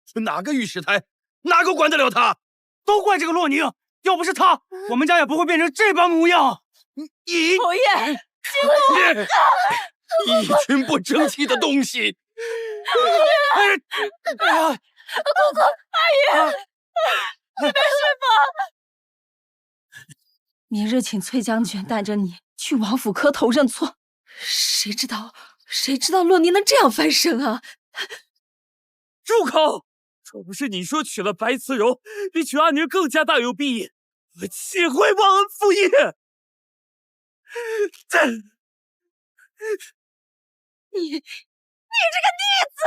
是哪个御史台，哪个管得了他？都怪这个洛宁，要不是他，我们家也不会变成这般模样。你侯爷，一群不争气的东西！姑姑，阿姨，你没事吧？明日请崔将军带着你去王府磕头认错。谁知道洛宁能这样翻身啊？住口！若不是你说娶了白慈柔，比娶阿宁更加大有裨益，我岂会忘恩负义？你这个逆子！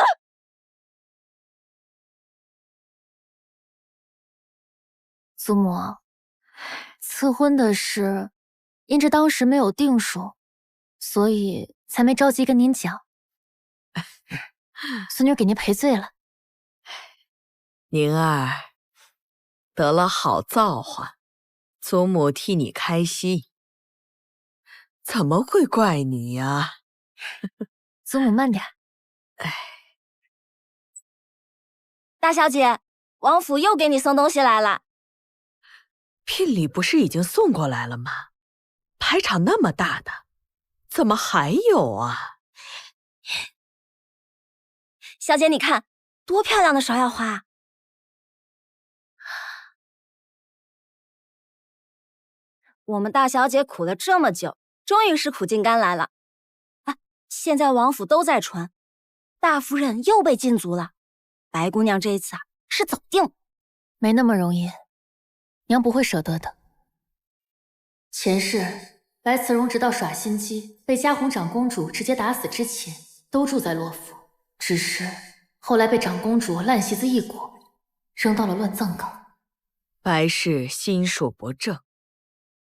祖母，赐婚的事，因着当时没有定数，所以才没着急跟您讲。孙女给您赔罪了。宁儿得了好造化，祖母替你开心，怎么会怪你呀？祖母慢点。大小姐，王府又给你送东西来了。聘礼不是已经送过来了吗？排场那么大的，怎么还有啊？小姐，你看，多漂亮的芍药花！我们大小姐苦了这么久，终于是苦尽甘来了。啊，现在王府都在传，大夫人又被禁足了。白姑娘这一次啊，是走定。没那么容易，娘不会舍得的。前世白慈荣直到耍心机，被嘉红长公主直接打死之前，都住在洛府。只是后来被长公主烂席子一裹，扔到了乱葬岗。白氏心术不正，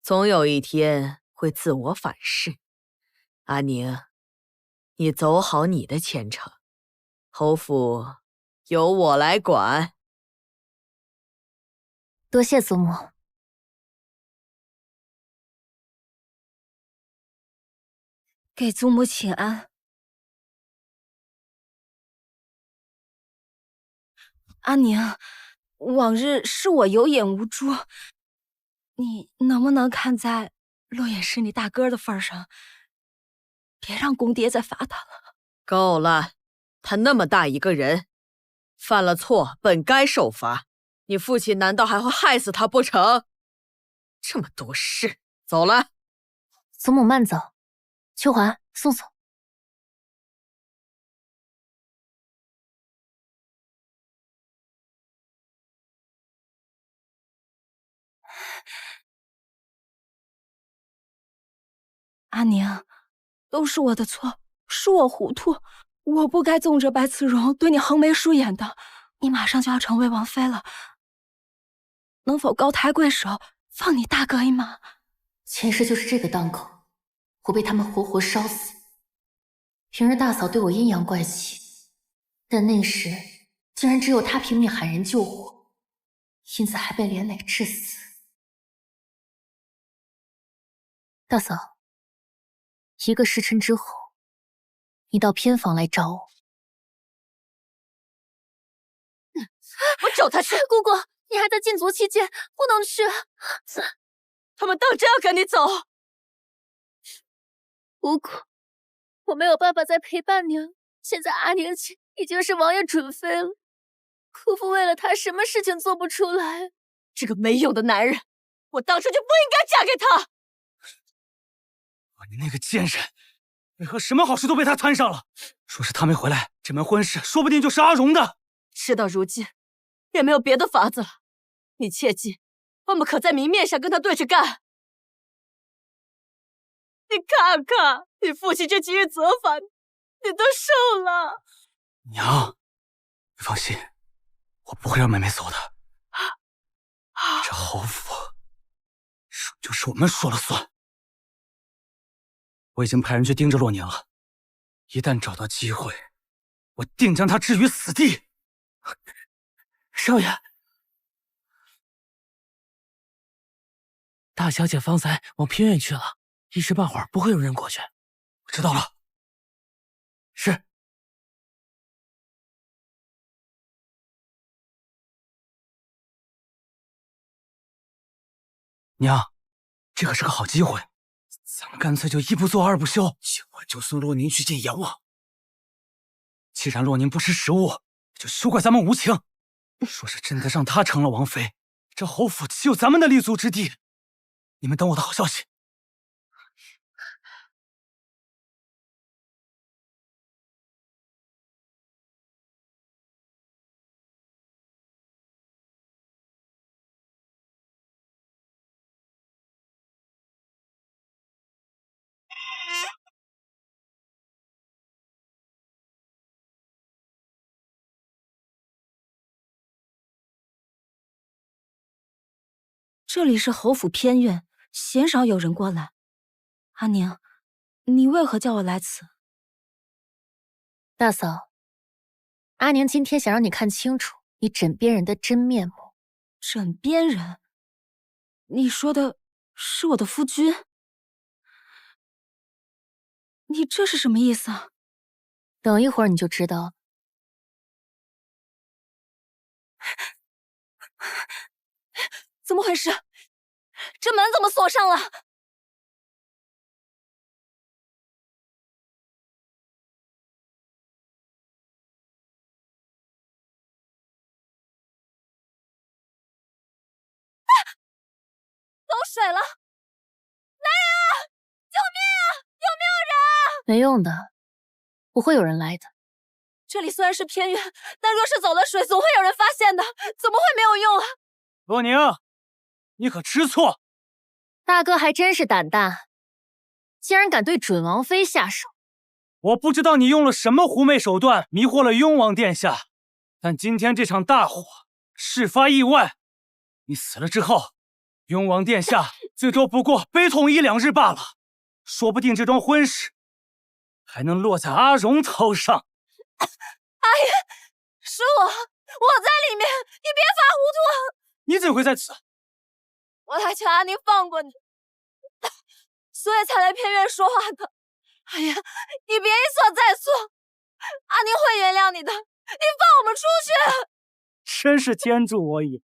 总有一天会自我反噬。阿宁，你走好你的前程，侯府由我来管。多谢祖母。给祖母请安。阿宁，往日是我有眼无珠，你能不能看在洛言是你大哥的份上，别让公爹再罚他了。够了，他那么大一个人，犯了错本该受罚，你父亲难道还会害死他不成？这么多事，走了。祖母慢走，秋华送送。阿宁，都是我的错，是我糊涂，我不该纵着白慈荣对你横眉竖眼的。你马上就要成为王妃了，能否高抬贵手，放你大哥一马？前世就是这个档口，我被他们活活烧死。平日大嫂对我阴阳怪气，但那时竟然只有她拼命喊人救我，因此还被连累致死。大嫂，1个时辰之后，你到偏房来找我。我找他去！姑姑，你还在禁足期间，不能去。他们当真要赶你走？姑姑，我没有办法再陪伴您。现在阿宁姐已经是王爷准妃了，姑父为了她，什么事情做不出来。这个没用的男人，我当初就不应该嫁给他。你那个贱人，为何什么好事都被他摊上了？说是他没回来，这门婚事说不定就是阿荣的。事到如今，也没有别的法子了。你切记，我们可在明面上跟他对着干。你看看，你父亲这几日责罚你都受了。娘，你放心，我不会让妹妹走的。这侯府，就是我们说了算。我已经派人去盯着洛宁了，一旦找到机会，我定将他置于死地。少爷，大小姐方才往偏院去了，一时半会儿不会有人过去。我知道了。是。娘，这可是个好机会，咱们干脆就一不做二不休，今晚就送洛宁去见阎王。既然洛宁不识时务，就休怪咱们无情。说是真的让她成了王妃，这侯府岂有咱们的立足之地？你们等我的好消息。这里是侯府偏院，鲜少有人过来。阿宁，你为何叫我来此？大嫂，阿宁今天想让你看清楚你枕边人的真面目。枕边人？你说的是我的夫君？你这是什么意思啊？等一会儿你就知道了。怎么回事？这门怎么锁上了？走水了！来人啊！救命啊！有没有人啊？没用的，不会有人来的。这里虽然是偏院，但若是走了水，总会有人发现的，怎么会没有用啊？洛宁，你可知错？大哥还真是胆大，竟然敢对准王妃下手。我不知道你用了什么狐媚手段迷惑了雍王殿下，但今天这场大火事发意外，你死了之后，雍王殿下最多不过悲痛1、2日罢了，说不定这桩婚事还能落在阿荣头上。阿爷，是我在里面，你别发糊涂。你怎会在此？我来求阿宁放过你，所以才来偏院说话的。哎呀，你别一错再错，阿宁会原谅你的。你放我们出去！真是天助我也！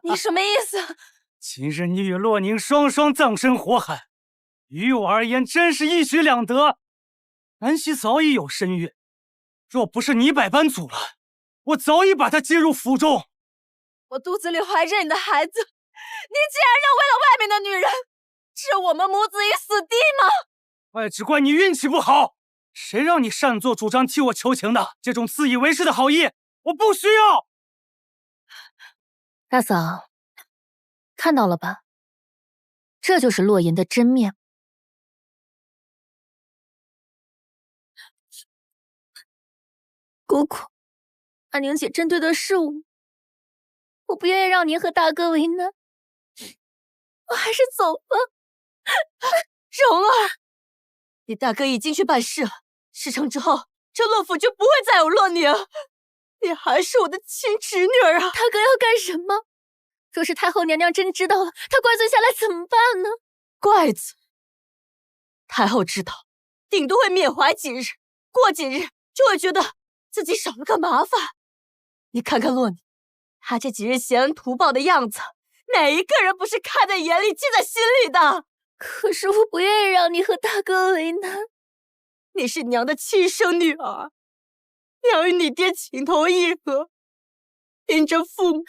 你什么意思？今日你与洛宁双双葬身火海，于我而言真是一举两得。南希早已有身孕，若不是你百般阻拦，我早已把她接入府中。我肚子里怀着你的孩子，你竟然让为了外面的女人置我们母子于死地吗？怪只怪你运气不好，谁让你擅作主张替我求情的？这种自以为是的好意，我不需要。大嫂，看到了吧？这就是洛言的真面目。姑姑，阿宁姐针对的是我，我不愿意让您和大哥为难，我还是走吧。蓉儿，你大哥已经去办事了，事成之后，这洛府就不会再有洛宁。你还是我的亲侄女儿啊！大哥要干什么？若是太后娘娘真知道了，她怪罪下来怎么办呢？怪罪？太后知道，顶多会缅怀几日，过几日就会觉得自己少了个麻烦。你看看洛宁，他这几日挟恩图报的样子，哪一个人不是看在眼里，记在心里的？可是我不愿意让你和大哥为难。你是娘的亲生女儿，娘与你爹情投意合，因着父母，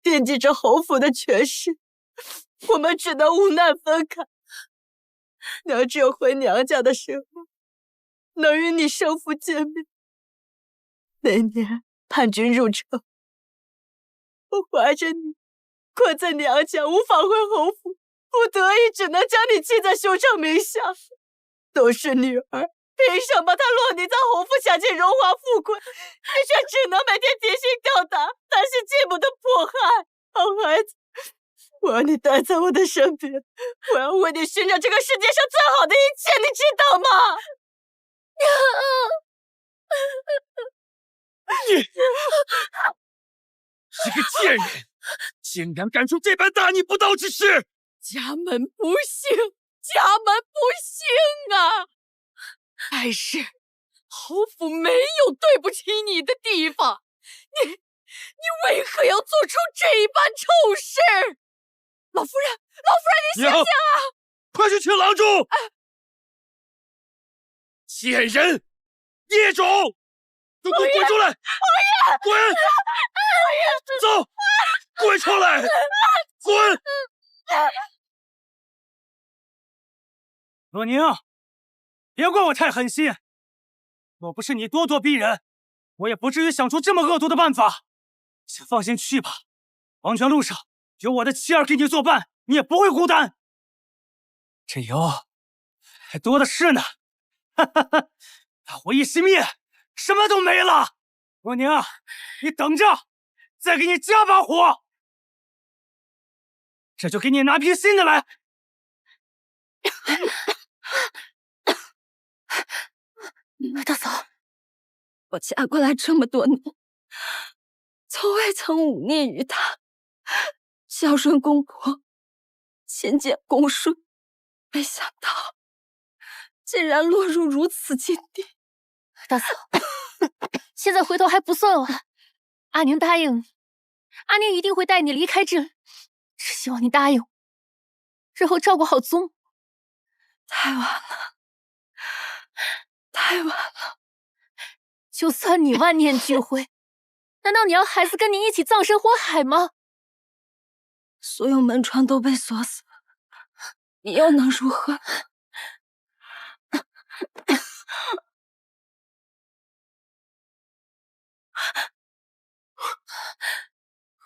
惦记着侯府的权势，我们只能无奈分开。娘只有回娘家的时候，能与你生父见面。那年叛军入城，我怀着你，困在娘家，无法回侯府，不得已只能将你记在兄长名下。都是女儿，凭什么她落你在侯府享尽荣华富贵，你却只能每天提心吊胆，担心继母的迫害？好孩子，我要你待在我的身边，我要为你寻找这个世界上最好的一切，你知道吗？你这个贱人，竟然干出这般大逆不道之事！家门不幸，家门不幸啊！但是侯府没有对不起你的地方，你为何要做出这般丑事？老夫人，你醒醒啊！快去请郎中！贱人，孽种，都给我滚出来！滚！走，滚出来！滚！洛宁，别怪我太狠心，若不是你咄咄逼人，我也不至于想出这么恶毒的办法。先放心去吧，黄泉路上有我的妻儿给你作伴，你也不会孤单。这油还多的是呢，哈哈哈！大火一熄灭，什么都没了。洛宁，你等着，再给你加把火。这就给你拿瓶新的来。大嫂，我嫁过来这么多年，从未曾忤逆于他，孝顺公婆，勤俭恭顺，没想到竟然落入如此境地。大嫂，现在回头还不算晚。阿宁答应你，阿宁一定会带你离开这里，只希望你答应我，日后照顾好宗母。太晚了，太晚了！就算你万念俱灰，难道你要孩子跟你一起葬身火海吗？所有门窗都被锁死，你又能如何？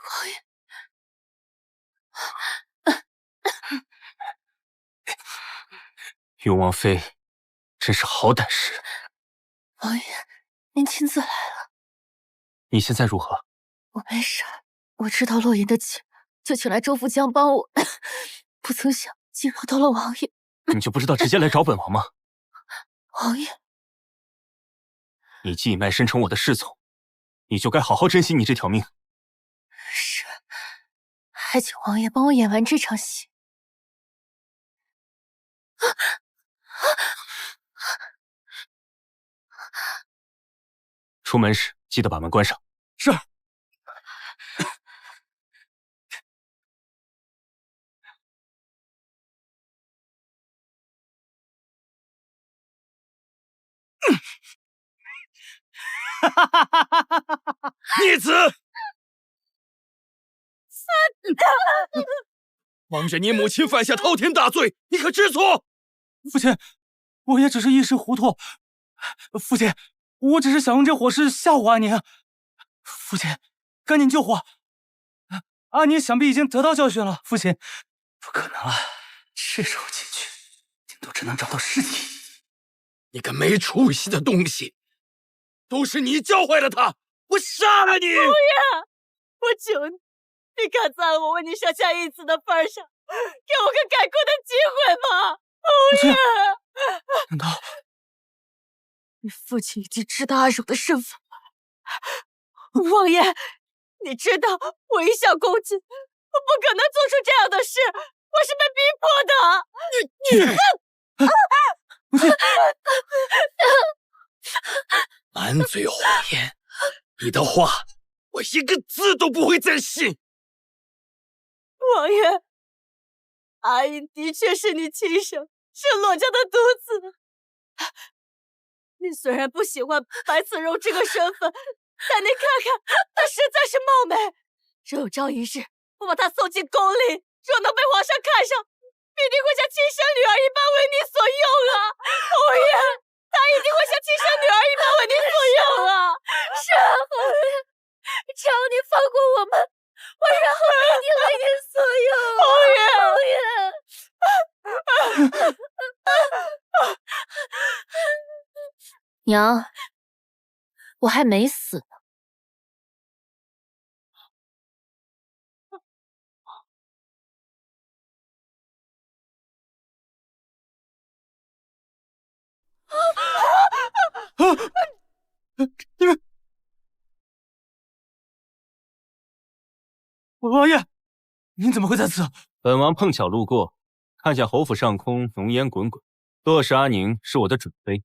王爷，雍王妃真是好胆识。王爷，您亲自来了。你现在如何？我没事，我知道洛言的情，就请来周福江帮我，不曾想竟扰到了王爷。你就不知道直接来找本王吗？王爷，你既已卖身成我的侍从，你就该好好珍惜你这条命。是，还请王爷帮我演完这场戏。出门时记得把门关上。是。逆子！望着你母亲犯下滔天大罪，你可知错？父亲，我也只是一时糊涂。父亲，我只是想用这火势吓唬阿宁。父亲，赶紧救火！阿宁想必已经得到教训了。父亲，不可能啊，赤手进去，顶多只能找到尸体。你个没出息的东西！都是你教坏了他！我杀了你！王爷，我求你，你看在我为你舍下一子的份上，给我个改过的机会吧！王爷，难道你父亲已经知道阿柔的身份了？王爷，你知道我一向恭敬，我不可能做出这样的事，我是被逼迫的。母亲。满嘴谎言，你的话我一个字都不会再信。王爷，阿英的确是你亲生，是洛家的独子。你虽然不喜欢白子柔这个身份，但你看看，她实在是貌美。只有朝一日，我把她送进宫里，若能被皇上看上，必定会像亲生女儿一般为你所用啊！王爷。他一定会像亲生女儿一般为你所用啊！是啊，王爷，只要你放过我们，我日后一定为您所用。王爷，娘，我还没死呢。你们，王爷，您怎么会在此？本王碰巧路过，看见侯府上空浓烟滚滚，若是阿宁是我的准妃，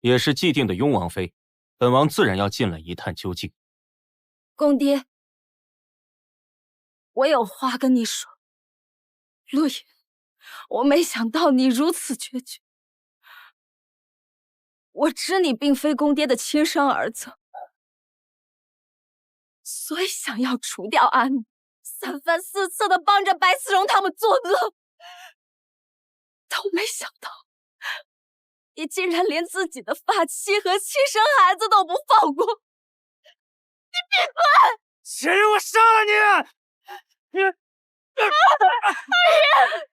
也是既定的雍王妃，本王自然要进来一探究竟。公爹，我有话跟你说。陆言，我没想到你如此决绝。我知你并非公爹的亲生儿子，所以想要除掉阿宁，三番四次的帮着白思荣他们作恶，但我没想到，你竟然连自己的发妻和亲生孩子都不放过！你闭嘴！谁让我杀了你！你，阿爷！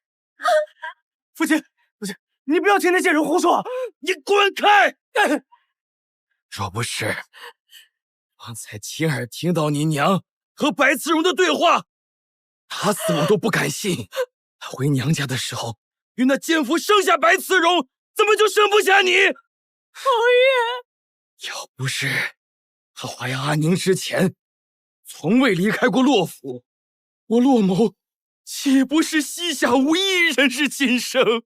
父亲，父亲，你不要听那些人胡说！你滚开！若不是刚才亲耳听到你娘和白慈荣的对话，打死我都不敢信。她回娘家的时候，与那奸夫生下白慈荣，怎么就生不下你？侯爷，要不是她怀阿宁之前从未离开过洛府，我洛某岂不是膝下无一人是亲生？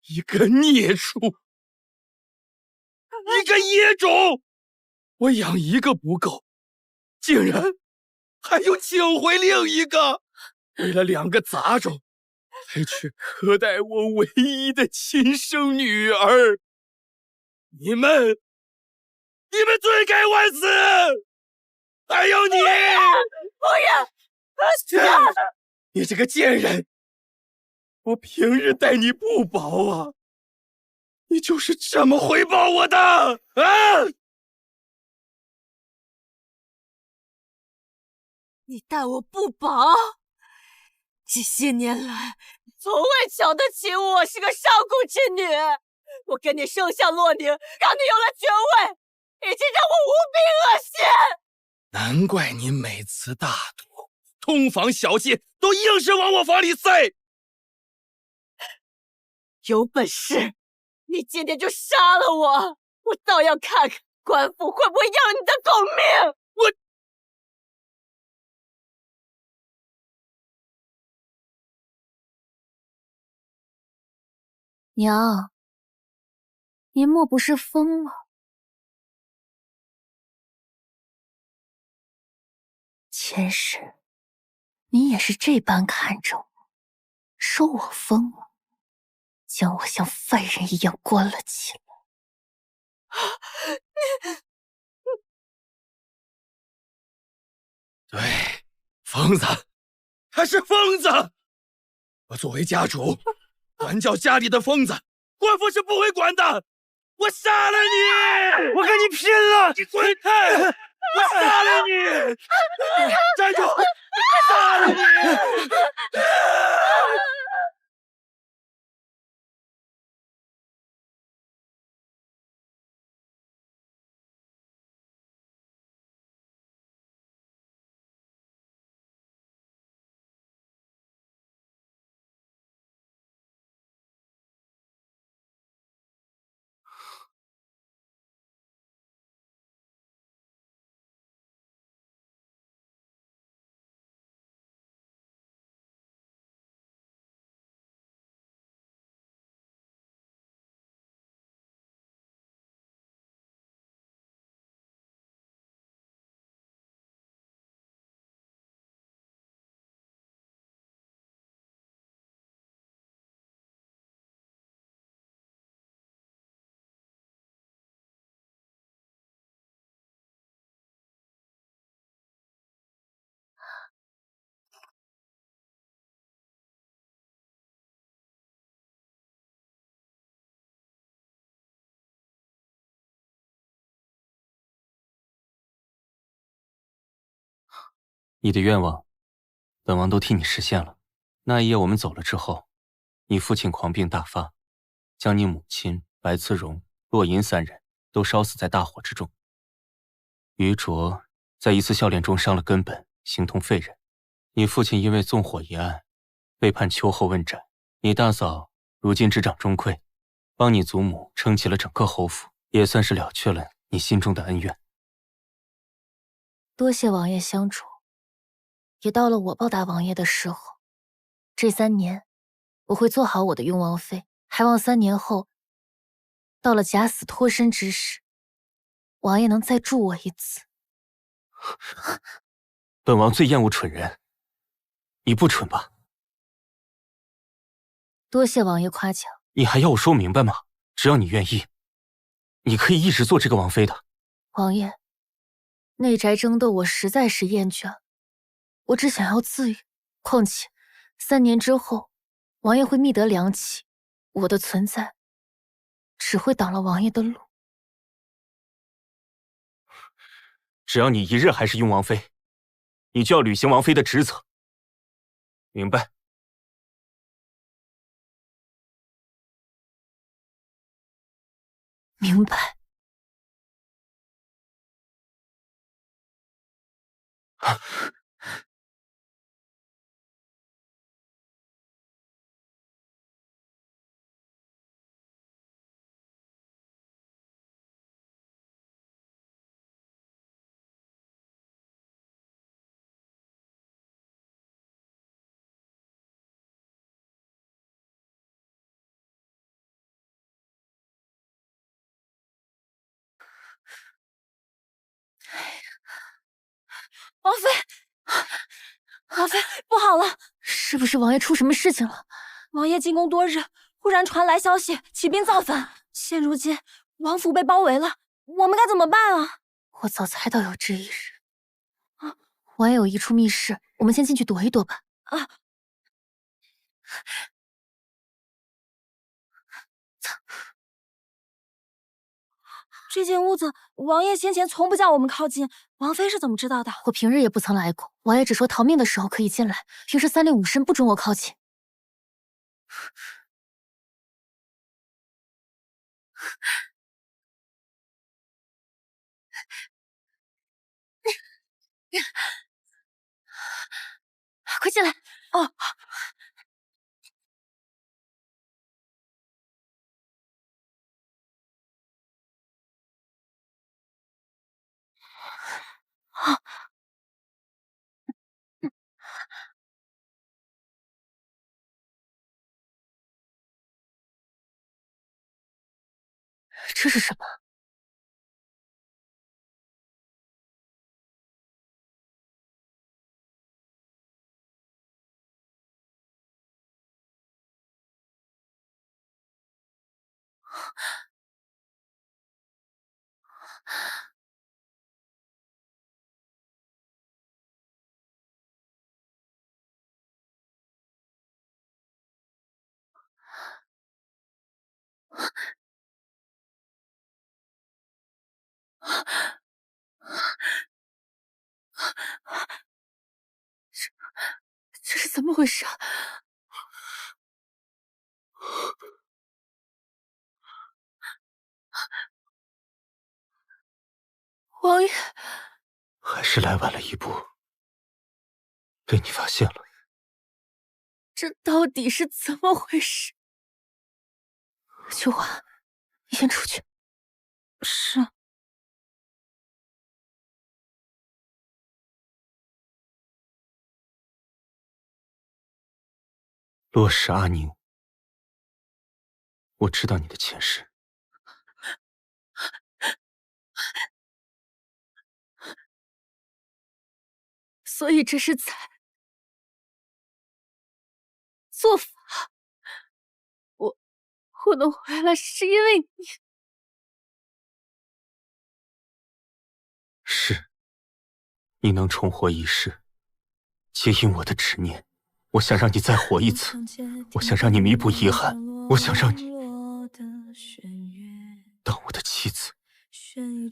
一个孽畜，一个野种！我养一个不够，竟然还要请回另一个，为了2个杂种，还去苛待我唯一的亲生女儿。你们罪该万死！还有你，侯爷，你这个贱人！我平日待你不薄啊，你就是这么回报我的啊！你待我不薄，这些年来，从未瞧得起我是个上古之女。我跟你生下洛宁，让你有了爵位，已经让我无比恶心。难怪你每次大赌、通房小妾都硬是往我房里塞。有本事，你今天就杀了我，我倒要看看官府会不会要你的狗命。娘，您莫不是疯了？前世，您也是这般看着我，说我疯了，将我像犯人一样关了起来。对，疯子，他是疯子！我作为家主，管教家里的疯子，官府是不会管的。我杀了你！我跟你拼了！你滚开！我杀了你！站住！杀了你！你的愿望，本王都替你实现了。那一夜我们走了之后，你父亲狂病大发，将你母亲白慈荣、洛银三人都烧死在大火之中。于卓在一次笑练中伤了根本，形同废人。你父亲因为纵火一案，被判秋后问斩。你大嫂如今执掌钟馗，帮你祖母撑起了整个侯府，也算是了却了你心中的恩怨。多谢王爷相助，也到了我报答王爷的时候。这3年，我会做好我的雍王妃，还望3年后，到了假死脱身之时，王爷能再助我一次。本王最厌恶蠢人，你不蠢吧？多谢王爷夸奖。你还要我说明白吗？只要你愿意，你可以一直做这个王妃的。王爷，内宅争斗我实在是厌倦了，我只想要自由。况且3年之后，王爷会觅得良妻，我的存在只会挡了王爷的路。只要你一日还是雍王妃，你就要履行王妃的职责，明白？明白。王妃，王妃，不好了！是不是王爷出什么事情了？王爷进宫多日，忽然传来消息，起兵造反。现如今，王府被包围了，我们该怎么办啊？我早猜到有这一日。王爷有一处密室，我们先进去躲一躲吧。啊！这间屋子，王爷先前从不叫我们靠近，王妃是怎么知道的？我平日也不曾来过，王爷只说逃命的时候可以进来，平时3令5申不准我靠近。快进来！哦。这是什么？这是怎么回事啊？王爷，还是来晚了一步，被你发现了。这到底是怎么回事？秋华，你先出去。是。洛氏阿宁，我知道你的前世。所以这是在做法。我能回来是因为你。是，你能重活一世，皆因我的执念。我想让你再活一次，我想让你弥补遗憾，我想让你当我的妻子。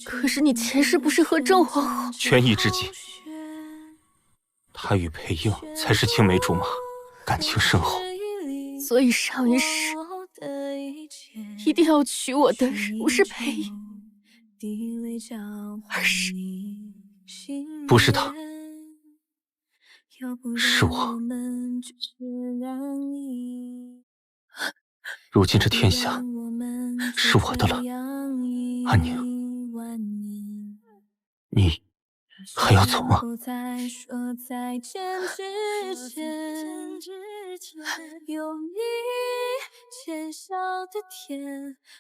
可是你前世不是和郑皇后？权宜之计，他与裴映才是青梅竹马，感情深厚。所以上一世一定要娶我的人不是裴映，而是……不是他，是我。如今这天下是我的了，阿宁，你还要走吗？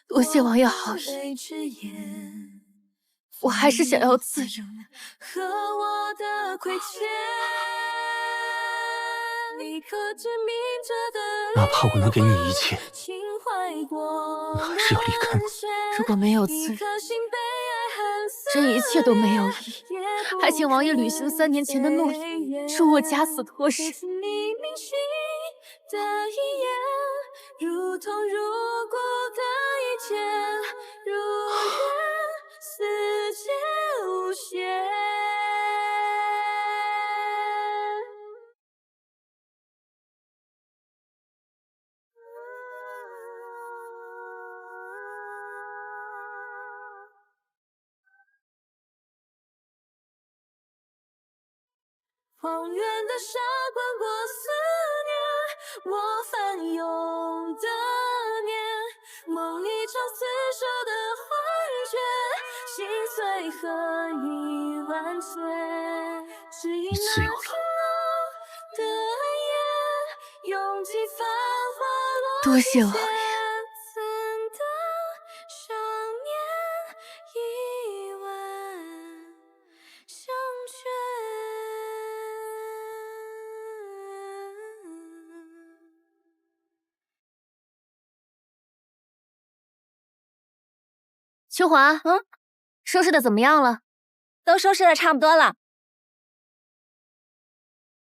多谢王爷好意，我还是想要自由。哪怕我能给你一切，你还是要离开吗？如果没有自由，这一切都没有意义。还请王爷履行3年前的诺言，恕我假死脱身。如痛如骨的一剑，如愿似箭无限。荒原的沙滚过思念，我翻涌的念，梦一场厮守的幻觉，心碎何以万劫？只因那苍老的暗夜，拥挤繁华落多谢王爷。怎的想念一吻相却。秋华，收拾的怎么样了？都收拾的差不多了。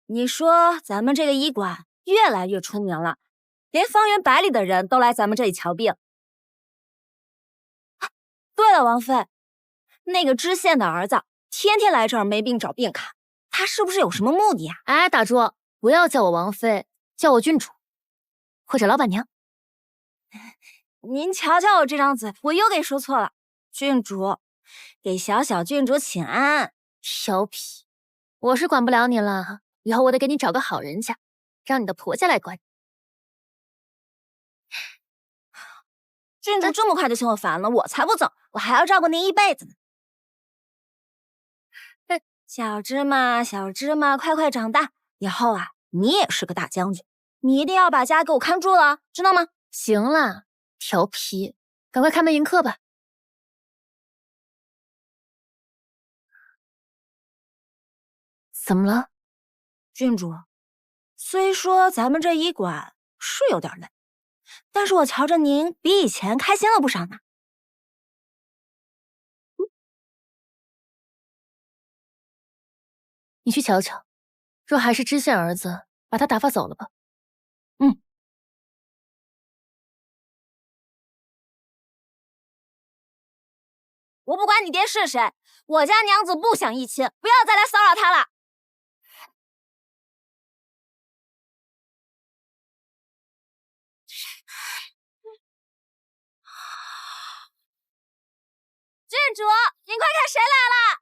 你说咱们这个医馆越来越出名了，连方圆100里的人都来咱们这里瞧病。对了，王妃，那个知县的儿子天天来这儿没病找病看，他是不是有什么目的呀？哎，打住！不要叫我王妃，叫我郡主，或者老板娘。您瞧瞧我这张嘴，我又给说错了。郡主，给小郡主请安。调皮，我是管不了你了，以后我得给你找个好人家，让你的婆家来管你。郡主这么快就请我烦了，我才不走，我还要照顾您一辈子呢。小芝麻，小芝麻，快快长大，以后啊，你也是个大将军，你一定要把家给我看住了，知道吗？行了，调皮，赶快开门迎客吧。怎么了，郡主？虽说咱们这医馆是有点累，但是我瞧着您比以前开心了不少呢。你去瞧瞧，若还是知县儿子，把他打发走了吧。我不管你爹是谁，我家娘子不想议亲，不要再来骚扰他了。郡主，您快看谁来了！